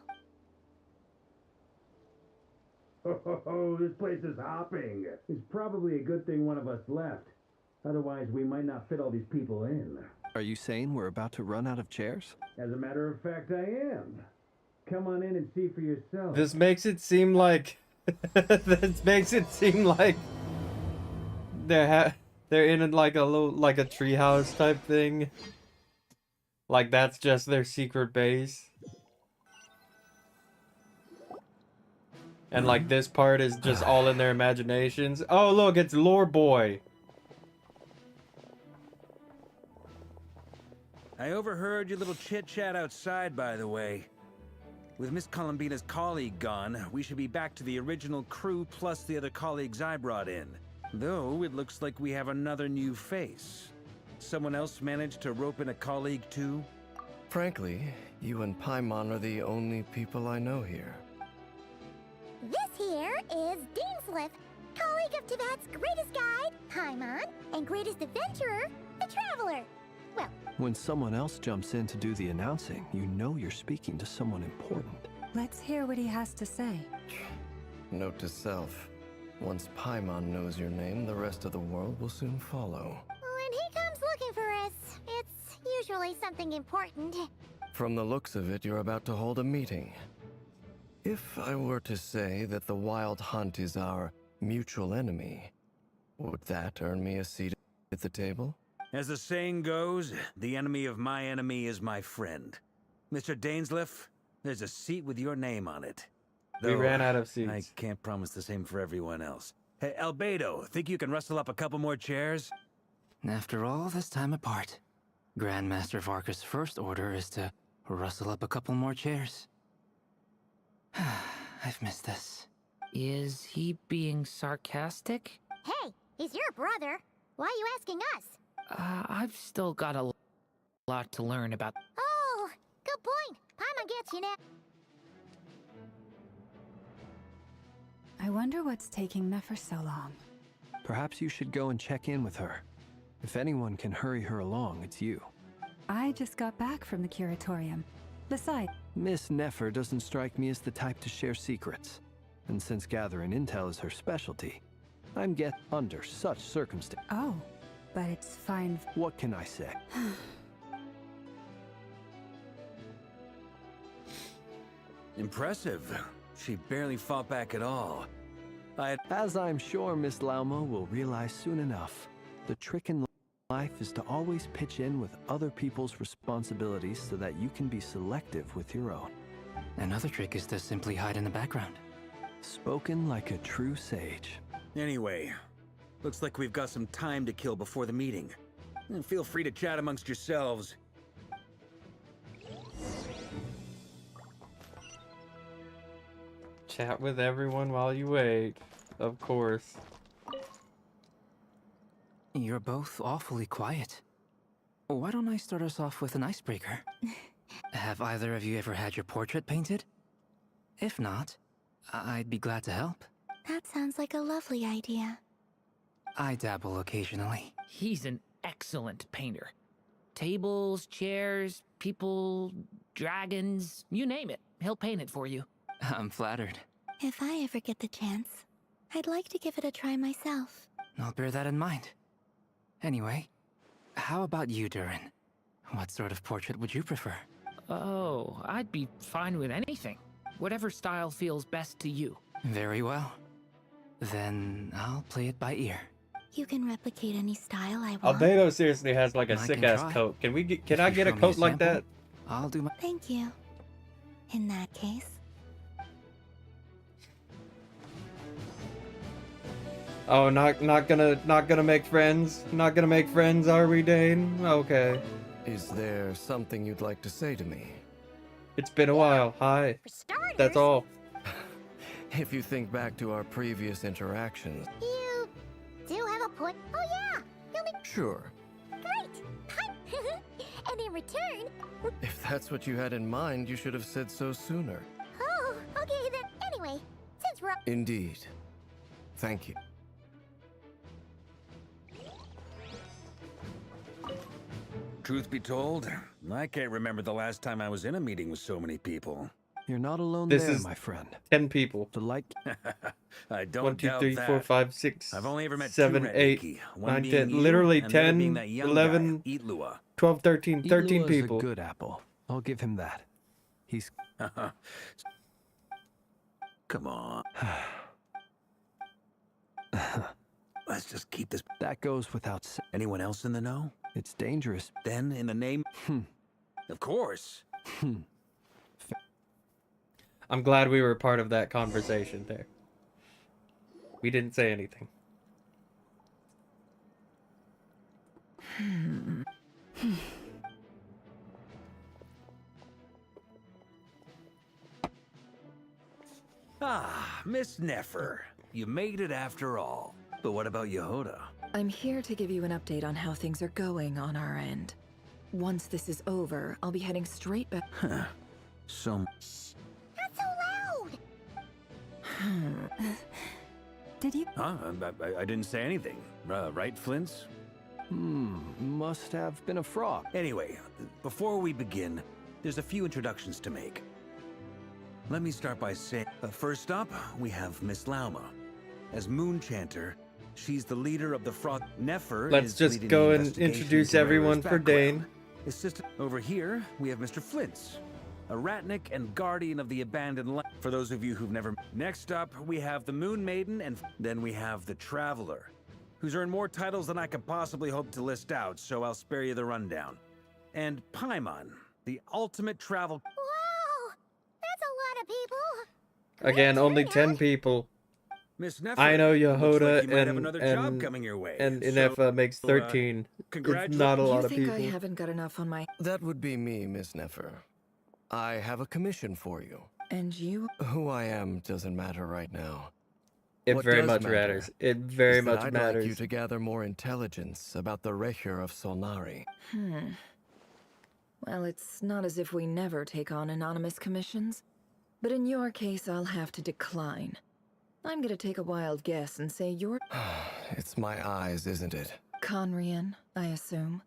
S25: Oh, this place is hopping. It's probably a good thing one of us left. Otherwise, we might not fit all these people in.
S22: Are you saying we're about to run out of chairs?
S25: As a matter of fact, I am. Come on in and see for yourself.
S3: This makes it seem like this makes it seem like they're in like a little like a treehouse type thing. Like that's just their secret base. And like this part is just all in their imaginations. Oh look, it's Lore Boy.
S5: I overheard your little chit-chat outside, by the way. With Miss Columbina's colleague gone, we should be back to the original crew plus the other colleagues I brought in. Though, it looks like we have another new face. Someone else managed to rope in a colleague too?
S16: Frankly, you and Paimon are the only people I know here.
S4: This here is Deanslip, colleague of Tibet's greatest guide, Paimon, and greatest adventurer, the Traveler. Well,
S22: When someone else jumps in to do the announcing, you know you're speaking to someone important.
S6: Let's hear what he has to say.
S16: Note to self. Once Paimon knows your name, the rest of the world will soon follow.
S4: When he comes looking for us, it's usually something important.
S16: From the looks of it, you're about to hold a meeting. If I were to say that the Wild Hunt is our mutual enemy, would that earn me a seat at the table?
S5: As the saying goes, the enemy of my enemy is my friend. Mr. Dainsleif, there's a seat with your name on it.
S3: We ran out of seats.
S5: I can't promise the same for everyone else. Hey, Albedo, think you can rustle up a couple more chairs?
S23: After all this time apart, Grandmaster Varka's first order is to rustle up a couple more chairs. I've missed this.
S24: Is he being sarcastic?
S4: Hey, he's your brother. Why are you asking us?
S24: I've still got a lot to learn about.
S4: Oh, good point. Paimon gets you now.
S6: I wonder what's taking Nefer so long.
S22: Perhaps you should go and check in with her. If anyone can hurry her along, it's you.
S6: I just got back from the curatorium. Besides,
S22: Miss Nefer doesn't strike me as the type to share secrets. And since gathering intel is her specialty, I'm under such circumstances.
S6: oh, but it's fine.
S22: What can I say?
S5: Impressive. She barely fought back at all.
S22: As I'm sure Miss Lauma will realize soon enough, the trick in life is to always pitch in with other people's responsibilities so that you can be selective with your own.
S23: Another trick is to simply hide in the background.
S22: Spoken like a true sage.
S5: Anyway, looks like we've got some time to kill before the meeting. And feel free to chat amongst yourselves.
S3: Chat with everyone while you wait. Of course.
S23: You're both awfully quiet. Why don't I start us off with an icebreaker? Have either of you ever had your portrait painted? If not, I'd be glad to help.
S10: That sounds like a lovely idea.
S23: I dabble occasionally.
S24: He's an excellent painter. Tables, chairs, people, dragons, you name it. He'll paint it for you.
S23: I'm flattered.
S10: If I ever get the chance, I'd like to give it a try myself.
S23: I'll bear that in mind. Anyway, how about you, Durin? What sort of portrait would you prefer?
S24: Oh, I'd be fine with anything. Whatever style feels best to you.
S23: Very well. Then I'll play it by ear.
S10: You can replicate any style I want.
S3: Albedo seriously has like a
S23: I can
S3: sick-ass
S23: try.
S3: coat. Can we get? Can
S23: If
S3: I
S23: you
S3: get a
S23: show me
S3: coat like
S23: sample,
S3: that?
S23: I'll do my...
S10: Thank you. In that case,
S3: Oh, not gonna make friends. Not gonna make friends, are we, Dane? Okay.
S16: Is there something you'd like to say to me?
S3: It's been a while. Hi.
S4: For starters,
S3: That's all.
S16: If you think back to our previous interactions...
S4: you do have a point. Oh yeah, you'll be
S16: Sure.
S4: great. And in return,
S16: If that's what you had in mind, you should have said so sooner.
S4: oh, okay then. Anyway, since we're
S16: Indeed. Thank you.
S5: Truth be told, I can't remember the last time I was in a meeting with so many people.
S22: You're not alone
S3: This
S22: there,
S3: is
S22: my friend.
S3: 10 people.
S22: The like
S5: I don't
S3: 1, 2,
S5: doubt
S3: 3,
S5: that.
S3: 4, 5, 6,
S5: I've only ever met
S3: 7,
S5: two
S3: 8,
S5: Reneki, one
S3: 9,
S5: being
S3: 10.
S5: you,
S3: Literally
S5: and the other being
S3: 10,
S5: that young
S3: 11,
S5: guy, Itlua.
S3: 12, 13, 13
S22: Elua's
S3: people.
S22: a good apple. I'll give him that. He's
S5: Come on. Let's just keep this.
S22: that goes without saying.
S5: Anyone else in the know?
S22: It's dangerous.
S5: Then, in the name. Of course.
S3: I'm glad we were part of that conversation there. We didn't say anything.
S5: Ah, Miss Nefer. You made it after all. But what about Yehoda?
S11: I'm here to give you an update on how things are going on our end. Once this is over, I'll be heading straight back.
S5: So.
S4: not so loud.
S6: Did you?
S5: Huh? I didn't say anything. Right, Flints?
S22: Must have been a frog.
S5: Anyway, before we begin, there's a few introductions to make. Let me start by saying, first up, we have Miss Lauma. As Moon Chanter, she's the leader of the Frost. Nefer
S3: Let's
S5: is
S3: just
S5: leading
S3: go
S5: the
S3: and
S5: investigation
S3: introduce
S5: into
S3: everyone
S5: Ray's
S3: for
S5: background.
S3: Dane.
S5: Assistant over here, we have Mr. Flintz, a Ratnik and guardian of the abandoned land. For those of you who've never... Next up, we have the Moon Maiden, and then we have the Traveler, who's earned more titles than I could possibly hope to list out, so I'll spare you the rundown. And Paimon, the ultimate travel...
S4: Wow! That's a lot of people!
S3: Again, only 10 people.
S5: Miss Nefer,
S3: I know
S5: looks
S3: Yehoda
S5: like you might have
S3: and
S5: another job coming your way.
S3: Inefa makes 13. It's not a lot of
S11: You think
S3: people.
S11: I haven't got enough on my...
S16: That would be me, Miss Nefer. I have a commission for you.
S11: And you?
S16: Who I am doesn't matter right now.
S3: It
S16: What
S3: very
S16: does
S3: much
S16: matter
S3: matters. It very
S16: is that
S3: much
S16: I'd
S3: matters.
S16: like you to gather more intelligence about the Recher of Solnari.
S11: Well, it's not as if we never take on anonymous commissions. But in your case, I'll have to decline. I'm gonna take a wild guess and say you're...
S16: It's my eyes, isn't it?
S11: Conrian, I assume.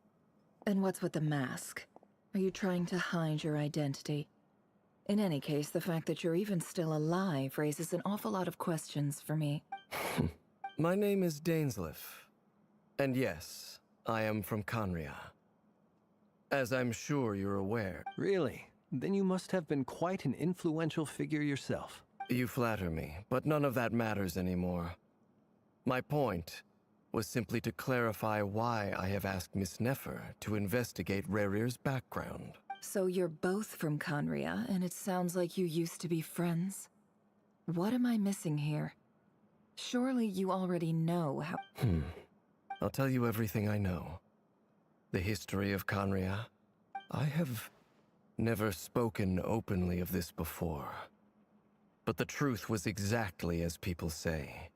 S11: And what's with the mask? Are you trying to hide your identity? In any case, the fact that you're even still alive raises an awful lot of questions for me.
S16: My name is Dainsleif. And yes, I am from Conria. As I'm sure you're aware.
S22: Really? Then you must have been quite an influential figure yourself.
S16: You flatter me, but none of that matters anymore. My point was simply to clarify why I have asked Miss Nefer to investigate Rerir's background.
S11: So you're both from Conria, and it sounds like you used to be friends? What am I missing here? Surely you already know how...
S16: I'll tell you everything I know. The history of Conria. I have never spoken openly of this before. But the truth was exactly as people say.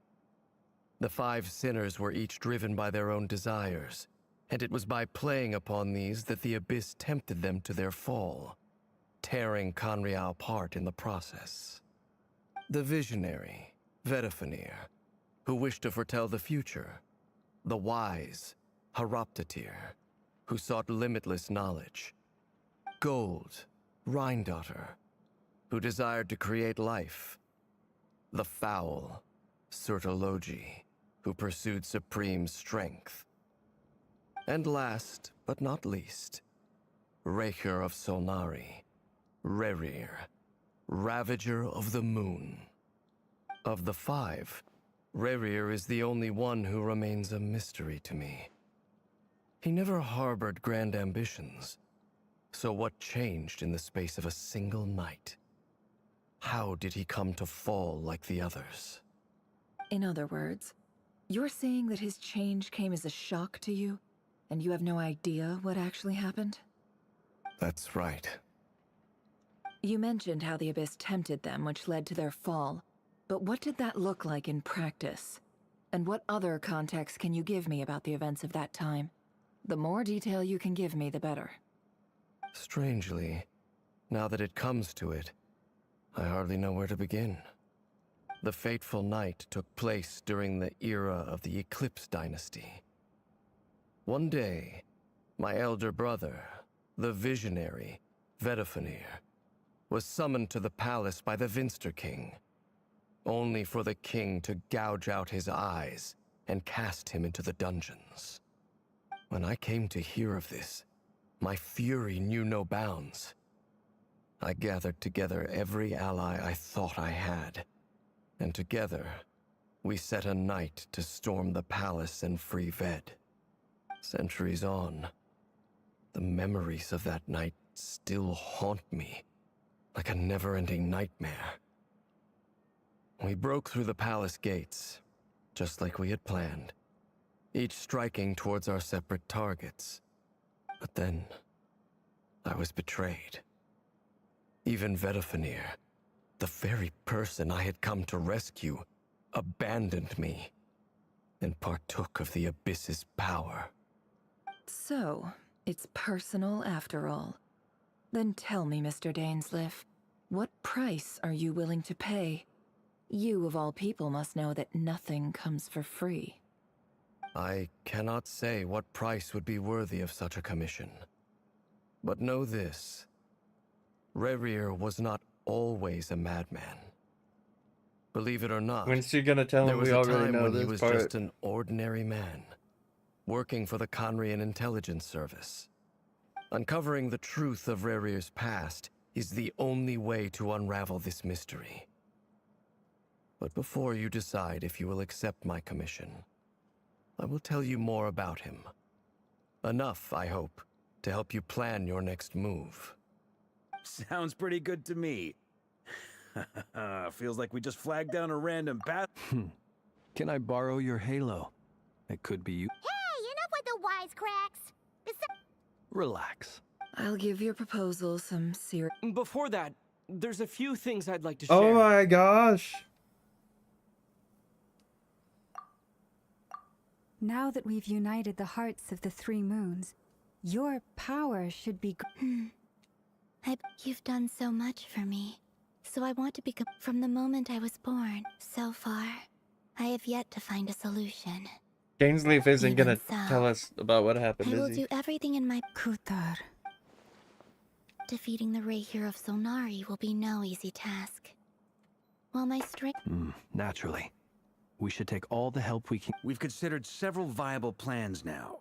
S16: The 5 sinners were each driven by their own desires, and it was by playing upon these that the Abyss tempted them to their fall, tearing Conria apart in the process. The visionary, Vedifenir, who wished to foretell the future. The wise, Haroptatir, who sought limitless knowledge. Gold, Rheindotter, who desired to create life. The foul, Surtologi, who pursued supreme strength. And last, but not least, Recher of Solnari, Rerir, Ravager of the Moon. Of the 5, Rerir is the only one who remains a mystery to me. He never harbored grand ambitions. So what changed in the space of a single night? How did he come to fall like the others?
S11: In other words, you're saying that his change came as a shock to you, and you have no idea what actually happened?
S16: That's right.
S11: You mentioned how the Abyss tempted them, which led to their fall. But what did that look like in practice? And what other context can you give me about the events of that time? The more detail you can give me, the better.
S16: Strangely, now that it comes to it, I hardly know where to begin. The fateful night took place during the era of the Eclipse Dynasty. One day, my elder brother, the visionary, Vedifenir, was summoned to the palace by the Vinster King, only for the king to gouge out his eyes and cast him into the dungeons. When I came to hear of this, my fury knew no bounds. I gathered together every ally I thought I had, and together, we set a night to storm the palace and free Ved. Centuries on, the memories of that night still haunt me, like a never-ending nightmare. We broke through the palace gates, just like we had planned, each striking towards our separate targets. But then, I was betrayed. Even Vedifenir, the very person I had come to rescue, abandoned me and partook of the Abyss's power.
S11: So, it's personal after all. Then tell me, Mr. Dainsleif, what price are you willing to pay? You, of all people, must know that nothing comes for free.
S16: I cannot say what price would be worthy of such a commission. But know this. Rerir was not always a madman. Believe it or not,
S3: When's she gonna tell
S16: there
S3: him
S16: was
S3: we
S16: a
S3: already
S16: time
S3: know
S16: when he
S3: this
S16: was
S3: part?
S16: just an ordinary man, working for the Conrian Intelligence Service. Uncovering the truth of Rerir's past is the only way to unravel this mystery. But before you decide if you will accept my commission, I will tell you more about him. Enough, I hope, to help you plan your next move.
S5: Sounds pretty good to me. Feels like we just flagged down a random path.
S22: Can I borrow your halo? It could be you.
S4: Hey, enough with the wisecracks.
S22: Relax.
S11: I'll give your proposal some serious.
S13: Before that, there's a few things I'd like to share.
S3: Oh my gosh.
S6: Now that we've united the hearts of the three moons, your power should be.
S10: You've done so much for me, so I want to become. From the moment I was born, so far, I have yet to find a solution.
S3: Gainsleif isn't
S10: Even
S3: gonna
S10: so,
S3: tell us about what happened,
S10: I will
S3: is he?
S10: do everything in my.
S6: Kuthar.
S10: Defeating the Rahier of Solnari will be no easy task. While my strength.
S22: Naturally. We should take all the help we can.
S5: We've considered several viable plans now,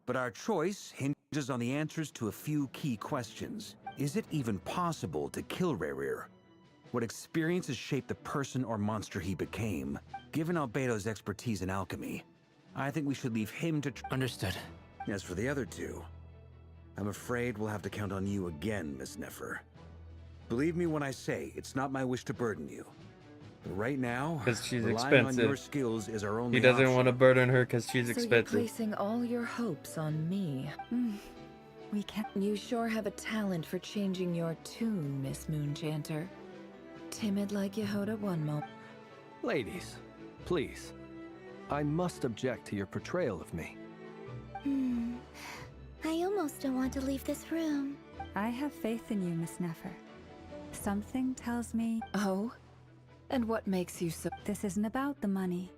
S5: but our choice hinges on the answers to a few key questions. Is it even possible to kill Rerir? What experiences shaped the person or monster he became? Given Albedo's expertise in alchemy, I think we should leave him to.
S23: Understood.
S5: As for the other two, I'm afraid we'll have to count on you again, Miss Nefer. Believe me when I say it's not my wish to burden you. But right now,
S3: Because she's
S5: relying on your
S3: expensive.
S5: skills is our only
S3: He doesn't
S5: option.
S3: want to burden her because she's
S11: So you're
S3: expensive.
S11: placing all your hopes on me.
S6: We can't.
S11: You sure have a talent for changing your tune, Miss Moonchanter. Timid like Yehoda one moment.
S22: Ladies, please. I must object to your portrayal of me.
S10: I almost don't want to leave this room.
S6: I have faith in you, Miss Nefer. Something tells me.
S11: Oh? And what makes you so.
S6: This isn't about the money.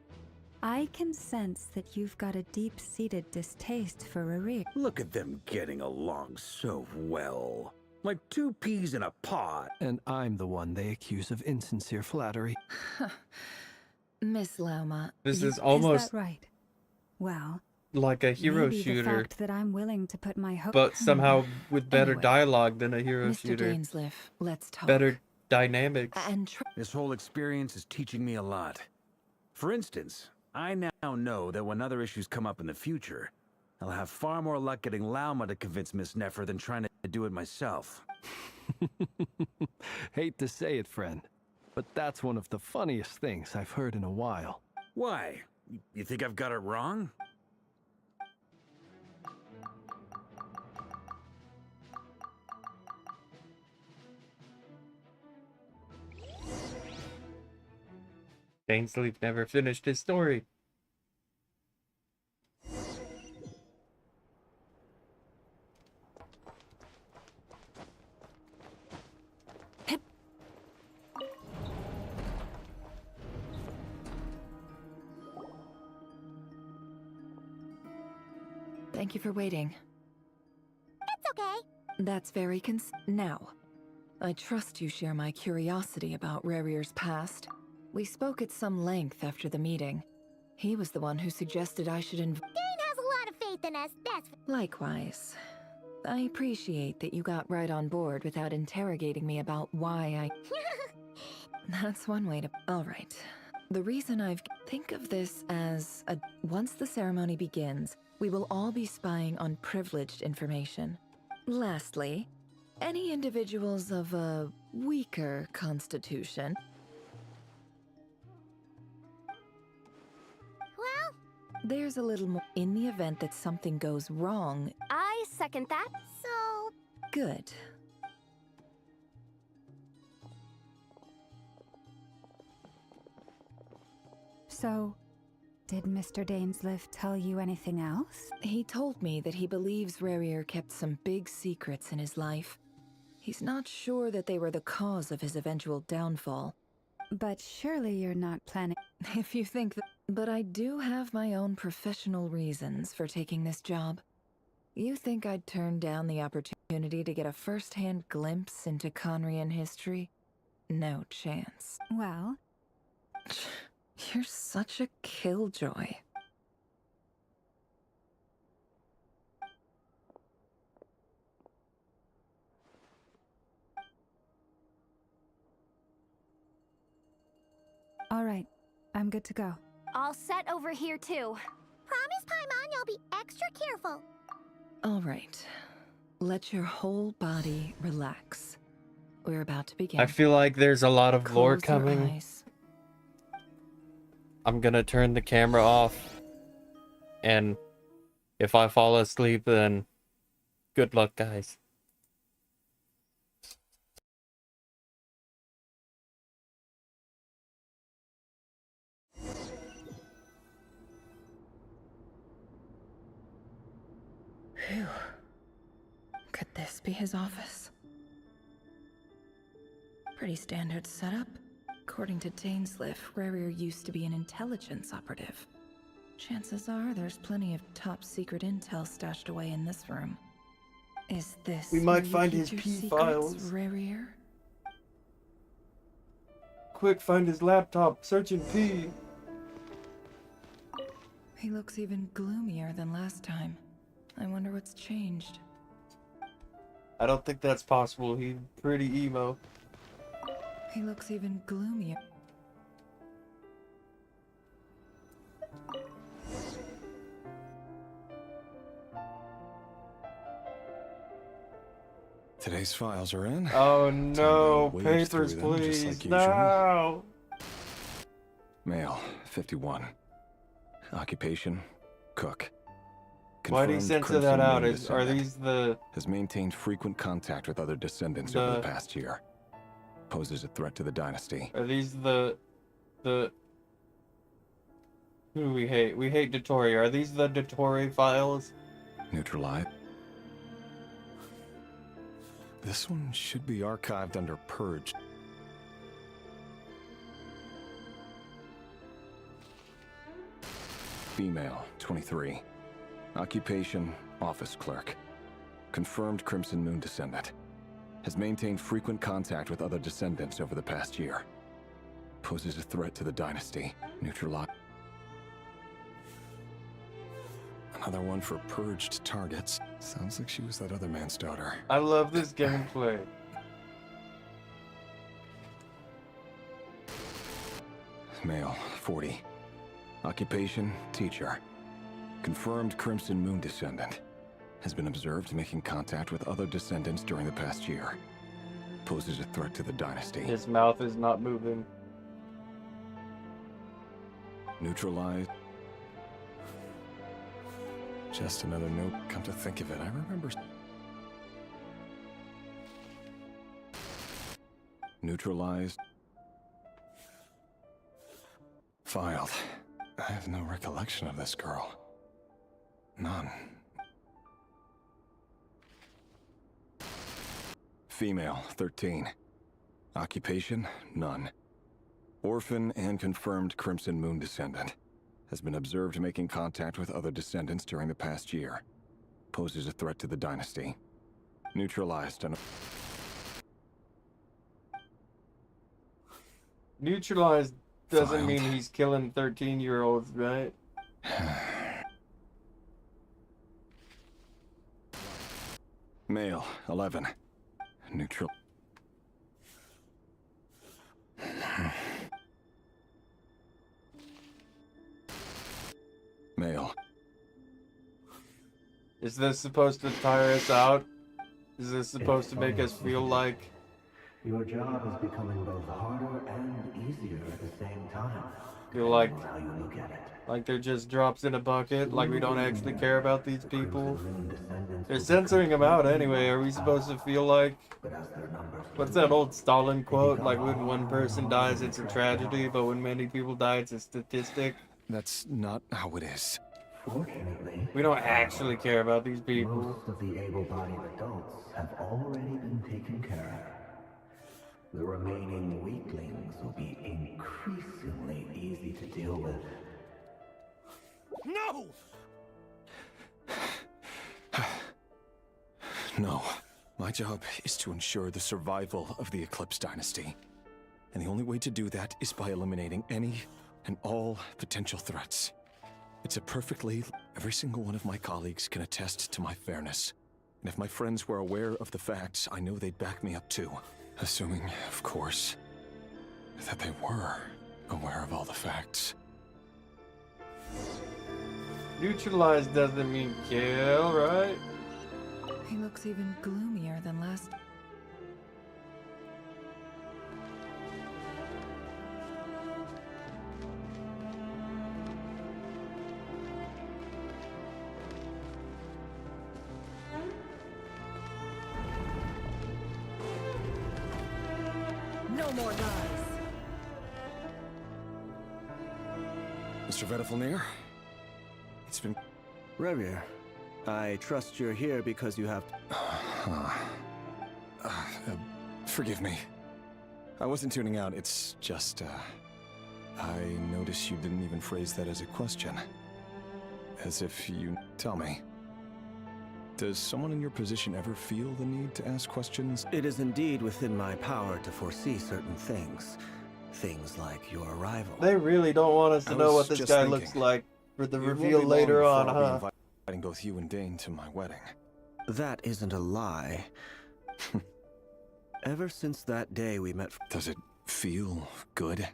S6: I can sense that you've got a deep-seated distaste for Rerir.
S5: Look at them getting along so well. Like two peas in a pod.
S22: And I'm the one they accuse of insincere flattery.
S11: Miss Lauma.
S3: This is almost
S6: Is that right? Well,
S3: like a hero
S6: maybe the
S3: shooter,
S6: fact that I'm willing to put my hope.
S3: but somehow with better
S11: Anyway,
S3: dialogue than a hero
S11: Mr.
S3: shooter.
S11: Dainsleif, let's talk.
S3: Better dynamics.
S11: And
S5: This whole experience is teaching me a lot. For instance, I now know that when other issues come up in the future, I'll have far more luck getting Lauma to convince Miss Nefer than trying to do it myself.
S22: Hate to say it, friend, but that's one of the funniest things I've heard in a while.
S5: Why? You think I've got it wrong?
S3: Gainsleif never finished his story.
S11: Thank you for waiting.
S4: It's okay.
S11: That's very Now, I trust you share my curiosity about Rerir's past. We spoke at some length after the meeting. He was the one who suggested I should
S4: Dane has a lot of faith in us, that's...
S11: Likewise. I appreciate that you got right on board without interrogating me about why I... That's one way to... Alright. The reason I've... Think of this as a... Once the ceremony begins, we will all be spying on privileged information. Lastly, any individuals of a weaker constitution...
S4: Well...
S11: There's a little more... In the event that something goes wrong...
S1: I second that.
S4: So...
S11: Good.
S6: So, did Mr. Dainsleif tell you anything else?
S11: He told me that he believes Rerir kept some big secrets in his life. He's not sure that they were the cause of his eventual downfall.
S6: But surely you're not planning...
S11: If you think that... But I do have my own professional reasons for taking this job. You think I'd turn down the opportunity to get a first-hand glimpse into Conrian history? No chance.
S6: Well,
S11: You're such a killjoy.
S6: all right. I'm good to go.
S1: All set over here, too.
S4: Promise, Paimon, you'll be extra careful.
S11: All right. Let your whole body relax. We're about to begin.
S3: I feel like there's a lot of lore
S11: Close your
S3: coming.
S11: eyes.
S3: I'm gonna turn the camera off. And if I fall asleep, then good luck, guys.
S11: Phew. Could this be his office? Pretty standard setup. According to Dainsliff, Rarier used to be an intelligence operative. Chances are there's plenty of top secret intel stashed away in this room. Is this
S3: We might
S11: where you
S3: find
S11: keep
S3: his
S11: your
S3: P
S11: secrets,
S3: files.
S11: Rarier?
S3: Quick, find his laptop. Searching P.
S11: He looks even gloomier than last time. I wonder what's changed.
S3: I don't think that's possible. He's pretty emo.
S11: He looks even gloomier.
S9: Today's files are in.
S3: Oh no,
S9: Wade
S3: papers,
S9: through them just
S3: please.
S9: like usual.
S3: No.
S9: Male, 51. Occupation, cook.
S3: Why'd he
S9: Confirmed
S3: censor
S9: Crimson
S3: that out?
S9: Moon
S3: Are
S9: descendant.
S3: these the...
S9: Has maintained frequent contact with other descendants over the past year. Poses a threat to the dynasty.
S3: Are these the... Who do we hate? We hate Dotori. Are these the Dotori files?
S9: Neutralize. This one should be archived under Purge. Female, 23. Occupation, office clerk. Confirmed Crimson Moon descendant. Has maintained frequent contact with other descendants over the past year. Poses a threat to the dynasty. Neutralize. Another one for purged targets. Sounds like she was that other man's daughter.
S3: I love this gameplay.
S9: Male, 40. Occupation, teacher. Confirmed Crimson Moon descendant. Has been observed making contact with other descendants during the past year. Poses a threat to the dynasty.
S3: His mouth is not moving.
S9: Neutralized. Just another note, come to think of it. I remember... Neutralized. Filed. I have no recollection of this girl. None. Female, 13. Occupation, none. Orphan and confirmed Crimson Moon descendant. Has been observed making contact with other descendants during the past year. Poses a threat to the dynasty. Neutralized and...
S3: Neutralized doesn't
S9: Filed.
S3: mean he's killing 13-year-olds, right?
S9: Male, 11. Neutral. Male.
S3: Is this supposed to tire us out? Is this supposed to make us feel like...
S7: Your job is becoming both harder and easier at the same time.
S3: Feel like...
S7: How you look at it.
S3: Like they're just drops in a bucket? Like we don't actually care about these people? They're censoring them out anyway. Are we supposed to feel like... What's that old Stalin quote? Like when one person dies, it's a tragedy, but when many people die, it's a statistic?
S9: That's not how it is.
S7: Fortunately,
S3: We don't actually care about these people.
S7: most of the able-bodied adults have already been taken care of. The remaining weaklings will be increasingly easy to deal with.
S5: No!
S9: No. My job is to ensure the survival of the Eclipse Dynasty. And the only way to do that is by eliminating any and all potential threats. It's a perfectly... Every single one of my colleagues can attest to my fairness. And if my friends were aware of the facts, I know they'd back me up too. Assuming, of course, that they were aware of all the facts.
S3: Neutralize doesn't mean kill, right?
S11: He looks even gloomier than last.
S12: No more lies.
S9: Mr. Vedifalnir? It's been...
S2: Revir, I trust you're here because you have...
S9: Forgive me. I wasn't tuning out, it's just, I noticed you didn't even phrase that as a question. As if you... Tell me. Does someone in your position ever feel the need to ask questions?
S2: It is indeed within my power to foresee certain things. Things like your arrival.
S3: They really don't want us to know what this guy looks like for the reveal later on, huh?
S9: Inviting both you and Dane to my wedding.
S2: That isn't a lie. Ever since that day we met...
S9: Does it feel good?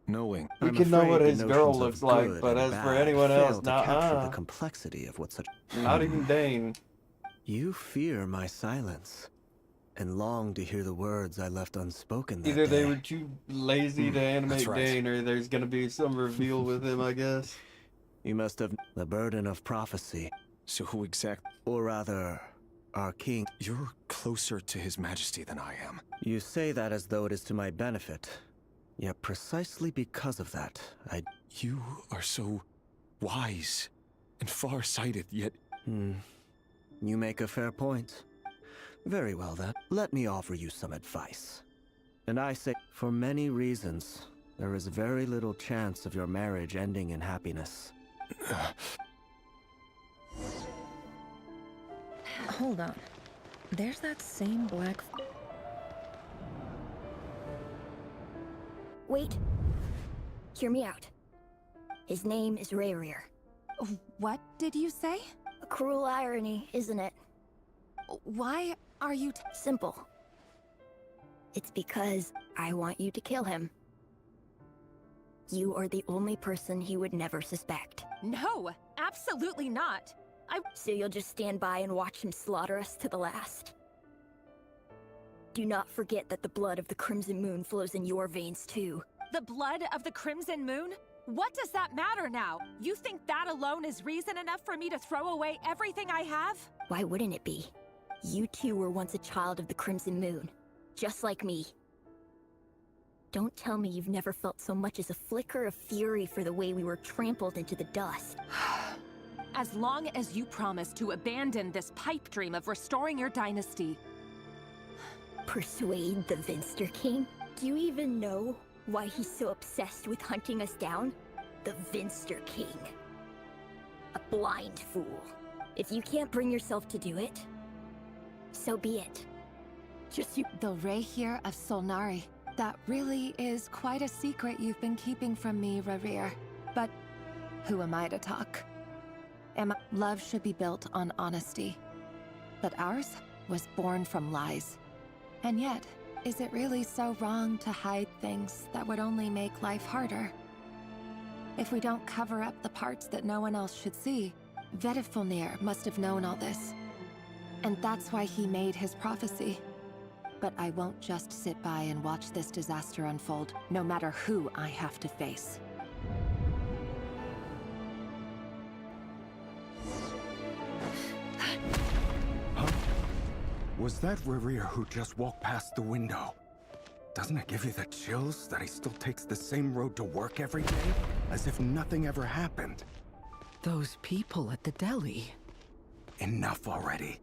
S9: Knowing...
S3: We can know what his girl looks like, but as for anyone else,
S2: capture the complexity of what such...
S3: Not even Dane.
S2: You fear my silence, and long to hear the words I left unspoken that
S3: Either they
S2: day.
S3: were too lazy to animate
S2: right.
S3: Dane, or there's gonna be some reveal with him, I guess.
S2: You must have the burden of prophecy.
S9: So who exactly...
S2: Or rather, our king...
S9: You're closer to his majesty than I am.
S2: You say that as though it is to my benefit. Yet precisely because of that,
S9: You are so wise and far-sighted, yet...
S2: You make a fair point. Very well then, let me offer you some advice. And I say, for many reasons, there is very little chance of your marriage ending in happiness.
S11: Hold on. There's that same black...
S12: Wait. Hear me out. His name is Rayrir.
S6: What did you say?
S12: A cruel irony, isn't it?
S6: Why are you...
S12: Simple. It's because I want you to kill him. You are the only person he would never suspect.
S14: No, absolutely not.
S12: So you'll just stand by and watch him slaughter us to the last? Do not forget that the blood of the Crimson Moon flows in your veins too.
S14: The blood of the Crimson Moon? What does that matter now? You think that alone is reason enough for me to throw away everything I have?
S12: Why wouldn't it be? You two were once a child of the Crimson Moon, just like me. Don't tell me you've never felt so much as a flicker of fury for the way we were trampled into the dust.
S14: As long as you promise to abandon this pipe dream of restoring your dynasty.
S12: Persuade the Vinster King? Do you even know why he's so obsessed with hunting us down? The Vinster King. A blind fool. If you can't bring yourself to do it, so be it. Just you...
S6: The Rayhir of Solnari. That really is quite a secret you've been keeping from me, Rayrir. But who am I to talk? Love should be built on honesty. But ours was born from lies. And yet, is it really so wrong to hide things that would only make life harder? If we don't cover up the parts that no one else should see, Vedifalnir must have known all this. And that's why he made his prophecy. But I won't just sit by and watch this disaster unfold, no matter who I have to face.
S17: Was that Rayrir who just walked past the window? Doesn't it give you the chills that he still takes the same road to work every day? As if nothing ever happened.
S24: Those people at the deli.
S17: Enough already.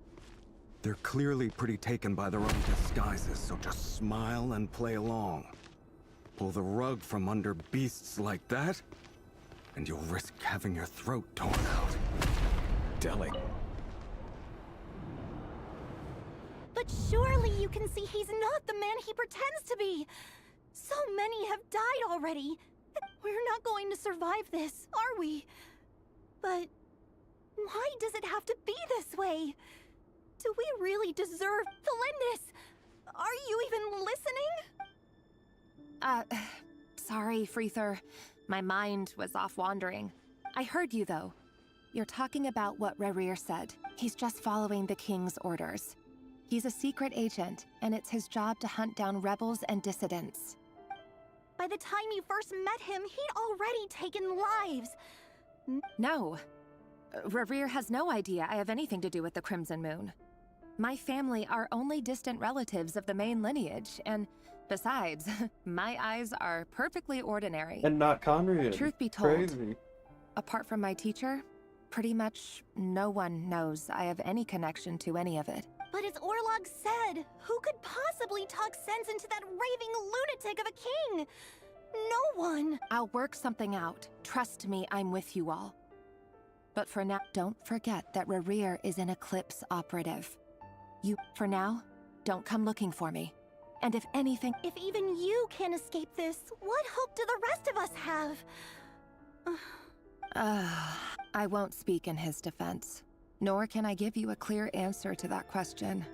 S17: They're clearly pretty taken by their own disguises, so just smile and play along. Pull the rug from under beasts like that, and you'll risk having your throat torn out.
S9: Deli.
S1: But surely you can see he's not the man he pretends to be.
S8: So many have died already. We're not going to survive this, are we? But why does it have to be this way? Do we really deserve Thalindis? Are you even listening?
S15: Sorry, Freether. My mind was off wandering. I heard you, though. You're talking about what Rerir said. He's just following the King's orders. He's a secret agent, and it's his job to hunt down rebels and dissidents.
S8: By the time you first met him, he'd already taken lives.
S15: No. Rerir has no idea I have anything to do with the Crimson Moon. My family are only distant relatives of the main lineage, and besides, my eyes are perfectly ordinary.
S3: And not Conrian.
S15: Truth be told,
S3: Crazy.
S15: apart from my teacher, pretty much no one knows I have any connection to any of it.
S8: But as Orlog said, who could possibly talk sense into that raving lunatic of a king? No one.
S15: I'll work something out. Trust me, I'm with you all. But for now, don't forget that Rerir is an Eclipse operative. For now, don't come looking for me. And if anything—
S8: If even you can't escape this, what hope do the rest of us have?
S15: I won't speak in his defense. Nor can I give you a clear answer to that question.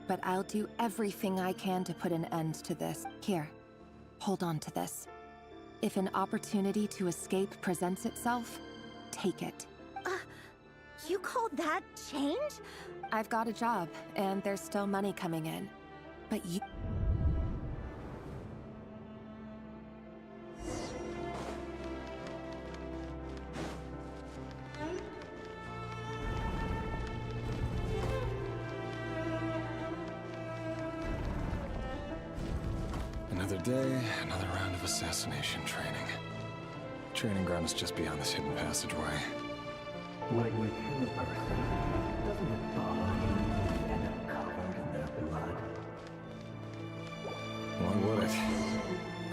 S15: But I'll do everything I can to put an end to this. Here, hold on to this. If an opportunity to escape presents itself, take it.
S8: You call that change?
S15: I've got a job, and there's still money coming in. But you—
S9: Another day, another round of assassination training. Training ground is just beyond this hidden passageway.
S7: When you kill a person, doesn't it bother you to end up covered in their blood?
S9: Why would it?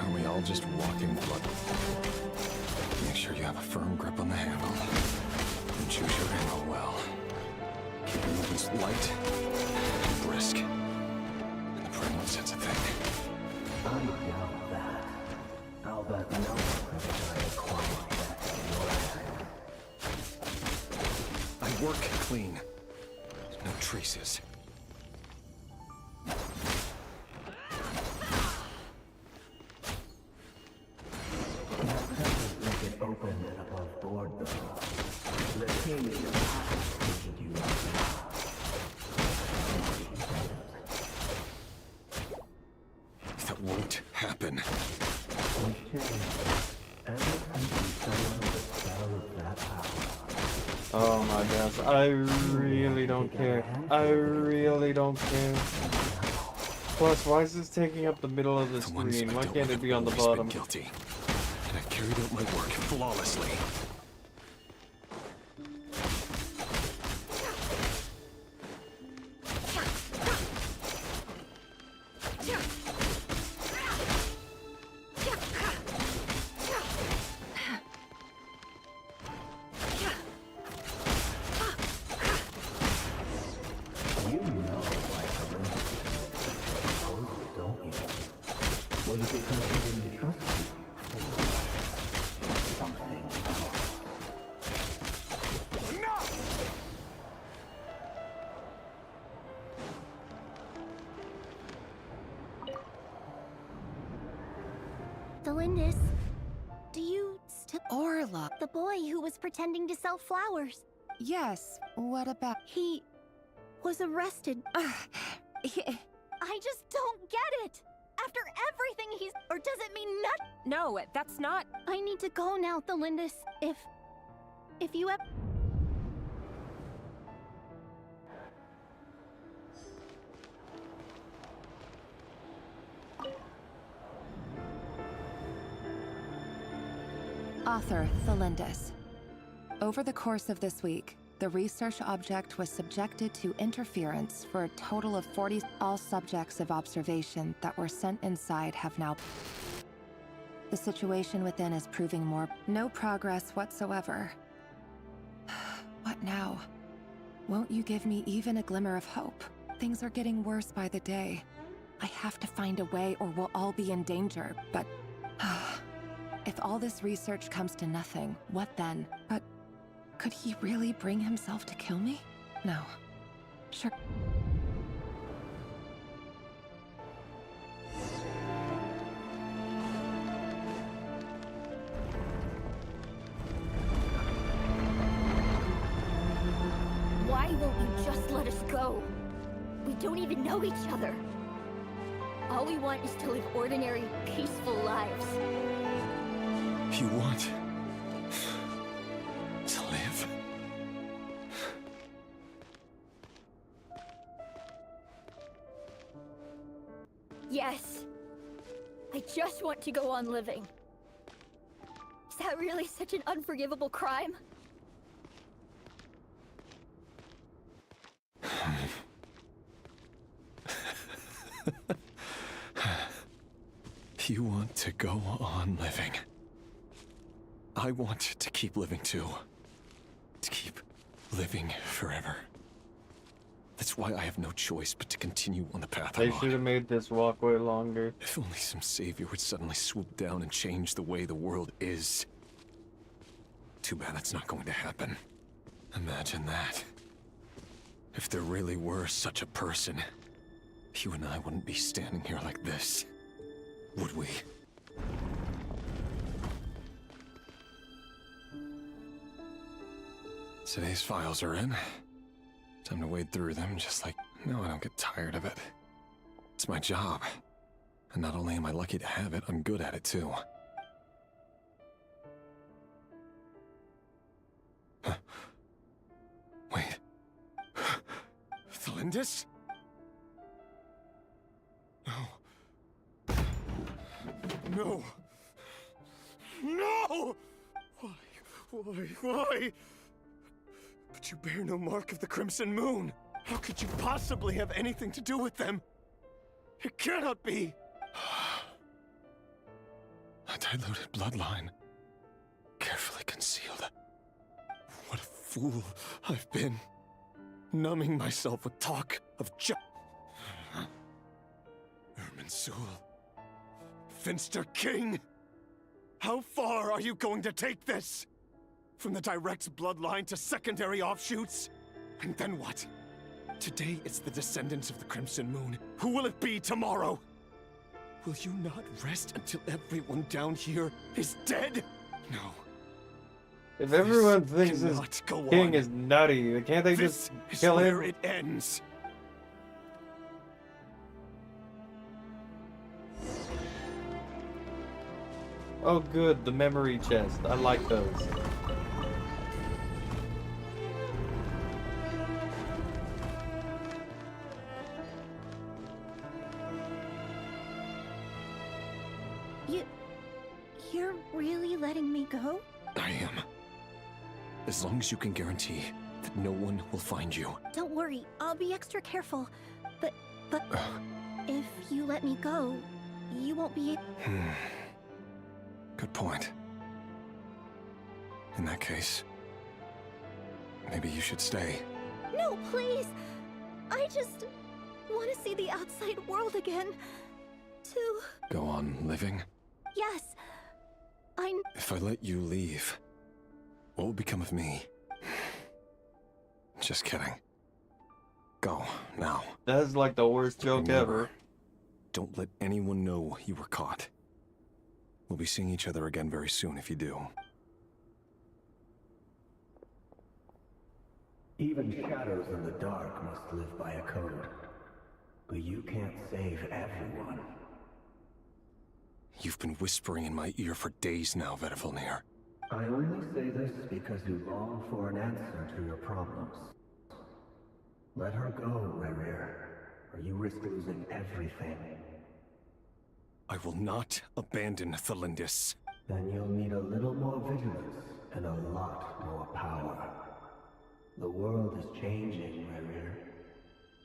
S9: Are we all just walking blood? Make sure you have a firm grip on the handle. And choose your ammo well. Keep your movements light and brisk. And the prevalent sense of thing.
S7: I doubt that. I'll bet no one ever tried to quite that in your hand.
S9: I work clean. No traces.
S7: It open and above board, though. The king is taking you right now.
S9: That won't happen.
S7: We change. Everything we with the spell of that power.
S3: Oh my gosh, I really don't care. I really don't care. Plus, why is this taking up the middle of the screen? Why can't it be on the bottom?
S9: Guilty. And I've carried out my work flawlessly.
S7: You know why Thalindis, don't you? Was it because he didn't trust you? Or something else?
S8: Thalindis, do you still—
S15: Orla!
S8: The boy who was pretending to sell flowers.
S15: Yes, what about—
S8: He was arrested. I just don't get it. After everything he's— Or does it mean nothing?
S15: No, that's not—
S8: I need to go now, Thalindis. If you have—
S15: Author Thalindis. Over the course of this week, the research object was subjected to interference for a total of 40. All subjects of observation that were sent inside have now— The situation within is proving more— No progress whatsoever. What now? Won't you give me even a glimmer of hope? Things are getting worse by the day. I have to find a way or we'll all be in danger, but... if all this research comes to nothing, what then? But could he really bring himself to kill me? No. Sure.
S12: Why won't you just let us go? We don't even know each other. All we want is to live ordinary, peaceful lives.
S9: You want to live?
S12: Yes. I just want to go on living. Is that really such an unforgivable crime?
S9: You want to go on living. I want to keep living too. To keep living forever. That's why I have no choice but to continue on the path
S3: They
S9: I'm on.
S3: should have made this walkway longer.
S9: If only some savior would suddenly swoop down and change the way the world is. Too bad that's not going to happen. Imagine that. If there really were such a person, you and I wouldn't be standing here like this, would we? Today's files are in. Time to wade through them, just like... No, I don't get tired of it. It's my job. And not only am I lucky to have it, I'm good at it too. Wait. Thalindis? No. No! No! Why? But you bear no mark of the Crimson Moon. How could you possibly have anything to do with them? It cannot be! A diluted bloodline. Carefully concealed. What a fool I've been. Numbing myself with talk of Irminsul. Finster King! How far are you going to take this? From the direct bloodline to secondary offshoots? And then what? Today it's the descendants of the Crimson Moon. Who will it be tomorrow? Will you not rest until everyone down here is dead? No.
S3: If everyone thinks this
S9: cannot go
S3: king
S9: on.
S3: is nutty, can't they
S9: This
S3: just
S9: is
S3: kill
S9: where
S3: him?
S9: it ends.
S3: Oh good, the memory chest. I like those.
S8: You're really letting me go?
S9: I am. As long as you can guarantee that no one will find you.
S8: Don't worry, I'll be extra careful. But if you let me go, you won't be...
S9: Good point. In that case, maybe you should stay.
S8: No, please! I just want to see the outside world again. To...
S9: Go on living?
S8: Yes.
S9: If I let you leave, what will become of me? Just kidding. Go, now.
S3: That's like the worst joke ever.
S9: Don't let anyone know you were caught. We'll be seeing each other again very soon if you do.
S7: Even shadows in the dark must live by a code. But you can't save everyone.
S9: You've been whispering in my ear for days now, Vedifilnir.
S7: I only say this because you long for an answer to your problems. Let her go, Rerir, or you risk losing everything.
S9: I will not abandon Thalindis.
S7: Then you'll need a little more vigilance and a lot more power. The world is changing, Rerir.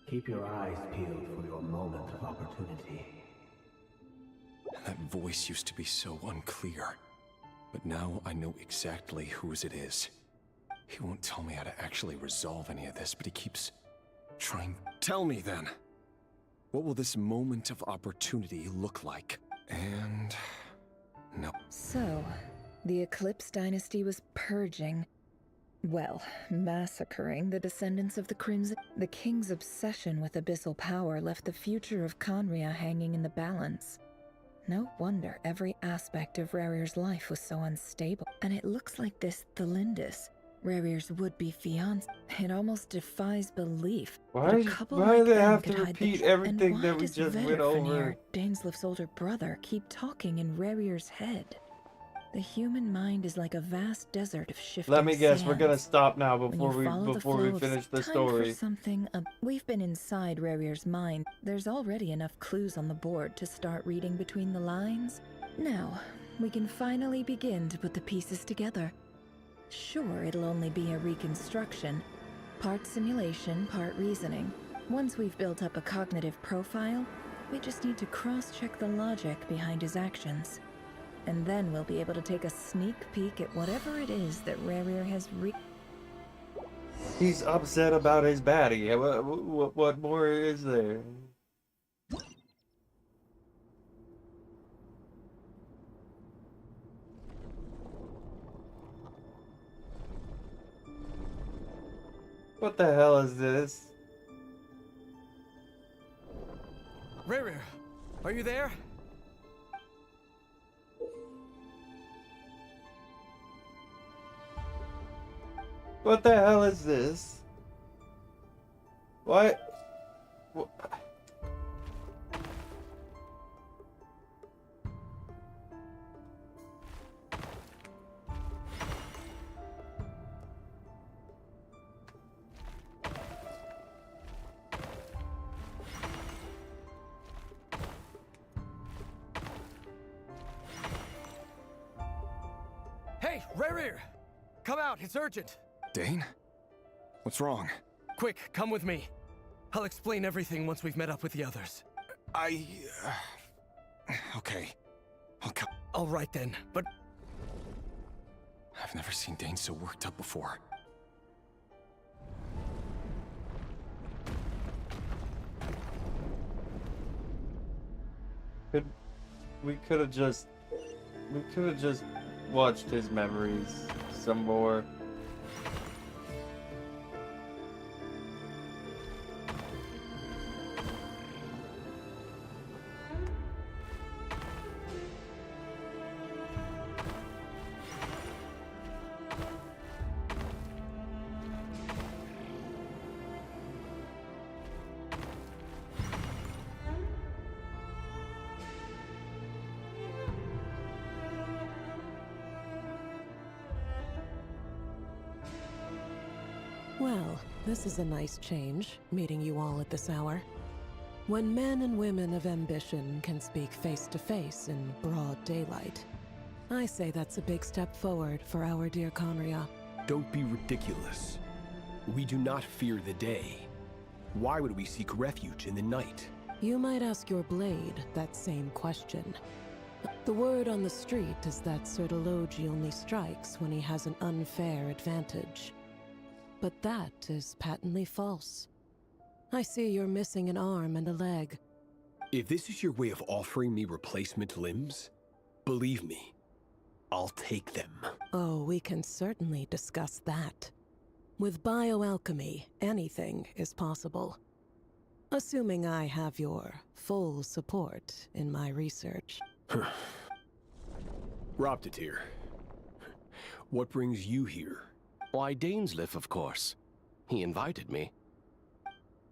S7: Keep your eyes peeled for your moment of opportunity.
S9: That voice used to be so unclear. But now I know exactly whose it is. He won't tell me how to actually resolve any of this, but he keeps trying. Tell me then! What will this moment of opportunity look like? And... no.
S11: So, the Eclipse Dynasty was purging, well, massacring the descendants of the Crimson. The King's obsession with abyssal power left the future of Conria hanging in the balance. No wonder every aspect of Rarir's life was so unstable. And it looks like this Thelindis, Rarir's would-be fiancé. It almost defies belief.
S3: Why
S11: that a
S3: do
S11: couple
S3: they
S11: like them
S3: have
S11: could
S3: to
S11: hide the
S3: repeat
S11: truth?
S3: everything
S11: And
S3: that
S11: why
S3: we
S11: does
S3: just went
S11: Vedder
S3: over?
S11: Fenrir, Dainsleif's older brother, keep talking in Rarir's head? The human mind is like a vast desert of shifting
S3: Let me guess, we're gonna
S11: sands.
S3: stop now
S11: When
S3: before
S11: you
S3: we
S11: follow the flow of
S3: finish the
S11: time
S3: story.
S11: For something, we've been inside Rarir's mind. There's already enough clues on the board to start reading between the lines. Now, we can finally begin to put the pieces together. Sure, it'll only be a reconstruction. Part simulation, part reasoning. Once we've built up a cognitive profile, we just need to cross-check the logic behind his actions. And then we'll be able to take a sneak peek at whatever it is that Rarir has
S3: He's upset about his baddie. What more is there? What the hell is this?
S13: Rarir, are you there?
S3: What the hell is this? What?
S13: Hey, Rarir! Come out, it's urgent!
S9: Dane? What's wrong?
S13: Quick, come with me. I'll explain everything once we've met up with the others.
S9: Okay. I'll come.
S13: All right then, but...
S9: I've never seen Dane so worked up before.
S3: We could have just watched his memories some more.
S18: Well, this is a nice change, meeting you all at this hour. When men and women of ambition can speak face to face in broad daylight, I say that's a big step forward for our dear Conria.
S19: Don't be ridiculous. We do not fear the day. Why would we seek refuge in the night?
S18: You might ask your blade that same question. The word on the street is that Sertologi only strikes when he has an unfair advantage. But that is patently false. I see you're missing an arm and a leg.
S19: If this is your way of offering me replacement limbs, believe me, I'll take them.
S18: Oh, we can certainly discuss that. With bioalchemy, anything is possible. Assuming I have your full support in my research.
S19: Roptatyr, what brings you here?
S20: Why, Dainsleif, of course. He invited me.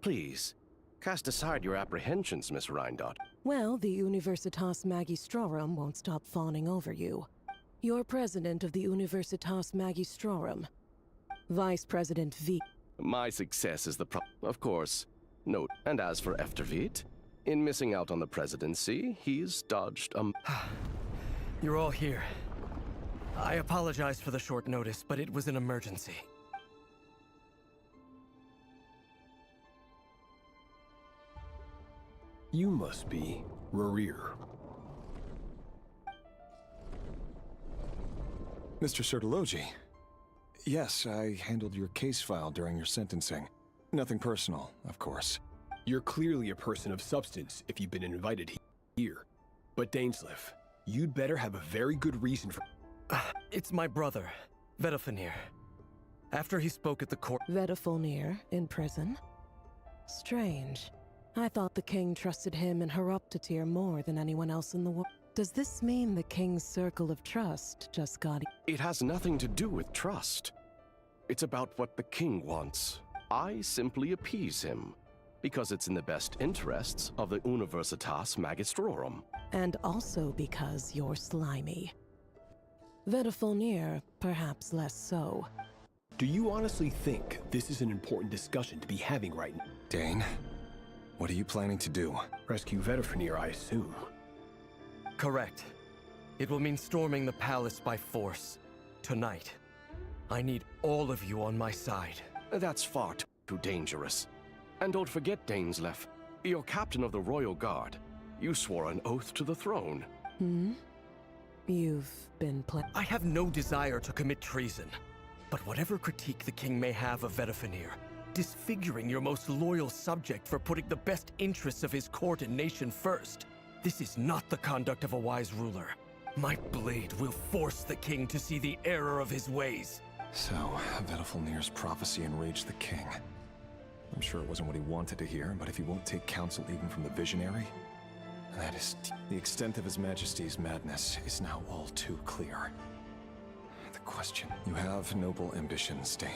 S20: Please, cast aside your apprehensions, Miss Rhindot.
S18: Well, the Universitas Magistrorum won't stop fawning over you. You're president of the Universitas Magistrorum. Vice President V.
S20: My success is the of course. Note, and as for Eftervit, in missing out on the presidency, he's dodged
S13: You're all here. I apologize for the short notice, but it was an emergency.
S19: You must be Rarir.
S9: Mr. Sertologi. Yes, I handled your case file during your sentencing. Nothing personal, of course.
S19: You're clearly a person of substance if you've been invited here. But Dainsleif, you'd better have a very good reason for...
S13: It's my brother, Vedifenir. After he spoke at the court...
S18: Vedifenir in prison? Strange. I thought the king trusted him and Horoptatyr more than anyone else in the world. Does this mean the king's circle of trust just got...
S20: It has nothing to do with trust. It's about what the king wants. I simply appease him, because it's in the best interests of the Universitas Magistrorum.
S18: And also because you're slimy. Vedifenir, perhaps less so.
S19: Do you honestly think this is an important discussion to be having right now?
S9: Dane, what are you planning to do?
S19: Rescue Vedifenir, I assume.
S13: Correct. It will mean storming the palace by force. Tonight. I need all of you on my side.
S20: That's far too dangerous. And don't forget, Dainsleif, you're captain of the Royal Guard. You swore an oath to the throne.
S18: You've been
S13: I have no desire to commit treason. But whatever critique the king may have of Vedifenir, disfiguring your most loyal subject for putting the best interests of his court and nation first, this is not the conduct of a wise ruler. My blade will force the king to see the error of his ways.
S9: So, Vedifenir's prophecy enraged the king. I'm sure it wasn't what he wanted to hear, but if he won't take counsel even from the visionary, that is... The extent of His Majesty's madness is now all too clear. The question... You have noble ambitions, Dane.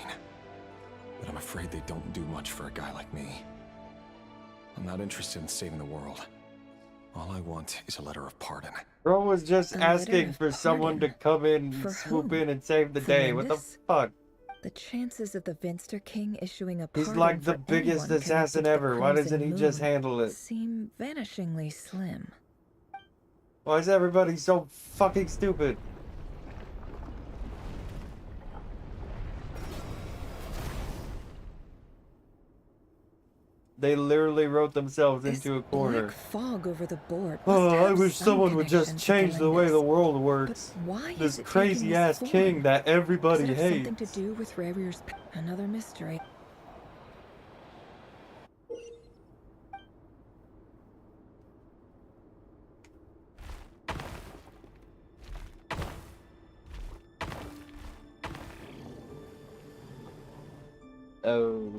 S9: But I'm afraid they don't do much for a guy like me. I'm not interested in saving the world. All I want is a letter of pardon.
S3: Bro was just asking for someone to come in, swoop in, and save the day. What the fuck?
S11: The chances of the Vinster King issuing a
S3: He's
S11: pardon
S3: like the
S11: for
S3: biggest
S11: anyone
S3: assassin
S11: connected to the
S3: ever. Why doesn't he
S11: Crimson
S3: just
S11: Moon
S3: handle it?
S11: seem vanishingly slim.
S3: Why is everybody so fucking stupid? They literally wrote themselves into a corner.
S11: Black fog over the board.
S3: Oh,
S11: must
S3: I
S11: have
S3: wish
S11: some
S3: someone would just
S11: connection to
S3: change the way
S11: Galindus.
S3: the world works.
S11: Why is
S3: This
S11: it taking
S3: crazy
S11: this
S3: ass
S11: form?
S3: king that everybody
S11: Does it have
S3: hates.
S11: something to do with Rerir's another mystery?
S3: Oh.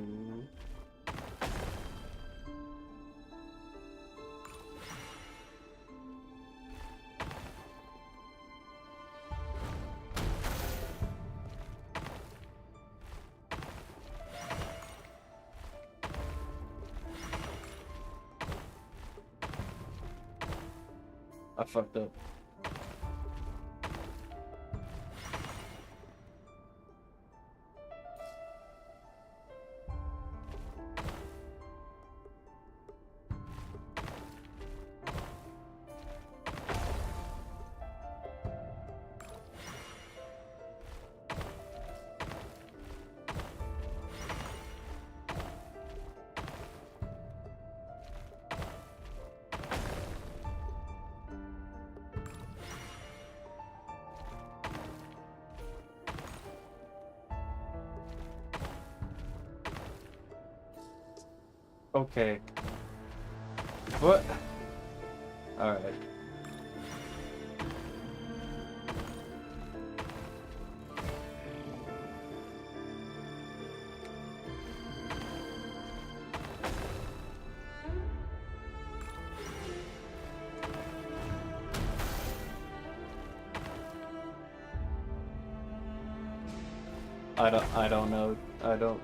S3: I fucked up. Okay. What? Alright. I don't know. I don't.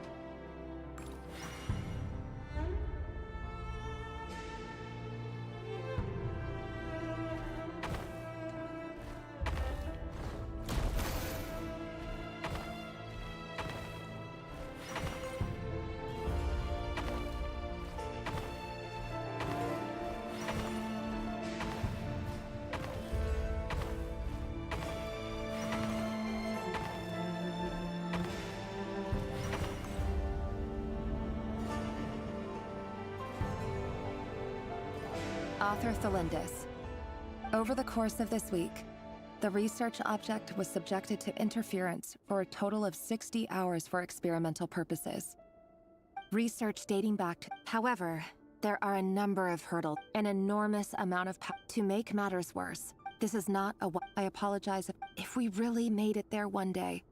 S15: Author Thelindis. Over the course of this week, the research object was subjected to interference for a total of 60 hours for experimental purposes. Research dating back to... However, There are a number of hurdles, an enormous amount of power. To make matters worse, this is not a. I apologize if we really made it there one day.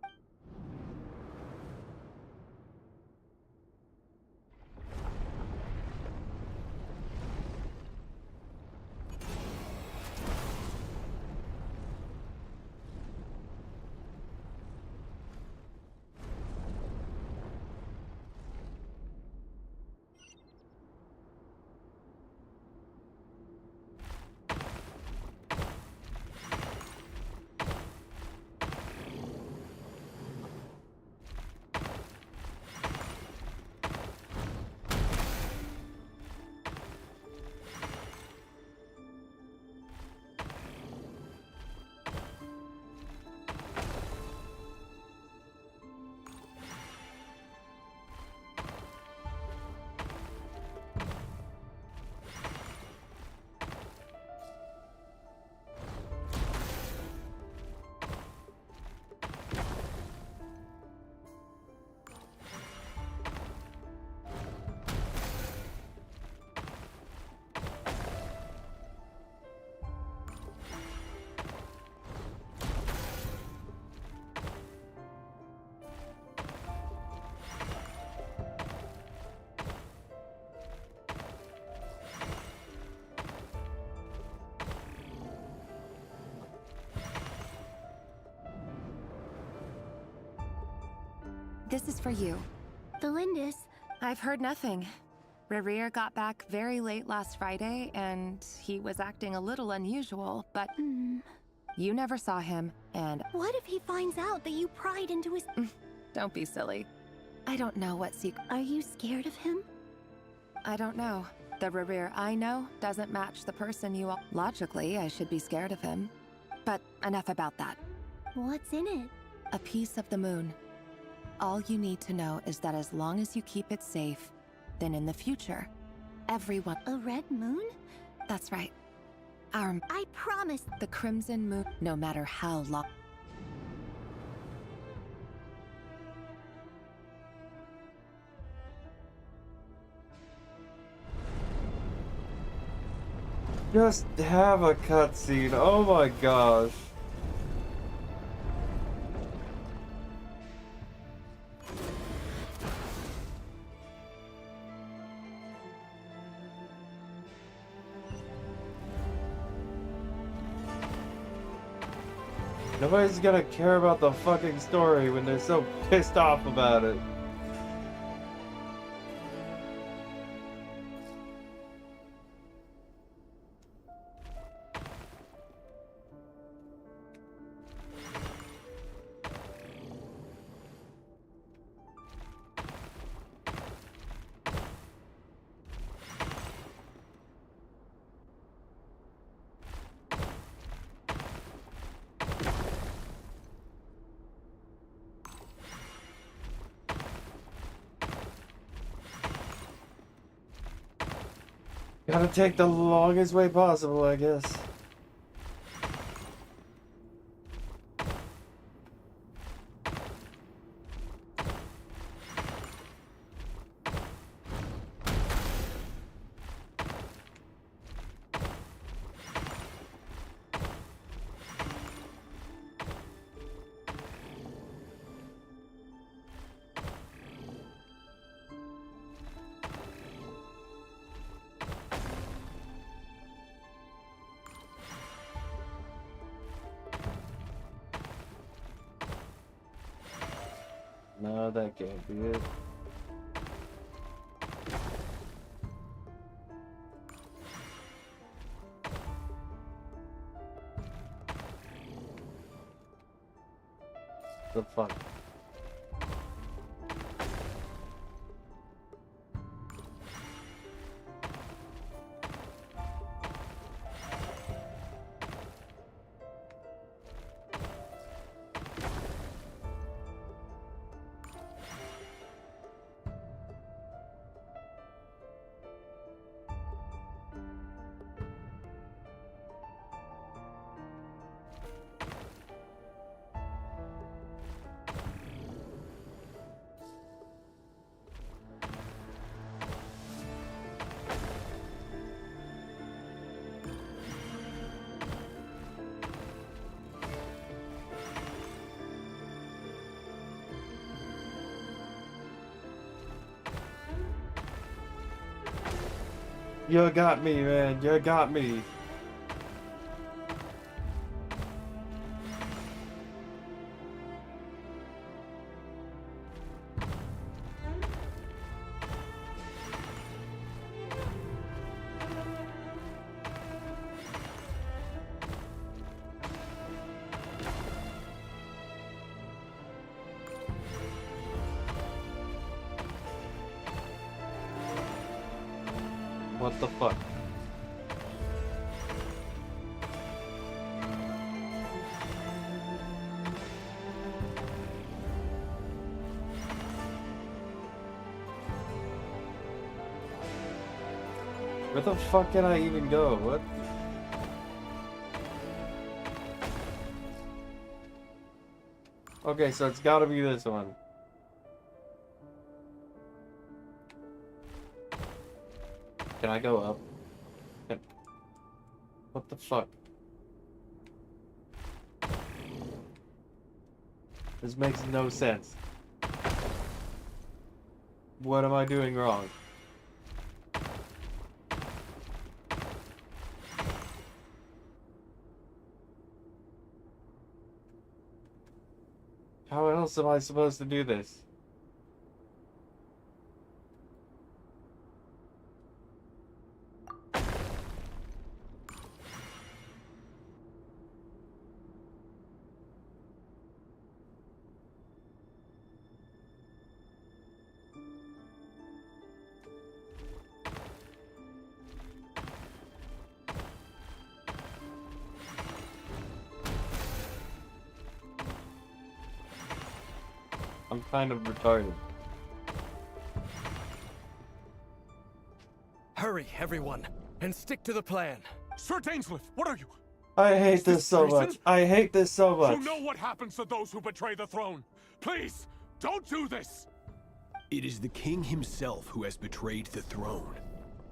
S15: This is for you.
S4: Delindis.
S15: I've heard nothing. Rerir got back very late last Friday, and he was acting a little unusual, but you never saw him, and
S8: What if he finds out that you pried into his...
S15: don't be silly. I don't know what secret.
S8: Are you scared of him?
S15: I don't know. The Rerir I know doesn't match the person you all. Logically, I should be scared of him. But enough about that.
S8: What's in it?
S15: A piece of the moon. All you need to know is that as long as you keep it safe, then in the future, everyone...
S8: A red moon?
S15: That's right. Our...
S8: I promise.
S15: The Crimson Moon, no matter how long...
S3: Just have a cutscene. Oh my gosh. Nobody's gonna care about the fucking story when they're so pissed off about it. Gotta take the longest way possible, I guess. No, that can't be it. The fuck? You got me, man. You got me. What the fuck? Where the fuck can I even go? What? Okay, so it's gotta be this one. Can I go up? What the fuck? This makes no sense. What am I doing wrong? How else am I supposed to do this? I'm kind of retarded.
S13: Hurry, everyone, and stick to the plan.
S10: Sir Dainsleif, what are you?
S3: I hate this so much. I hate this so much.
S10: You know what happens to those who betray the throne. Please, don't do this.
S19: It is the king himself who has betrayed the throne.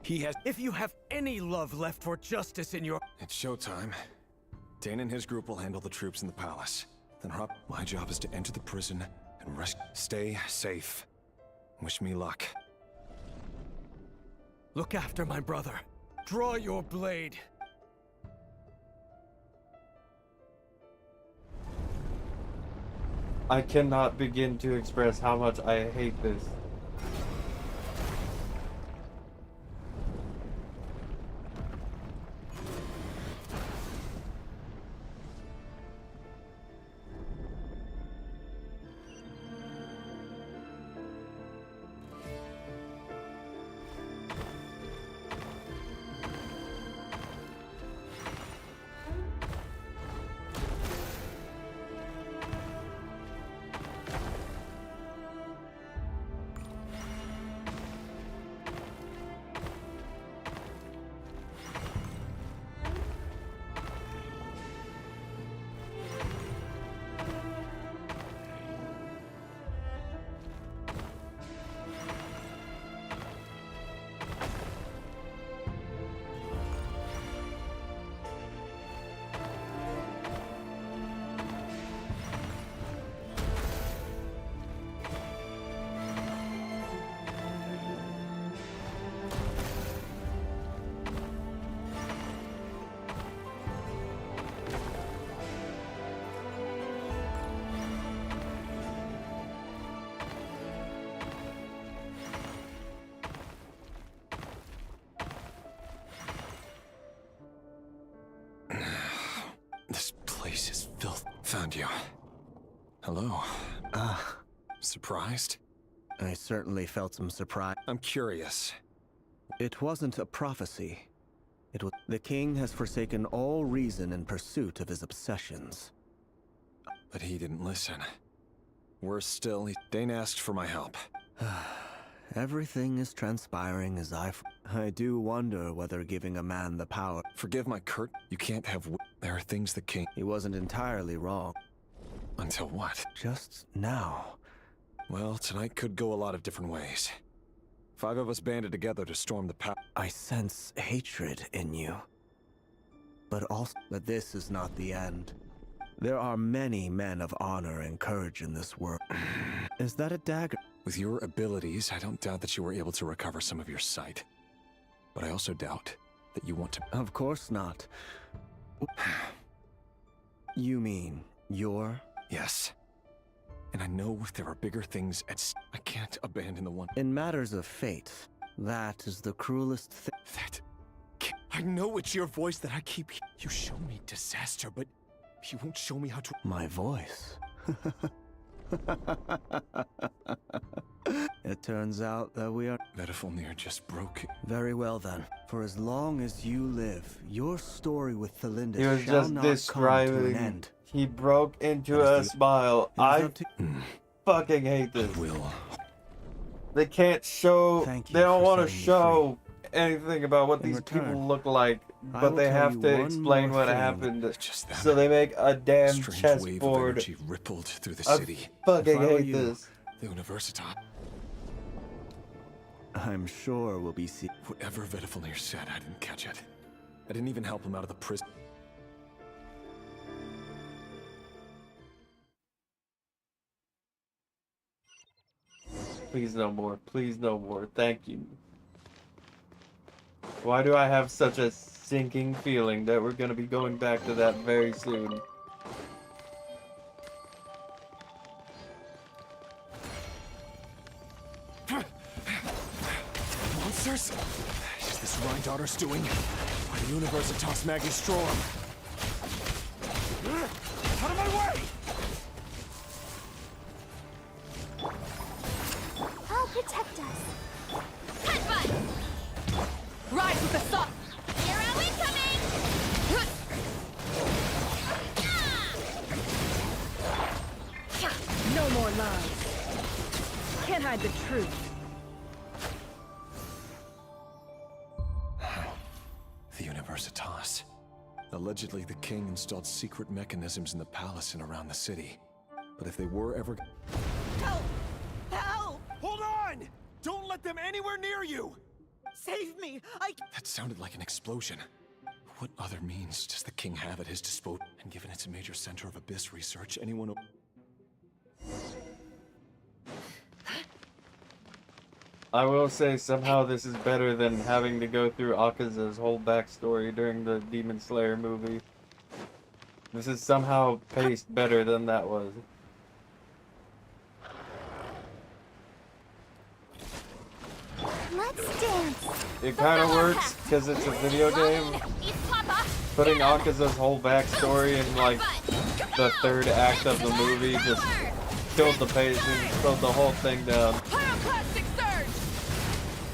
S19: He has...
S13: If you have any love left for justice in your...
S9: It's showtime. Dane and his group will handle the troops in the palace. Then my job is to enter the prison and stay safe. Wish me luck.
S13: Look after my brother. Draw your blade.
S3: I cannot begin to express how much I hate this.
S9: This place is filth. Found you. Hello. Surprised?
S2: I certainly felt some surprise.
S9: I'm curious.
S2: It wasn't a prophecy. It was the king has forsaken all reason in pursuit of his obsessions.
S9: But he didn't listen. Worse still, Dane asked for my help.
S2: Everything is transpiring as I do wonder whether giving a man the power...
S9: Forgive my curt... You can't have... There are things the king...
S2: He wasn't entirely wrong.
S9: Until what?
S2: Just now.
S9: Well, tonight could go a lot of different ways. 5 of us banded together to storm the palace.
S2: I sense hatred in you. But this is not the end. There are many men of honor and courage in this world. Is that a dagger?
S9: With your abilities, I don't doubt that you were able to recover some of your sight. But I also doubt that you want to...
S2: Of course not. You mean you're...
S9: Yes. And I know there are bigger things at I can't abandon the one...
S2: In matters of fate, that is the cruelest thing...
S9: I know it's your voice that I keep... You show me disaster, but you won't show me how to...
S2: My voice? It turns out that we are...
S9: Vedifalnir just broke...
S2: Very well then. For as long as you live, your story with Thelindis
S3: He was
S2: shall
S3: just
S2: not come to an
S3: describing.
S2: end.
S3: He broke into a smile. I fucking hate this. They can't show. They don't want to show anything about what these people look like,
S2: I
S3: but
S2: will
S3: they
S2: tell
S3: have
S2: you
S3: to
S2: one
S3: explain
S2: more
S3: what
S2: thing.
S3: happened. So they make a damn
S9: Strange wave of
S3: chessboard.
S9: energy rippled through the
S3: I
S9: city.
S3: fucking
S2: If I were
S3: hate
S2: you,
S3: this.
S9: The Universitas.
S2: I'm sure we'll be see.
S9: Whatever Vedifalnir said, I didn't catch it. I didn't even help him out of the prison.
S3: Please no more. Please no more. Thank you. Why do I have such a sinking feeling that we're gonna be going back to that very soon?
S9: Monsters? Is this Rhine Daughter's doing? By the Universitas Magistrorum. Out of my way!
S4: I'll protect us.
S14: Headbutt! Rise with the sun!
S4: Hero incoming!
S11: No more lies. Can't hide the truth.
S9: The Universitas. Allegedly, the king installed secret mechanisms in the palace and around the city. But if they were ever...
S14: Help! Help!
S20: Hold on! Don't let them anywhere near you!
S14: Save me!
S9: That sounded like an explosion. What other means does the king have at his disposal? And given it's a major center of Abyss research, anyone...
S3: I will say somehow this is better than having to go through Akaza's whole backstory during the Demon Slayer movie. This is somehow paced better than that was.
S4: Let's dance.
S3: It kind of works because it's a video game. Putting Akaza's whole backstory in like the third act of the movie just killed the pacing, slowed the whole thing down.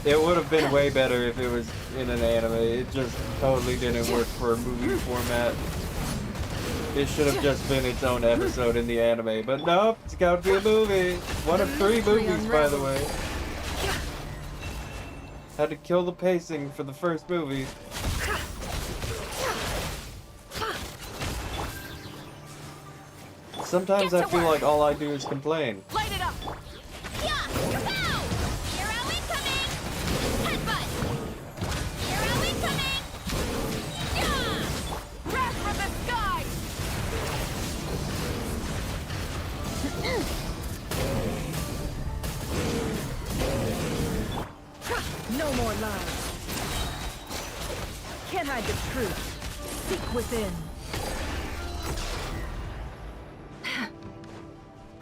S3: It would have been way better if it was in an anime. It just totally didn't work for a movie format. It should have just been its own episode in the anime, but nope, it's got to be a movie. One of 3 movies, by the way. Had to kill the pacing for the first movie. Sometimes I feel like all I do is complain.
S14: Light it up!
S4: Hero incoming! Headbutt! Hero incoming!
S14: Wrath from the sky!
S11: No more lies. Can't hide the truth. Seek within.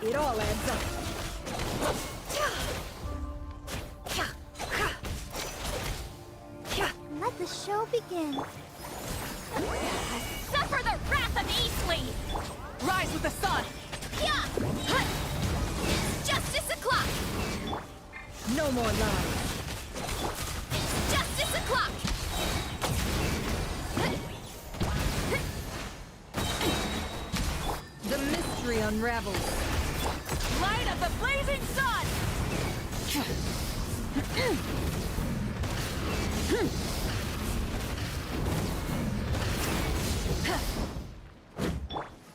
S11: It all adds up.
S4: Let the show begin.
S14: Suffer the wrath of Eastleigh! Rise with the sun!
S4: It's justice o'clock!
S11: No more lies.
S4: It's justice o'clock!
S11: The mystery unravels.
S14: Light of the blazing sun!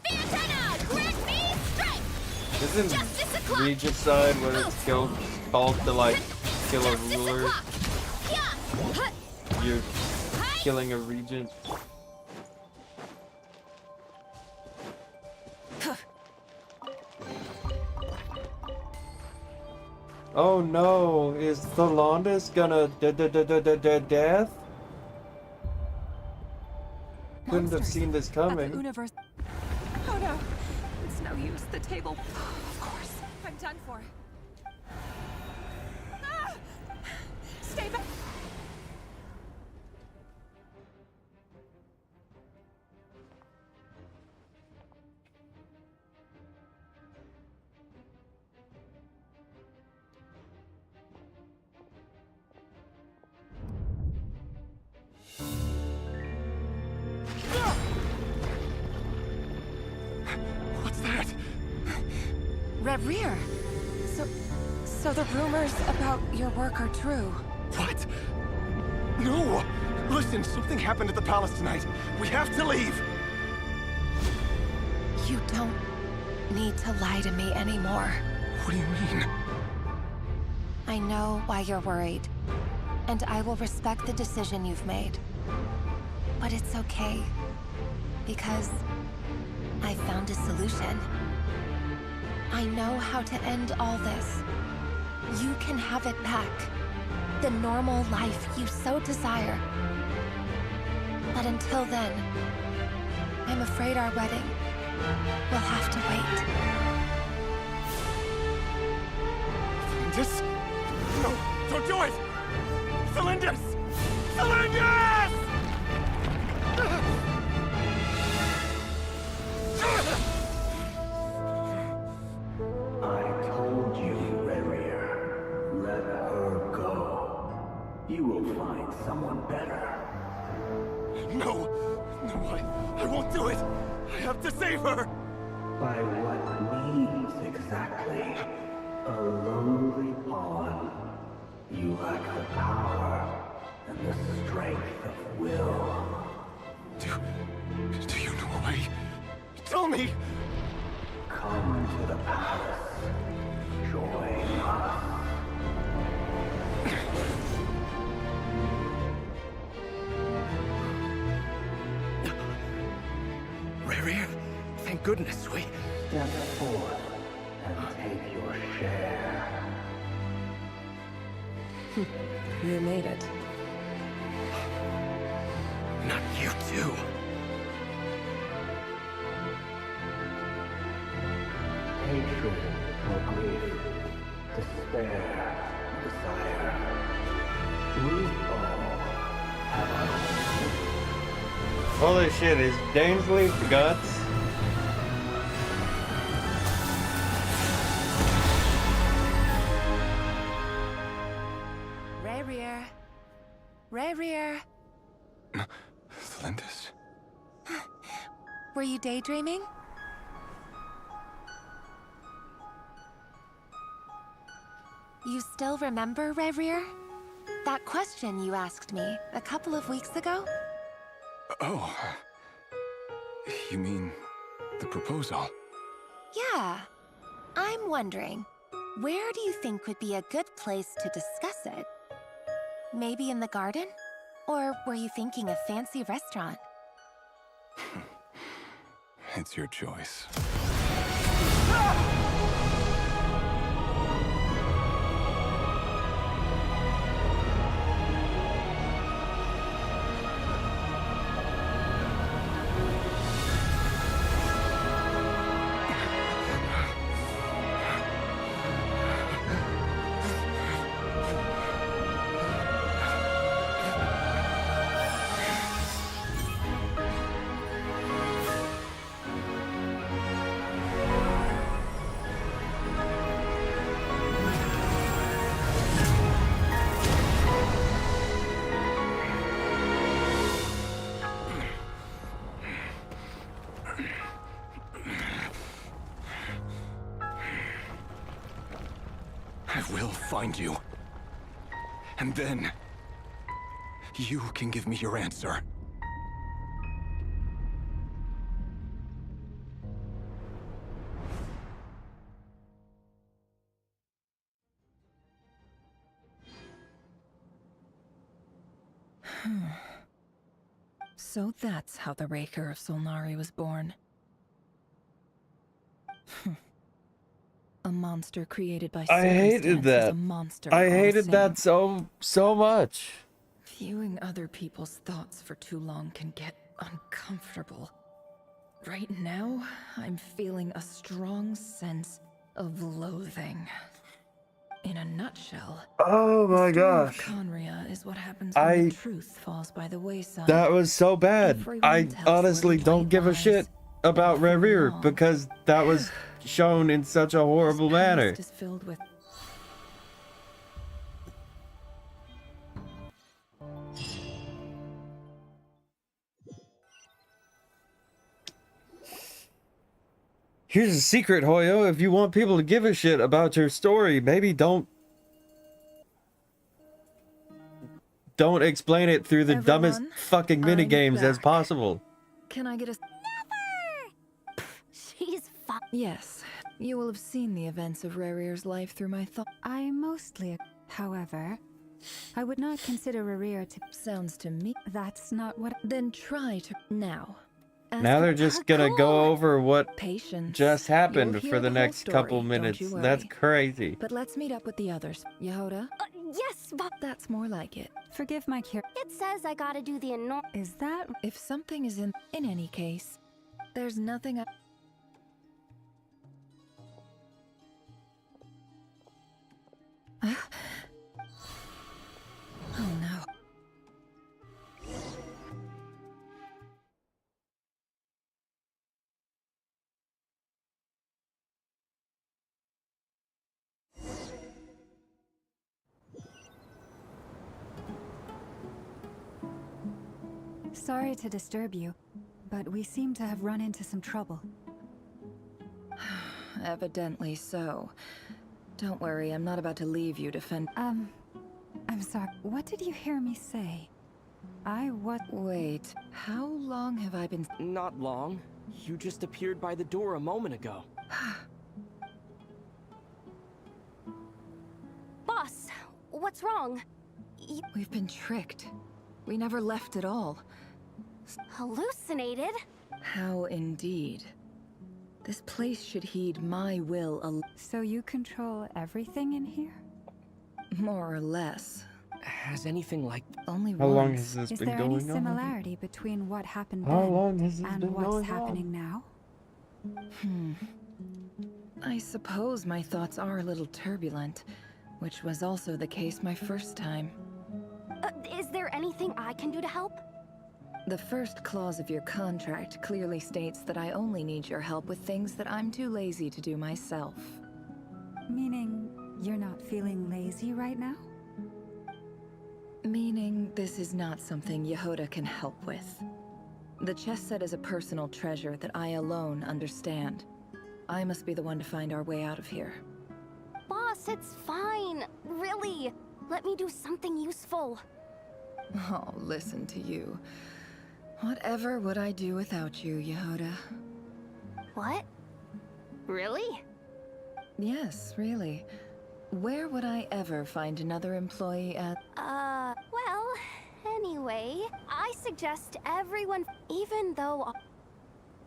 S4: Fantana, grant me strength!
S3: Isn't Regicide when it's called to like kill a ruler? You're killing a regent. Oh no, is Thelandis gonna death? Couldn't have seen this
S14: At the
S3: coming.
S14: universe. Oh no, it's no use. The table. Of course, I'm done for. Ah! Stay back.
S9: What's that?
S15: Reverie! So the rumors about your work are true.
S9: What? No! Listen, something happened at the palace tonight. We have to leave!
S15: You don't need to lie to me anymore.
S9: What do you mean?
S15: I know why you're worried, and I will respect the decision you've made. But it's okay, because I found a solution. I know how to end all this. You can have it back. The normal life you so desire. But until then, I'm afraid our wedding will have to wait.
S9: Celindus? No, don't do it! Celindus! Celindus!
S7: I told you, Rerir. Let her go. You will find someone better.
S9: No! I won't do it! I have to save her!
S7: By what means exactly? A lowly pawn. You lack the power and the strength of will.
S9: Do you know a way? Tell me!
S7: Come to the palace. Join us.
S13: Rerir, thank goodness we...
S7: Step forth and take your share.
S6: You made it.
S13: Not you too.
S7: Hatred or grief, despair, desire. We all have our
S3: Holy shit, is Dainsleif guts?
S15: Rerir. Rerir.
S9: Celindus?
S15: Were you daydreaming? You still remember, Rerir? That question you asked me a couple of weeks ago?
S9: Oh. You mean the proposal?
S15: Yeah. I'm wondering, where do you think would be a good place to discuss it? Maybe in the garden? Or were you thinking a fancy restaurant?
S9: It's your choice. I will find you. And then... you can give me your answer.
S11: So that's how the Raker of Solnari was born. A monster created by
S3: I hated
S11: circumstance is
S3: that.
S11: a monster
S3: I
S11: all the
S3: hated
S11: same.
S3: that so much.
S11: Viewing other people's thoughts for too long can get uncomfortable. Right now, I'm feeling a strong sense of loathing. In a nutshell,
S3: Oh my
S11: the story of
S3: gosh.
S11: Conria is what happens when the truth falls by the wayside.
S3: That was so bad.
S11: Everyone
S3: I
S11: tells
S3: honestly
S11: little
S3: don't
S11: white
S3: give a
S11: lies.
S3: shit about Rerir because that was shown in such a horrible manner.
S11: Past is filled with
S3: Here's a secret, Hoyo. If you want people to give a shit about your story, maybe don't explain it through the dumbest
S11: Everyone,
S3: fucking
S11: I'm
S3: minigames as
S11: back.
S3: possible.
S11: Can I get a...
S1: She's fine.
S11: Yes, you will have seen the events of Rerir's life through my thoughts.
S6: I mostly, however, I would not consider Rerir to...
S11: Sounds to me...
S6: That's not what...
S11: Then try to... Now. As
S3: Now
S11: for
S3: they're just gonna go over what
S11: patience.
S3: just happened
S11: You'll
S3: for
S11: hear
S3: the
S11: whole
S3: next couple
S11: story,
S3: minutes.
S11: don't you
S3: That's
S11: worry.
S3: crazy.
S11: But let's meet up with the others. Yehoda?
S1: Yes, but
S11: That's more like it.
S6: Forgive my cure.
S1: it says I gotta do the
S6: Is that...
S11: If something is in any case, there's nothing Oh no.
S6: Sorry to disturb you, but we seem to have run into some trouble.
S11: Evidently so. Don't worry, I'm not about to leave you to fend.
S6: I'm sorry. What did you hear me say?
S11: Wait, how long have I been...
S16: Not long. You just appeared by the door a moment ago.
S1: Boss, what's wrong?
S11: We've been tricked. We never left at all.
S1: Hallucinated?
S11: How indeed. This place should heed my will
S6: So you control everything in here?
S11: more or less.
S16: Has anything like...
S11: Only
S3: How long has this
S6: Is
S3: been
S6: there
S3: going
S6: any
S3: on?
S6: similarity between what happened
S3: How
S6: then
S3: long has this
S6: and
S3: been
S6: what's
S3: going
S6: happening now?
S11: I suppose my thoughts are a little turbulent, which was also the case my first time.
S1: Is there anything I can do to help?
S11: The first clause of your contract clearly states that I only need your help with things that I'm too lazy to do myself.
S6: Meaning, you're not feeling lazy right now?
S11: Meaning, this is not something Yehoda can help with. The chess set is a personal treasure that I alone understand. I must be the one to find our way out of here.
S1: Boss, it's fine. Really. Let me do something useful.
S11: Oh, listen to you. Whatever would I do without you, Yehoda?
S1: What? Really?
S11: Yes, really. Where would I ever find another employee at...
S1: Well, anyway, I suggest everyone, even though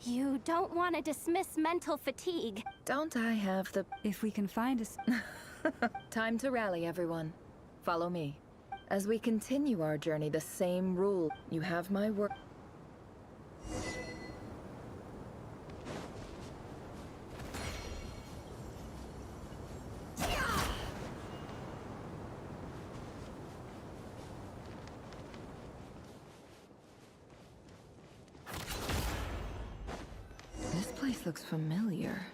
S1: you don't want to dismiss mental fatigue.
S11: Don't I have the...
S6: If we can find us...
S11: Time to rally, everyone. Follow me. As we continue our journey, the same rule. You have my word. This place looks familiar.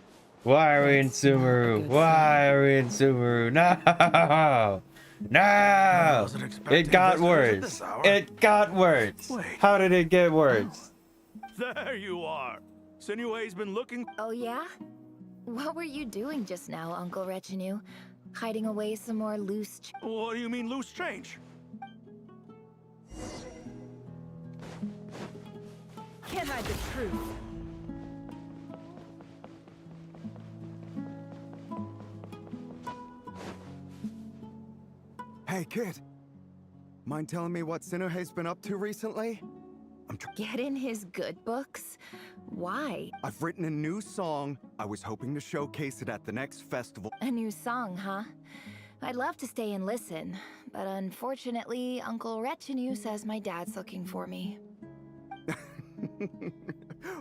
S3: Why are we in Sumeru? Why are we in Sumeru? No! No! It got worse. It got worse. How did it get worse?
S21: There you are. Sinue's been looking...
S22: Oh yeah? What were you doing just now, Uncle Retinue? Hiding away some more loose...
S21: What do you mean loose change?
S14: Can't hide the truth.
S17: Hey, kid. Mind telling me what Sinuhe's been up to recently?
S22: Get in his good books? Why?
S17: I've written a new song. I was hoping to showcase it at the next festival.
S22: A new song, huh? I'd love to stay and listen, but unfortunately, Uncle Retinue says my dad's looking for me.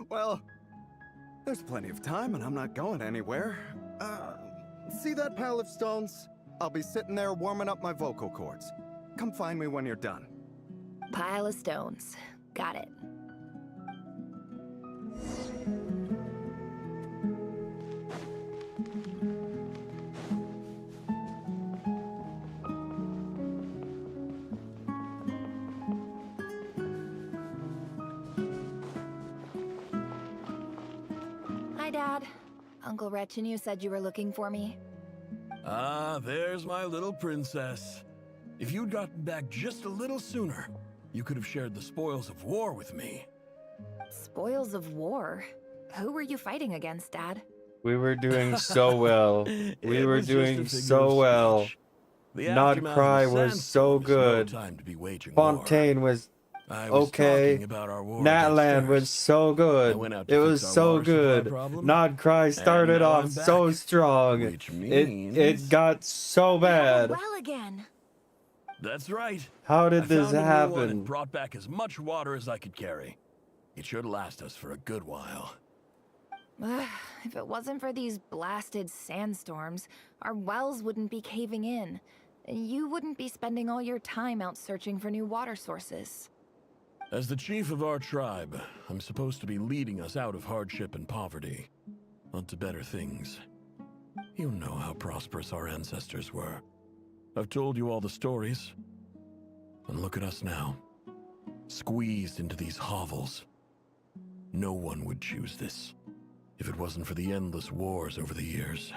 S17: Well, there's plenty of time and I'm not going anywhere. See that pile of stones? I'll be sitting there warming up my vocal cords. Come find me when you're done.
S22: Pile of stones. Got it. Hi, Dad. Uncle Retinue said you were looking for me.
S19: Ah, there's my little princess. If you'd gotten back just a little sooner, you could have shared the spoils of war with me.
S22: Spoils of war? Who were you fighting against, Dad?
S3: We were doing so well. We
S19: It
S3: were
S19: was just a
S3: doing
S19: figure
S3: so
S19: of
S3: well.
S19: speech. The
S3: Nod
S19: aftermath
S3: Cry
S19: of
S3: was so
S19: Sandstorm is
S3: good.
S19: no time to be waging war.
S3: Fontaine was
S19: I was
S3: okay.
S19: talking about our war
S3: Natlan
S19: against
S3: was
S19: Earth.
S3: so good.
S19: I went out to
S3: It
S19: fix
S3: was
S19: our
S3: so
S19: water supply
S3: good.
S19: problem,
S3: Nod Cry started
S19: and now
S3: off
S19: I'm
S3: so
S19: back,
S3: strong.
S19: which means
S3: It got so bad.
S22: Well again.
S19: That's right.
S3: How did
S19: I
S3: this
S19: found a new one
S3: happen?
S19: and brought back as much water as I could carry. It should last us for a good while.
S22: If it wasn't for these blasted sandstorms, our wells wouldn't be caving in. You wouldn't be spending all your time out searching for new water sources.
S19: As the chief of our tribe, I'm supposed to be leading us out of hardship and poverty, onto better things. You know how prosperous our ancestors were. I've told you all the stories. And look at us now, squeezed into these hovels. No one would choose this, if it wasn't for the endless wars over the years.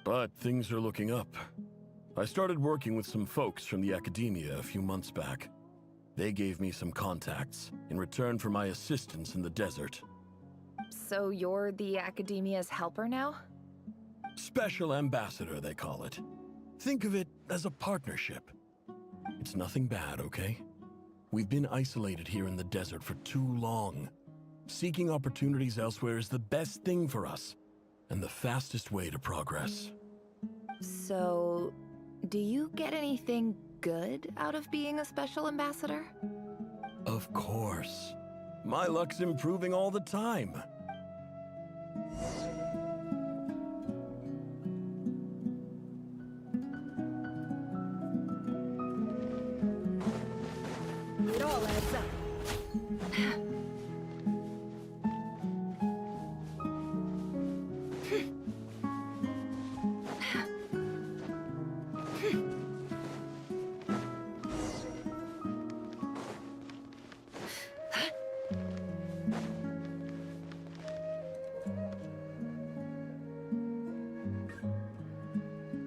S19: But things are looking up. I started working with some folks from the academia a few months back. They gave me some contacts in return for my assistance in the desert.
S22: So you're the Academia's helper now?
S19: Special ambassador, they call it. Think of it as a partnership. It's nothing bad, okay? We've been isolated here in the desert for too long. Seeking opportunities elsewhere is the best thing for us, and the fastest way to progress.
S22: So, do you get anything good out of being a special ambassador?
S19: Of course. My luck's improving all the time.
S22: It all adds up.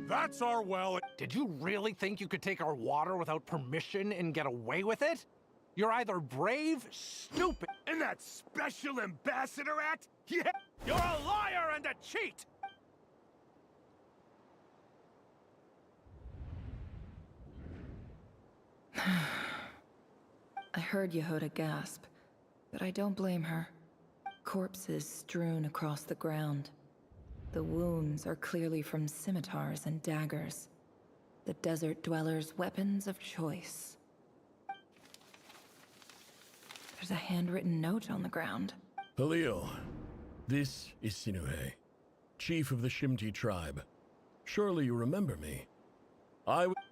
S10: That's our well. Did you really think you could take our water without permission and get away with it? You're either brave, stupid,
S21: And that special ambassador act? Yeah, you're a liar and a cheat!
S11: I heard Yehuda gasp, but I don't blame her. Corpses strewn across the ground. The wounds are clearly from scimitars and daggers. The desert dwellers' weapons of choice. There's a handwritten note on the ground.
S19: Halil, this is Sinuhe, chief of the Shimti tribe. Surely you remember me.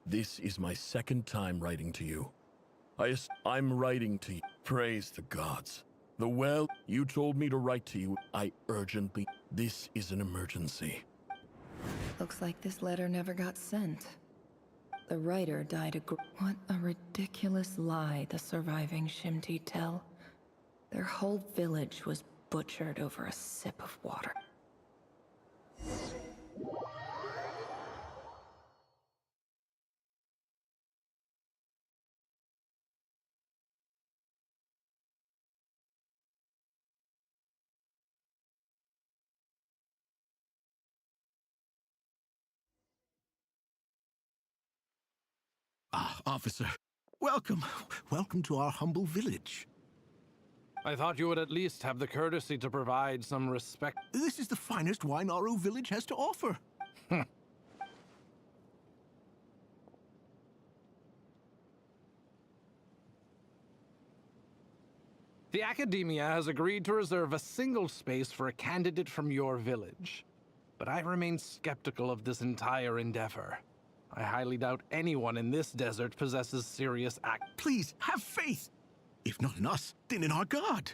S19: This is my second time writing to you. I'm writing to you. Praise the gods. The well, you told me to write to you. I urgently. This is an emergency.
S11: Looks like this letter never got sent. The writer died What a ridiculous lie the surviving Shimti tell. Their whole village was butchered over a sip of water.
S5: Ah, officer. Welcome. Welcome to our humble village.
S10: I thought you would at least have the courtesy to provide some respect.
S21: This is the finest wine Aru village has to offer.
S10: The Academia has agreed to reserve a single space for a candidate from your village. But I remain skeptical of this entire endeavor. I highly doubt anyone in this desert possesses serious
S21: Please, have faith. If not in us, then in our god.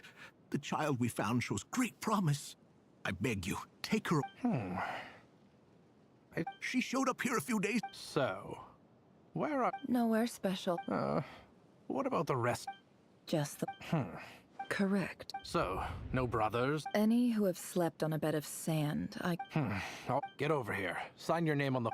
S21: The child we found shows great promise. I beg you, take her. She showed up here a few days.
S10: So, where are...
S22: Nowhere special.
S10: What about the rest?
S22: Just the... Correct.
S10: So, no brothers?
S22: Any who have slept on a bed of sand,
S10: Oh, get over here. Sign your name on the...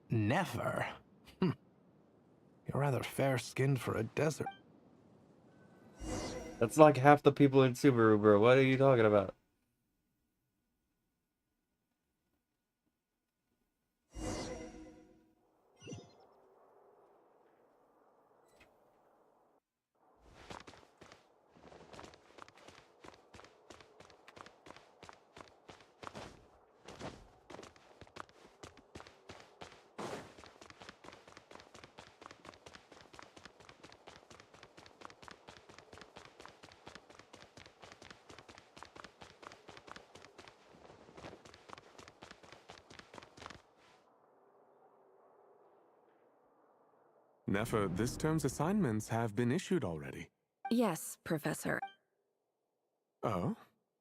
S10: Never? You're rather fair-skinned for a desert.
S3: That's like half the people in Subaru, bro. What are you talking about?
S5: Nefer, this term's assignments have been issued already.
S22: Yes, Professor.
S5: Oh?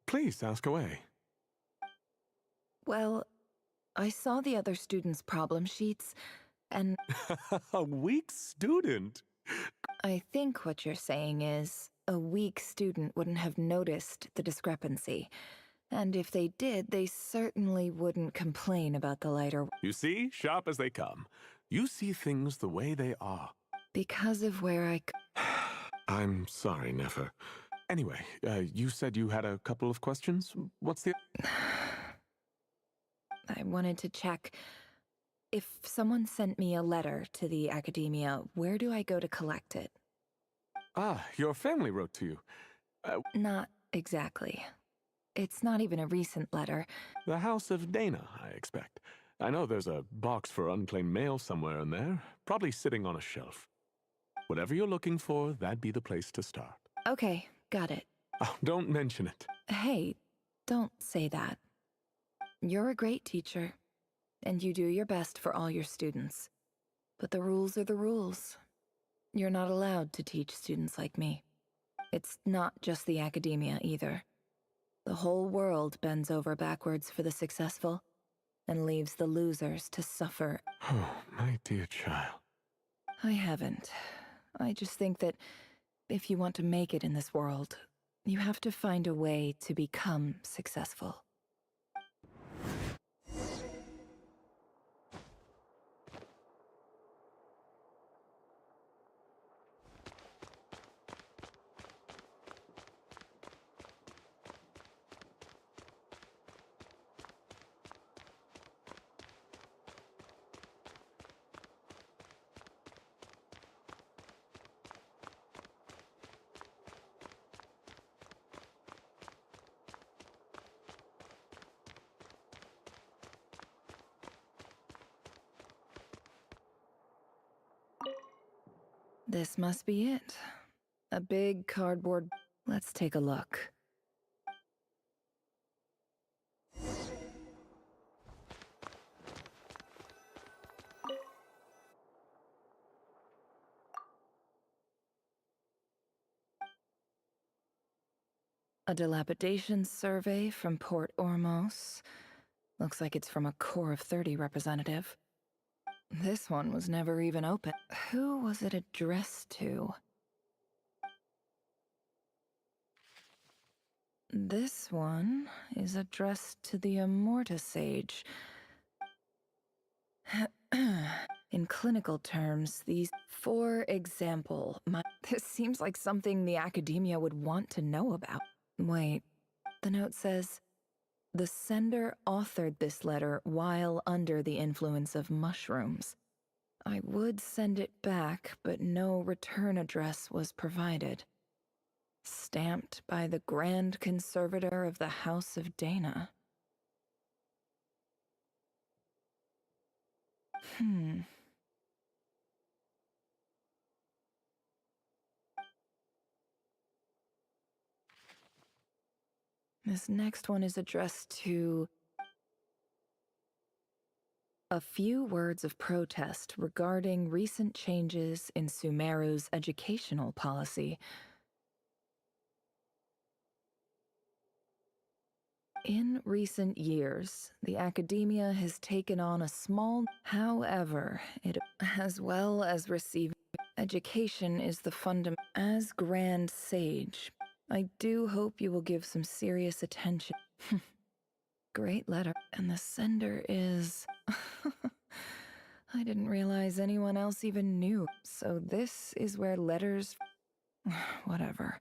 S5: Please, ask away.
S22: Well, I saw the other students' problem sheets, and...
S5: A weak student?
S22: I think what you're saying is, a weak student wouldn't have noticed the discrepancy. And if they did, they certainly wouldn't complain about the lighter...
S5: You see? Sharp as they come. You see things the way they are.
S22: Because of where I...
S5: I'm sorry, Nefer. Anyway, you said you had a couple of questions? What's the...
S22: I wanted to check. If someone sent me a letter to the Academia, where do I go to collect it?
S5: Ah, your family wrote to you.
S22: Not exactly. It's not even a recent letter.
S5: The House of Dana, I expect. I know there's a box for unclaimed mail somewhere in there, probably sitting on a shelf. Whatever you're looking for, that'd be the place to start.
S22: Okay, got it.
S5: Oh, don't mention it.
S22: Hey, don't say that. You're a great teacher, and you do your best for all your students. But the rules are the rules. You're not allowed to teach students like me. It's not just the Academia either. The whole world bends over backwards for the successful, and leaves the losers to suffer.
S5: Oh, my dear child.
S22: I haven't. I just think that if you want to make it in this world, you have to find a way to become successful. This must be it. A big cardboard... Let's take a look. A dilapidation survey from Port Ormos. Looks like it's from a Core of 30 representative. This one was never even open. Who was it addressed to? This one is addressed to the Immorta Sage. In clinical terms, these... For example, this seems like something the Academia would want to know about. Wait, the note says, The sender authored this letter while under the influence of mushrooms. I would send it back, but no return address was provided. Stamped by the Grand Conservator of the House of Dana. This next one is addressed to... A few words of protest regarding recent changes in Sumeru's educational policy. In recent years, the academia has taken on a small... However, it, as well as receiving education, is the fundamental. As Grand Sage, I do hope you will give some serious attention. Great letter. And the sender is... I didn't realize anyone else even knew. So this is where letters... Whatever.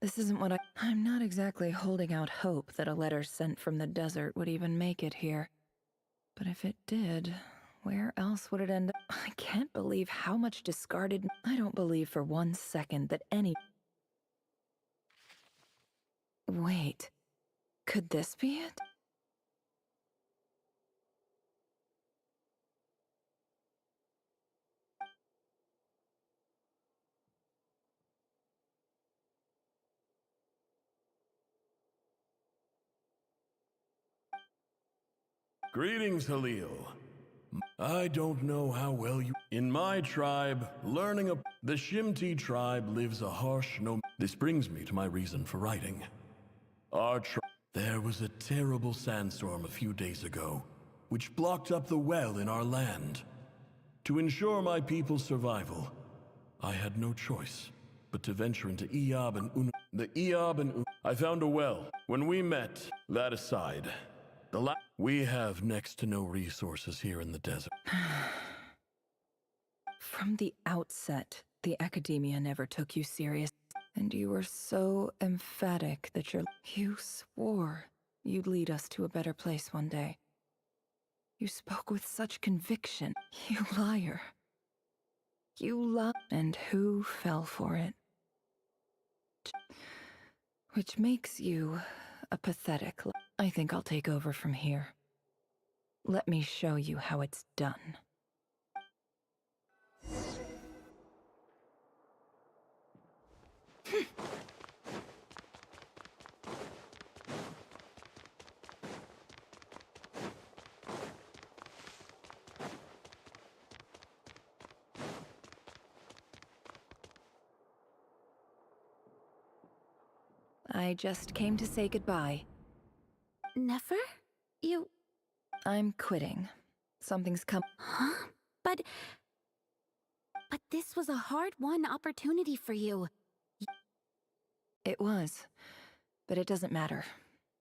S22: This isn't what I'm not exactly holding out hope that a letter sent from the desert would even make it here. But if it did, where else would it end up? I can't believe how much discarded... I don't believe for 1 second that any... Wait. Could this be it?
S19: Greetings, Halil. I don't know how well you... In my tribe, learning a... The Shimti tribe lives a harsh no... This brings me to my reason for writing. There was a terrible sandstorm a few days ago, which blocked up the well in our land. To ensure my people's survival, I had no choice but to venture into Iyab and The Iyab and I found a well. When we met, that aside... We have next to no resources here in the desert.
S22: From the outset, the academia never took you serious. And you were so emphatic that you swore you'd lead us to a better place one day. You spoke with such conviction. You liar. You lied. And who fell for it? Which makes you a pathetic... I think I'll take over from here. Let me show you how it's done. I just came to say goodbye.
S8: Nefer? You...
S22: I'm quitting. Something's come...
S8: Huh? But this was a hard-won opportunity for you.
S22: It was. But it doesn't matter.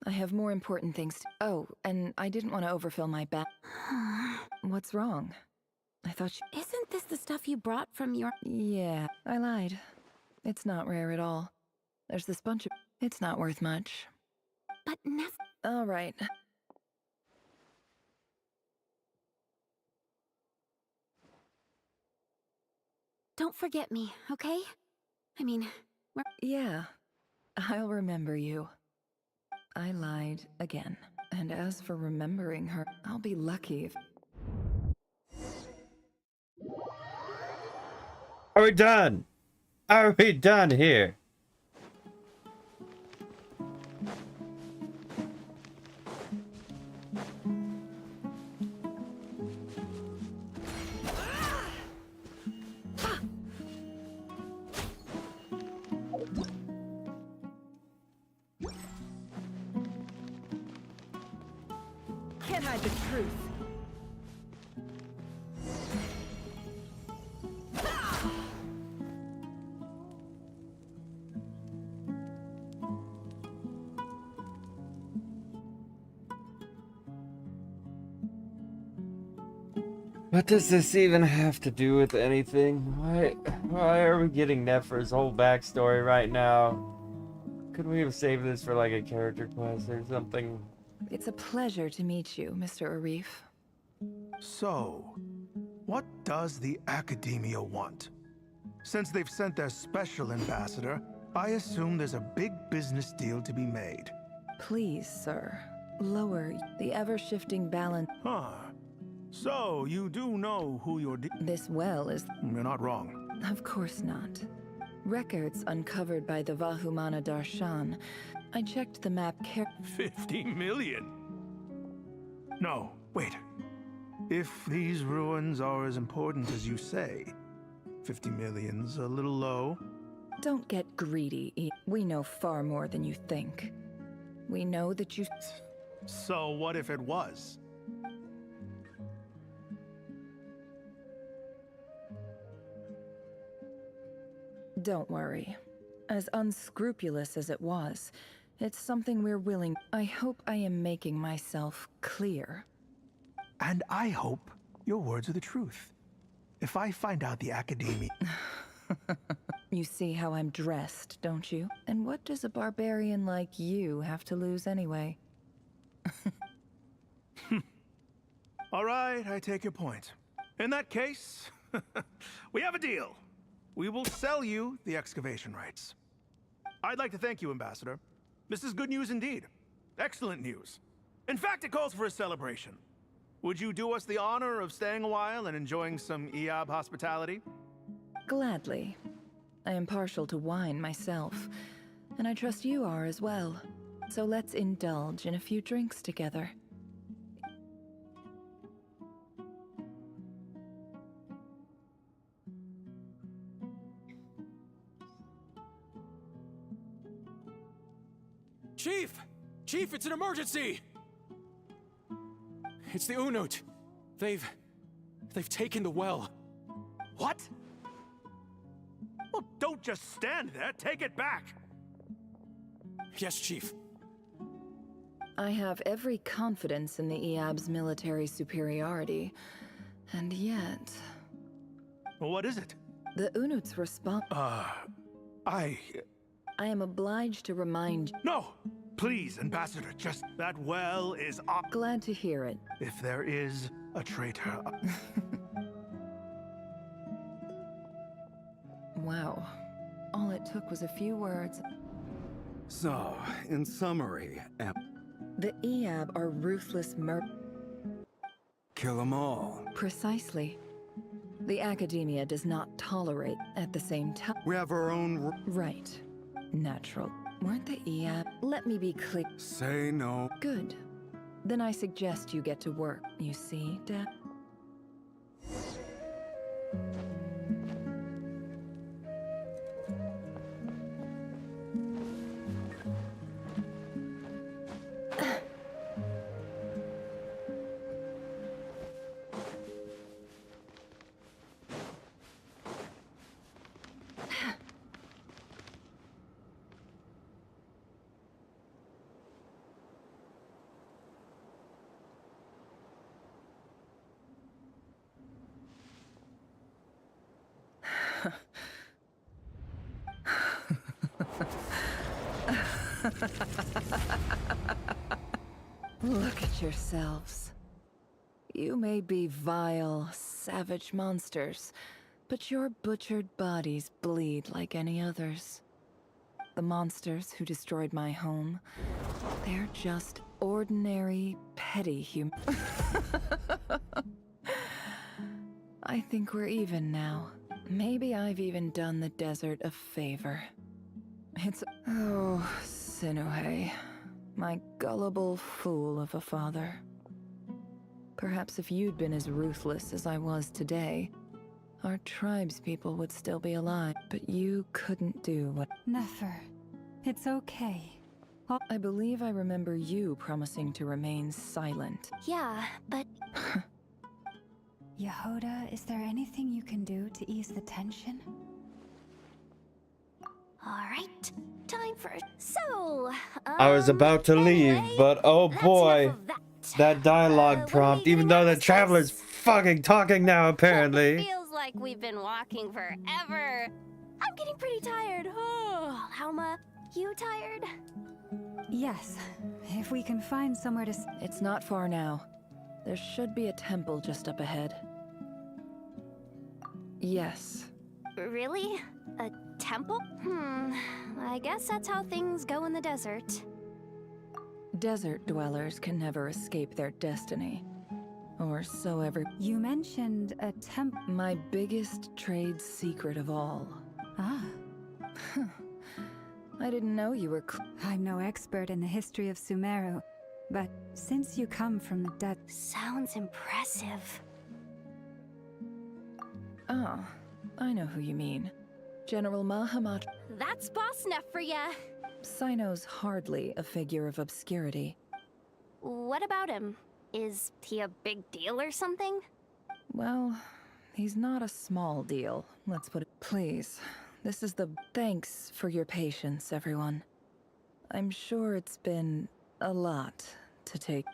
S22: I have more important things to... Oh, and I didn't want to overfill my bag. What's wrong? I thought you...
S8: Isn't this the stuff you brought from your...
S22: Yeah, I lied. It's not rare at all. There's this bunch of... It's not worth much.
S8: But Nefer...
S22: All right.
S8: Don't forget me, okay? I mean,
S22: Yeah, I'll remember you. I lied again. And as for remembering her, I'll be lucky if...
S3: Are we done? Are we done here?
S14: Can't hide the truth.
S3: What does this even have to do with anything? Why are we getting Nefer's whole backstory right now? Couldn't we have saved this for like a character quest or something?
S22: It's a pleasure to meet you, Mr. Arif.
S12: So, what does the Academia want? Since they've sent their special ambassador, I assume there's a big business deal to be made.
S22: Please, sir, lower the ever-shifting balance.
S12: Huh. So, you do know who you're
S22: This well is...
S12: You're not wrong.
S22: Of course not. Records uncovered by the Vahumana Darshan. I checked the map
S12: 50 million? No, wait. If these ruins are as important as you say, 50 million's a little low.
S22: Don't get greedy. We know far more than you think. We know that you...
S12: So what if it was?
S22: Don't worry. As unscrupulous as it was, it's something we're willing... I hope I am making myself clear.
S12: And I hope your words are the truth. If I find out the Academia...
S22: You see how I'm dressed, don't you? And what does a barbarian like you have to lose anyway?
S12: All right, I take your point. In that case, we have a deal. We will sell you the excavation rights. I'd like to thank you, Ambassador. This is good news indeed. Excellent news. In fact, it calls for a celebration. Would you do us the honor of staying a while and enjoying some Iyab hospitality?
S22: Gladly. I am partial to wine myself, and I trust you are as well. So let's indulge in a few drinks together.
S18: Chief! Chief, it's an emergency! It's the Unut. They've taken the well.
S12: What? Well, don't just stand there. Take it back.
S18: Yes, Chief.
S22: I have every confidence in the Iyab's military superiority, and yet...
S12: What is it?
S22: The Unut's response...
S12: I
S22: am obliged to remind...
S12: No! Please, Ambassador, just that well is up.
S22: Glad to hear it.
S12: If there is a traitor...
S22: Wow. All it took was a few words.
S17: So, in summary,
S22: The Iyab are ruthless
S17: kill them all.
S22: Precisely. The Academia does not tolerate at the same time.
S17: We have our own...
S22: Right. Natural. Weren't the Iyab... Let me be clear.
S17: Say no.
S22: Good. Then I suggest you get to work. You see, Dad? Look at yourselves. You may be vile, savage monsters, but your butchered bodies bleed like any others. The monsters who destroyed my home, they're just ordinary, petty humans. I think we're even now. Maybe I've even done the desert a favor. It's... Oh, Sinuhe. My gullible fool of a father. Perhaps if you'd been as ruthless as I was today, our tribespeople would still be alive. But you couldn't do what...
S6: Nefer, it's okay.
S22: I believe I remember you promising to remain silent.
S1: Yeah, but...
S6: Yehoda, is there anything you can do to ease the tension?
S1: Alright, time for... So,
S3: I was about to leave, but oh boy, that dialogue prompt, even though the traveler's fucking talking now, apparently.
S1: Feels like we've been walking forever. I'm getting pretty tired. Oh, Halma, you tired?
S6: Yes, if we can find somewhere to...
S11: It's not far now. There should be a temple just up ahead. Yes.
S1: Really? A temple? I guess that's how things go in the desert.
S11: Desert dwellers can never escape their destiny. Or so
S6: You mentioned a temple.
S11: My biggest trade secret of all.
S6: Ah.
S11: I didn't know you were
S6: I'm no expert in the history of Sumeru, but since you come from the dead...
S1: Sounds impressive.
S11: Oh, I know who you mean. General Mahamat.
S1: That's boss enough for ya.
S11: Sino's hardly a figure of obscurity.
S1: What about him? Is he a big deal or something?
S11: Well, he's not a small deal, let's put it. Please, this is the... Thanks for your patience, everyone. I'm sure it's been a lot to take.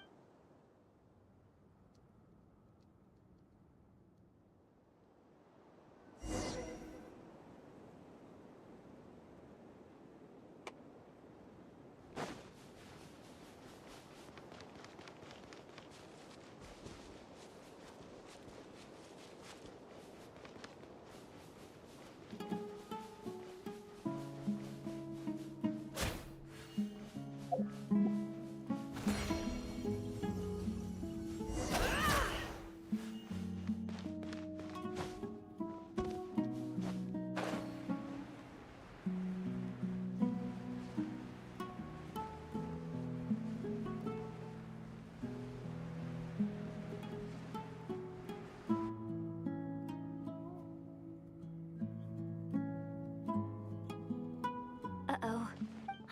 S1: Uh-oh.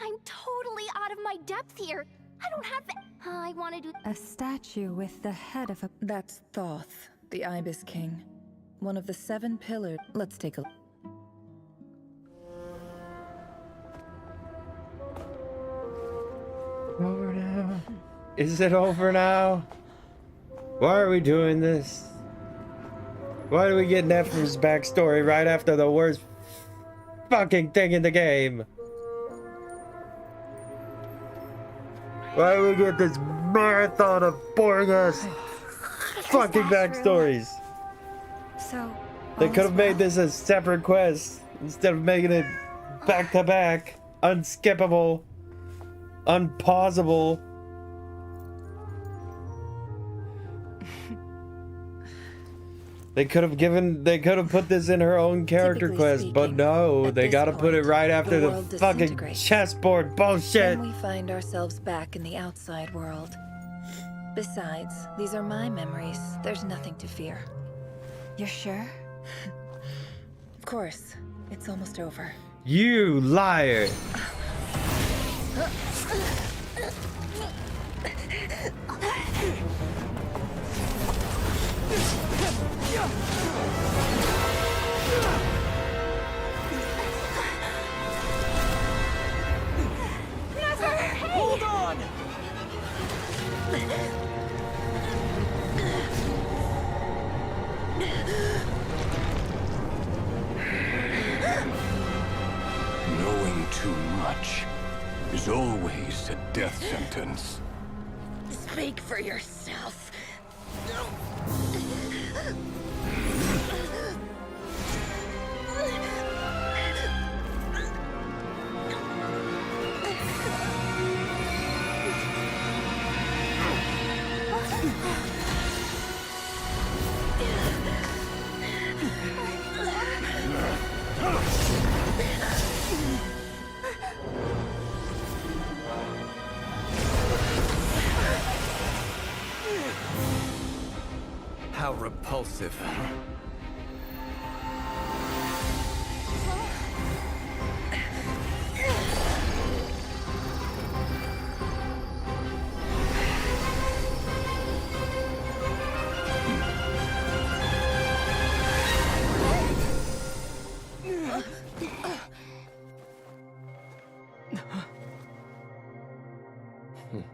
S1: I'm totally out of my depth here. I don't have the... I want to do...
S6: A statue with the head of a...
S11: That's Thoth, the Ibis King. One of the 7 pillars. Let's take a...
S3: Over now. Is it over now? Why are we doing this? Why do we get Nephrim's backstory right after the worst fucking thing in the game? Why do we get this marathon of boring ass fucking backstories?
S6: So...
S3: They could have made this a separate quest instead of making it back to back, unskippable, unpausable. They could have put this in her own character quest, but no, they gotta put it right after the fucking chessboard bullshit.
S11: Then we find ourselves back in the outside world. Besides, these are my memories. There's nothing to fear.
S6: You're sure?
S11: Of course. It's almost over.
S3: You liar!
S13: Hold on!
S2: Knowing too much is always a death sentence.
S11: Speak for yourself.
S13: How repulsive.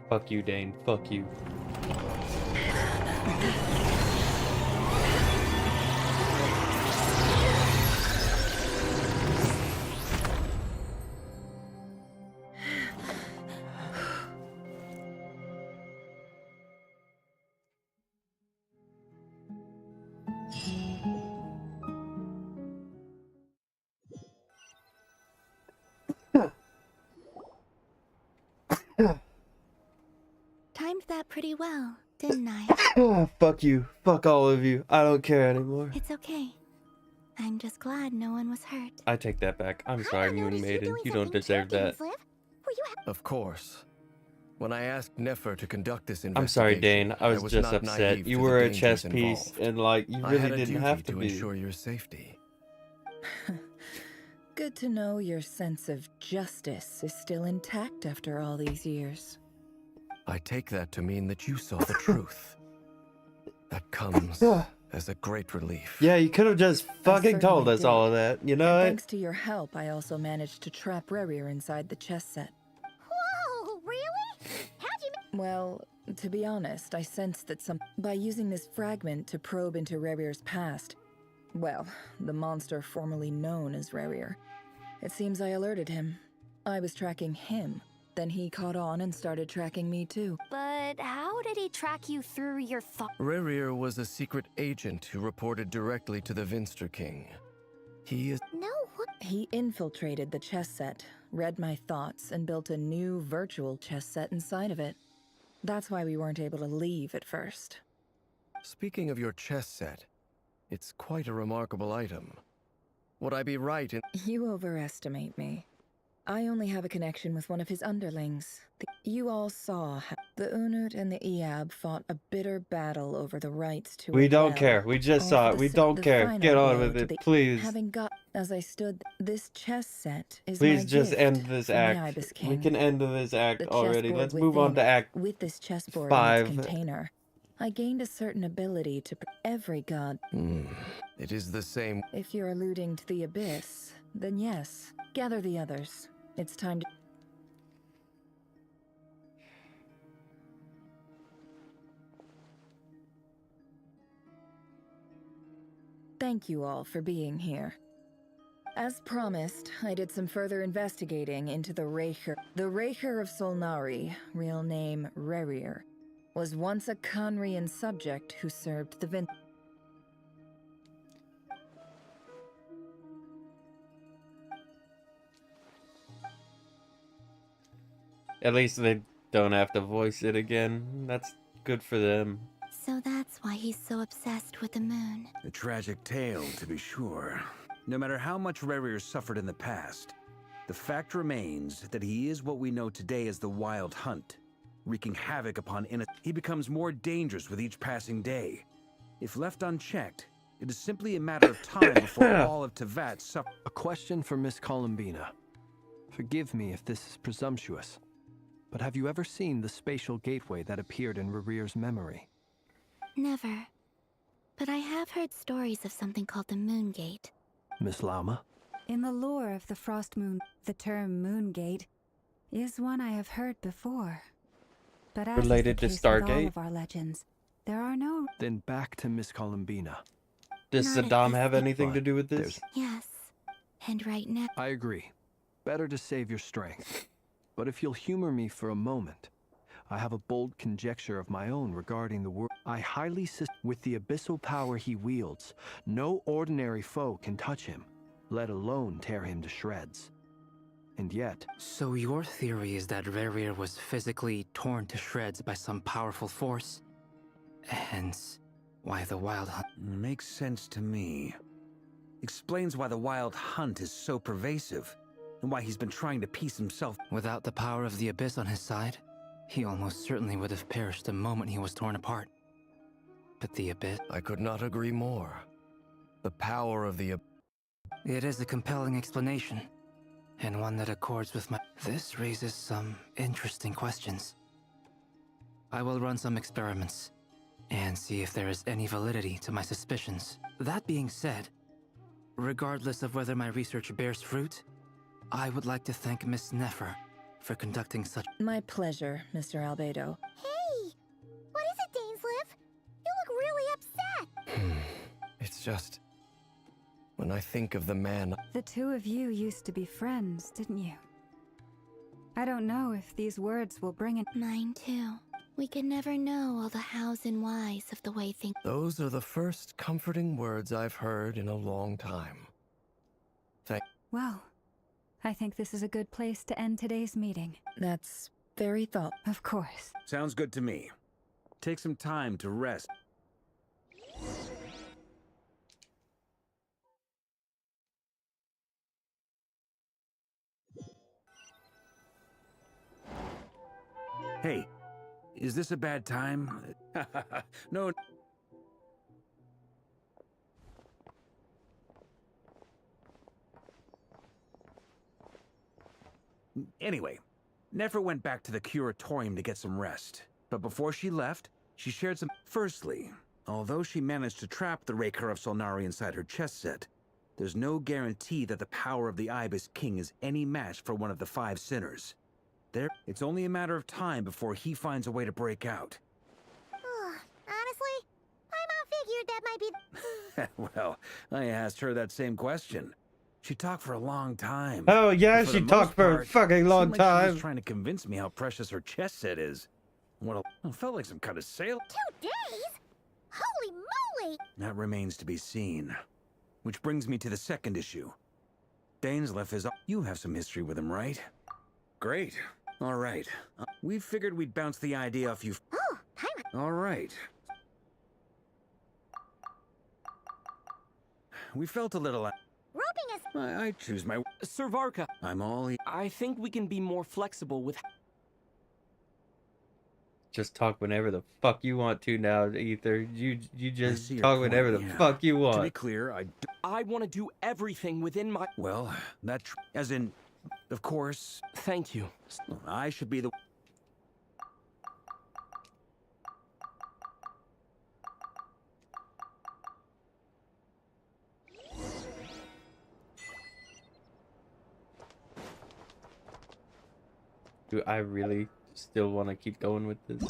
S3: Fuck you, Dane. Fuck you.
S8: Timed that pretty well, didn't I?
S3: Fuck you. Fuck all of you. I don't care anymore.
S8: It's okay. I'm just glad no one was hurt.
S3: I take that back. I'm sorry, Moon Maiden. You don't deserve that.
S13: Of course. When I asked Nefer to conduct this investigation,
S3: I'm sorry, Dane. I was just
S13: not
S3: upset.
S13: naive
S3: You
S13: to
S3: were
S13: the
S3: a chess
S13: dangers
S3: piece,
S13: involved.
S3: and like you
S13: I
S3: really
S13: had a
S3: didn't
S13: duty
S3: have to be.
S13: ensure your safety.
S22: Good to know your sense of justice is still intact after all these years.
S13: I take that to mean that you saw the truth. That comes as a great relief.
S3: Yeah, you could have just fucking told
S22: certainly
S3: us
S22: did.
S3: all of that. You know
S22: And
S3: what?
S22: thanks to your help, I also managed to trap Rerir inside the chess set.
S8: Whoa, really? How'd you
S22: Well, to be honest, I sensed that by using this fragment to probe into Rerir's past, well, the monster formerly known as Rerir, it seems I alerted him. I was tracking him. Then he caught on and started tracking me too.
S1: But how did he track you through your thoughts?
S13: Rerir was a secret agent who reported directly to the Vinster King. He is...
S1: No, what?
S22: He infiltrated the chess set, read my thoughts, and built a new virtual chess set inside of it. That's why we weren't able to leave at first.
S13: Speaking of your chess set, it's quite a remarkable item. Would I be right in...
S22: You overestimate me. I only have a connection with one of his underlings. You all saw how the Unut and the Eab fought a bitter battle over the rights to
S3: We
S22: a
S3: don't
S22: well.
S3: care. We just
S22: All
S3: saw
S22: for
S3: it. We
S22: the
S3: don't care.
S22: final
S3: Get on
S22: blow
S3: with
S22: to
S3: it,
S22: the-
S3: please.
S22: Having got, as I stood, this chess set is
S3: Please
S22: my
S3: just
S22: gift
S3: end this
S22: from the
S3: act.
S22: Ibis
S3: We
S22: King.
S3: can end this act
S22: The
S3: already.
S22: chessboard
S3: Let's move on to
S22: within,
S3: act
S22: with this chessboard
S3: 5.
S22: in its container. I gained a certain ability to every god.
S13: It is the same...
S22: If you're alluding to the Abyss, then yes. Gather the others. It's time to... Thank you all for being here. As promised, I did some further investigating into the Reicher. The Reicher of Solnari, real name Rerir, was once a Conrian subject who served the Vin.
S3: At least they don't have to voice it again. That's good for them.
S8: So that's why he's so obsessed with the moon.
S4: A tragic tale, to be sure. No matter how much Rerir suffered in the past, the fact remains that he is what we know today as the Wild Hunt, wreaking havoc upon innocent. He becomes more dangerous with each passing day. If left unchecked, it is simply a matter of time before all of Tevat suffers.
S20: A question for Miss Columbina. Forgive me if this is presumptuous, but have you ever seen the spatial gateway that appeared in Rerir's memory?
S8: Never. But I have heard stories of something called the Moon Gate.
S20: Miss Lauma?
S6: In the lore of the Frost Moon, the term Moongate is one I have heard before. But as
S3: Related to
S6: is the case with all
S3: Stargate?
S6: of our legends, there are no...
S20: Then back to Miss Columbina.
S3: Does
S8: Not
S3: Saddam
S8: at
S3: have
S8: this-
S3: anything to do with this?
S8: Yes. And right now...
S20: I agree. Better to save your strength. But if you'll humor me for a moment, I have a bold conjecture of my own regarding the world. I highly with the abyssal power he wields, no ordinary foe can touch him, let alone tear him to shreds. And yet...
S23: So your theory is that Rerir was physically torn to shreds by some powerful force? Hence, why the Wild Hunt...
S4: Makes sense to me. Explains why the Wild Hunt is so pervasive, and why he's been trying to piece himself...
S23: Without the power of the Abyss on his side, he almost certainly would have perished the moment he was torn apart. But the Abyss...
S13: I could not agree more. The power of the...
S23: It is a compelling explanation, and one that accords with my... This raises some interesting questions. I will run some experiments, and see if there is any validity to my suspicions. That being said, regardless of whether my research bears fruit, I would like to thank Miss Nefer for conducting such...
S22: My pleasure, Mr. Albedo.
S8: Hey! What is it, Dainsleif? You look really upset!
S13: It's just... When I think of the man...
S6: The two of you used to be friends, didn't you? I don't know if these words will bring it.
S8: Mine too. We could never know all the hows and whys of the way things...
S13: Those are the first comforting words I've heard in a long time.
S6: Well, I think this is a good place to end today's meeting.
S22: That's Very thoughtful.
S6: Of course.
S4: Sounds good to me. Take some time to rest. Hey, is this a bad time? No. Anyway, Nefer went back to the curatorium to get some rest. But before she left, she shared some... Firstly, although she managed to trap the Raker of Solnari inside her chest set, there's no guarantee that the power of the Ibis King is any match for one of the 5 sinners. It's only a matter of time before he finds a way to break out.
S7: Honestly, my mom figured that might be...
S4: Well, I asked her that same question. She talked for a long time.
S3: Oh yeah,
S4: But for
S3: she
S4: the
S3: talked
S4: most
S3: for a
S4: part,
S3: fucking
S4: it
S3: long
S4: seemed like She
S3: time.
S4: was trying to convince me how precious her chest set is. It felt like some kind of sale.
S7: 2 days? Holy moly!
S4: That remains to be seen. Which brings me to the second issue. Dainsleif is... You have some history with him, right? Great. All right. We figured we'd bounce the idea off you.
S7: Oh,
S4: All right. We felt a little...
S7: Roping us...
S4: I choose my...
S16: Sir Varka.
S4: I'm all...
S16: I think we can be more flexible with...
S3: Just talk whenever the fuck you want to now, Ether. You just
S4: see your
S3: talk
S4: point,
S3: whenever the
S4: yeah.
S3: fuck you
S4: To be
S3: want.
S4: clear,
S16: I want to do everything within my...
S4: Well, as in... Of course...
S16: Thank you.
S4: I should be the...
S3: Do I really still want to keep going with this?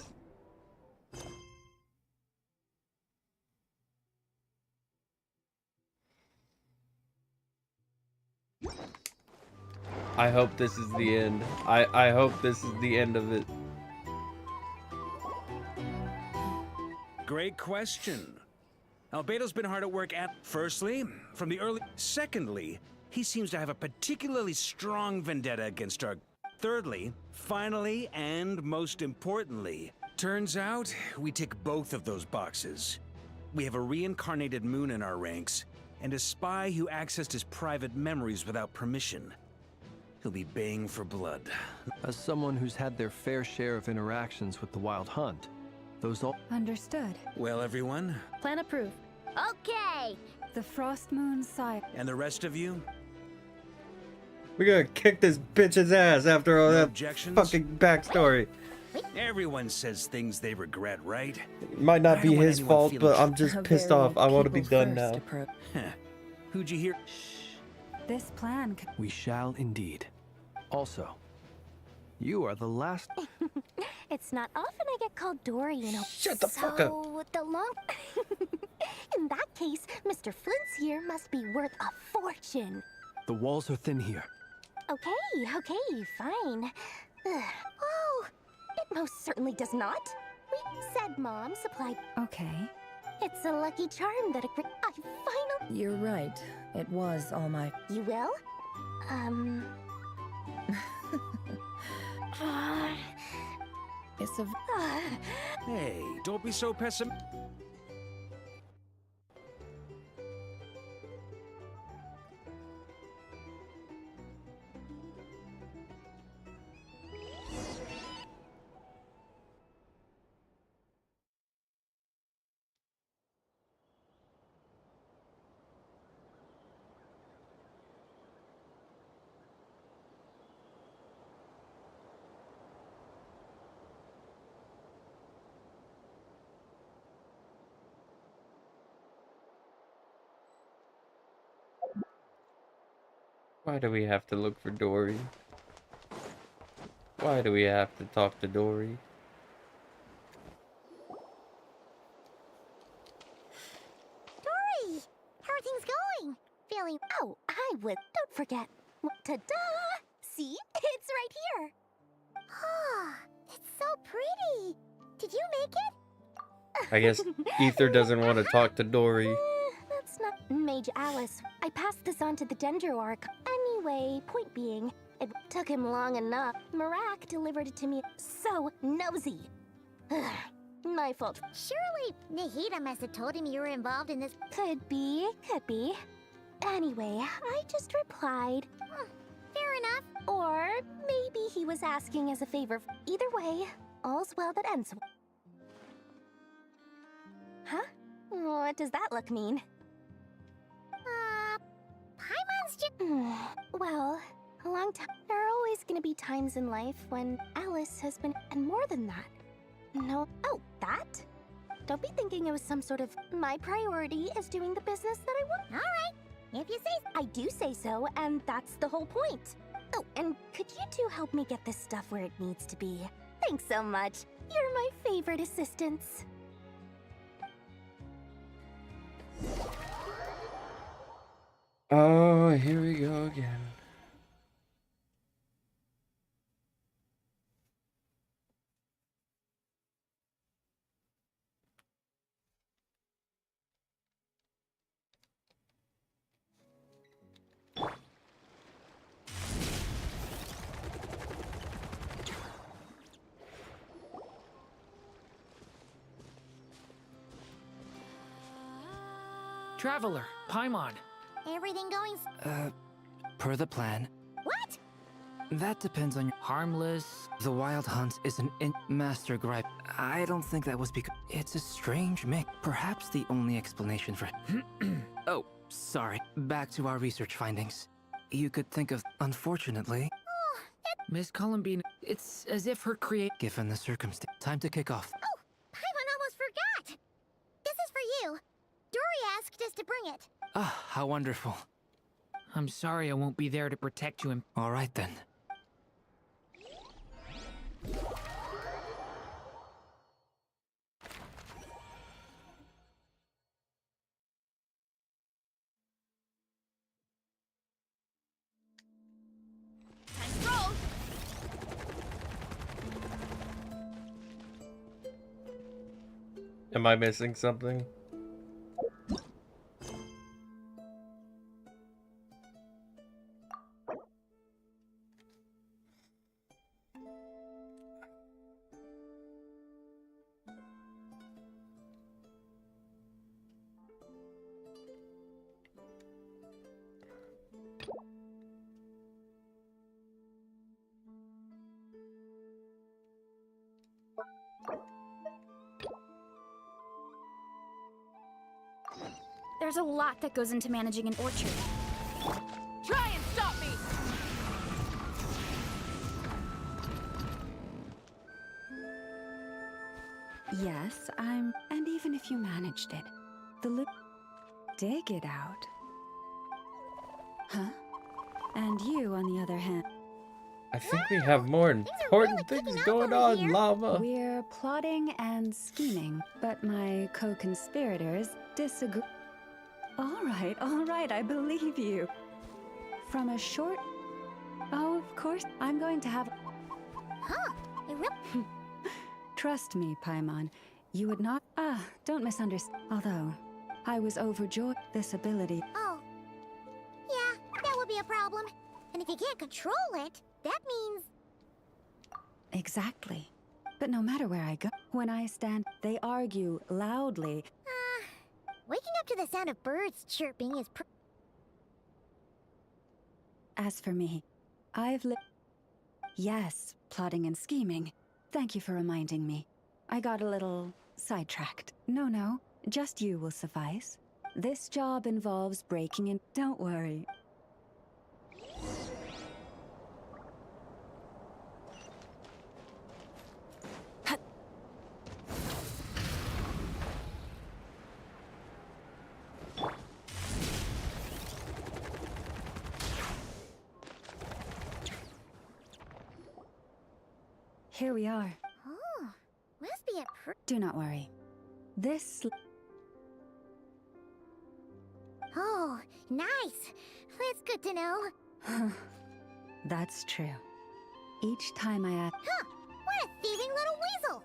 S3: I hope this is the end. I hope this is the end of it.
S4: Great question. Albedo's been hard at work at... Firstly, from the early... Secondly, he seems to have a particularly strong vendetta against our... Thirdly, finally, and most importantly, turns out we tick both of those boxes. We have a reincarnated Moon in our ranks, and a spy who accessed his private memories without permission. He'll be baying for blood.
S20: As someone who's had their fair share of interactions with the Wild Hunt, those all...
S6: Understood.
S4: Well, everyone,
S1: Plan approved. Okay.
S6: The Frost Moon Sire.
S4: and the rest of you,
S3: We're gonna kick this bitch's ass after all
S4: No
S3: that
S4: objections?
S3: fucking backstory.
S4: everyone says things they regret, right?
S3: It might not
S4: I
S3: be
S4: don't want
S3: his
S4: anyone
S3: fault,
S4: feeling
S3: but I'm just pissed off. I want to be done now.
S4: Who'd you hear?
S6: This plan c-
S20: We shall indeed. Also, you are the last...
S1: It's not often I get called Dory, you know.
S3: Shut the fuck up.
S1: So, the long... In that case, Mr. Flint's here must be worth a fortune.
S20: The walls are thin here.
S1: Okay, fine. Oh, it most certainly does not. We said Mom supplied...
S6: Okay.
S1: It's a lucky charm that I finally...
S22: You're right. It was all my...
S1: You will?
S22: It's a...
S4: Hey, don't be so pessimistic.
S3: Why do we have to look for Dory? Why do we have to talk to Dory?
S1: Dory! How are things going? Feeling... Oh, I would... Don't forget. Ta-da! See? It's right here.
S7: Ah, it's so pretty. Did you make it?
S3: I guess Ether doesn't want to talk to Dory.
S1: That's not... Mage Alice, I passed this on to the Dendroarch. Anyway, point being, It took him long enough. Marak delivered it to me. So nosy. My fault.
S7: Surely Nahida must have told him you were involved in this.
S1: Could be. Anyway, I just replied.
S7: Fair enough.
S1: Or maybe he was asking as a favor. Either way, all's well that ends well. Huh? What does that look mean?
S7: Paimon's just...
S1: Well, a long time. There are always gonna be times in life when Alice has been... And more than that. No. Oh, that? Don't be thinking it was some sort of... My priority is doing the business that I want.
S7: Alright. If you say so.
S1: I do say so, and that's the whole point. Oh, and could you two help me get this stuff where it needs to be? Thanks so much. You're my favorite assistants.
S3: Oh, here we go again.
S23: Traveler, Paimon.
S7: Everything going...
S23: Per the plan.
S7: What?
S23: That depends on your... Harmless. The Wild Hunt is an Master Gripe. I don't think that was because... It's a strange mix. Perhaps the only explanation for... Oh, sorry. Back to our research findings. You could think of... Unfortunately... Miss Columbine, it's as if her Given the circumstance... Time to kick off.
S7: Oh, Paimon almost forgot! This is for you. Dory asked us to bring it.
S23: Ah, how wonderful. I'm sorry I won't be there to protect you. All right then.
S3: Am I missing something?
S9: There's a lot that goes into managing an orchard.
S14: Try and stop me!
S6: Yes, I'm... And even if you managed it, the loop... Dig it out. Huh? And you, on the other hand...
S3: I think we have more important things going on, Lava.
S6: We're plotting and scheming, but my co-conspirators disagree. All right, I believe you. From a short... Oh, of course, I'm going to have...
S7: Huh?
S6: Trust me, Paimon. You would not... don't misunderstand. Although, I was overjoyed this ability.
S7: Oh. Yeah, that would be a problem. And if you can't control it, that means...
S6: Exactly. But no matter where I go, when I stand, they argue loudly.
S7: Waking up to the sound of birds chirping is
S6: As for me, I've lived... Yes, plotting and scheming. Thank you for reminding me. I got a little sidetracked. No, just you will suffice. This job involves breaking in... Don't worry. Here we are.
S7: Oh, must be a
S6: Do not worry. This...
S7: Oh, nice. That's good to know.
S6: That's true. Each time I ask...
S7: Huh, what a thieving little weasel.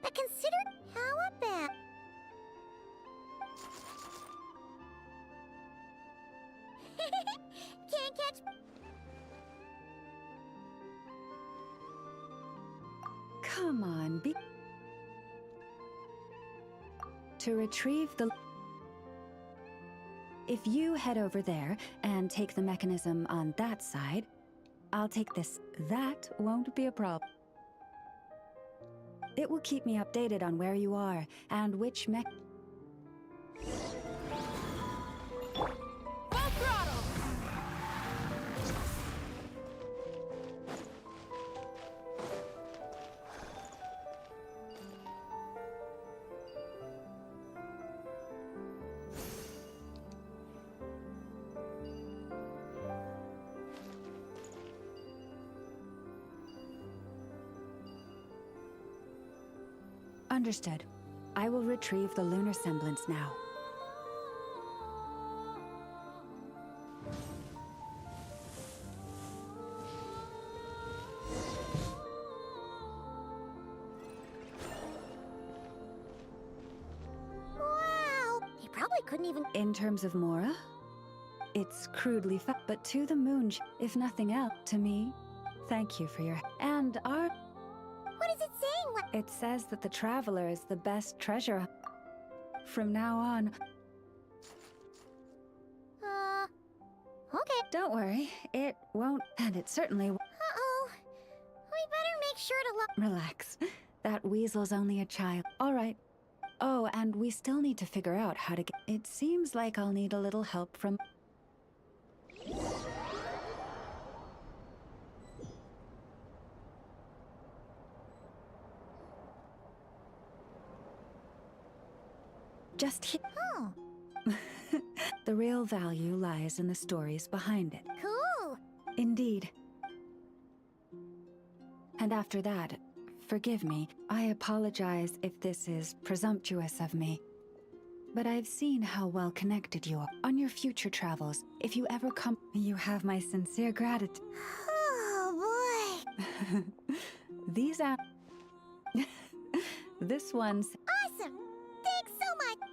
S7: But consider how about... Can't catch...
S6: Come on, to retrieve the... If you head over there and take the mechanism on that side, I'll take this. That won't be a problem. It will keep me updated on where you are and which mech...
S14: Full throttle!
S6: Understood. I will retrieve the lunar semblance now.
S7: Wow! He probably couldn't even...
S6: In terms of Mora, it's crudely but to the moon, if nothing else, to me. Thank you for your... And our...
S7: What is it saying?
S6: It says that the Traveler is the best treasure. From now on...
S7: Okay.
S6: Don't worry, it won't, and it certainly won't.
S7: Uh-oh. We better make sure to look...
S6: Relax. That weasel's only a child. All right. Oh, and we still need to figure out how to get... It seems like I'll need a little help from... Just here.
S7: Oh.
S6: The real value lies in the stories behind it.
S7: Cool.
S6: Indeed. And after that, forgive me. I apologize if this is presumptuous of me. But I've seen how well connected you are. On your future travels, if you ever come, you have my sincere gratitude.
S7: Oh, boy.
S6: These are... This one's...
S7: Awesome. Thanks so much.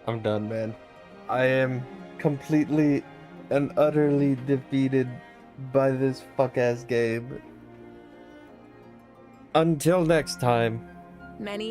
S3: I'm done, man. I am completely and utterly defeated by this fuck-ass game. Until next time.
S11: Many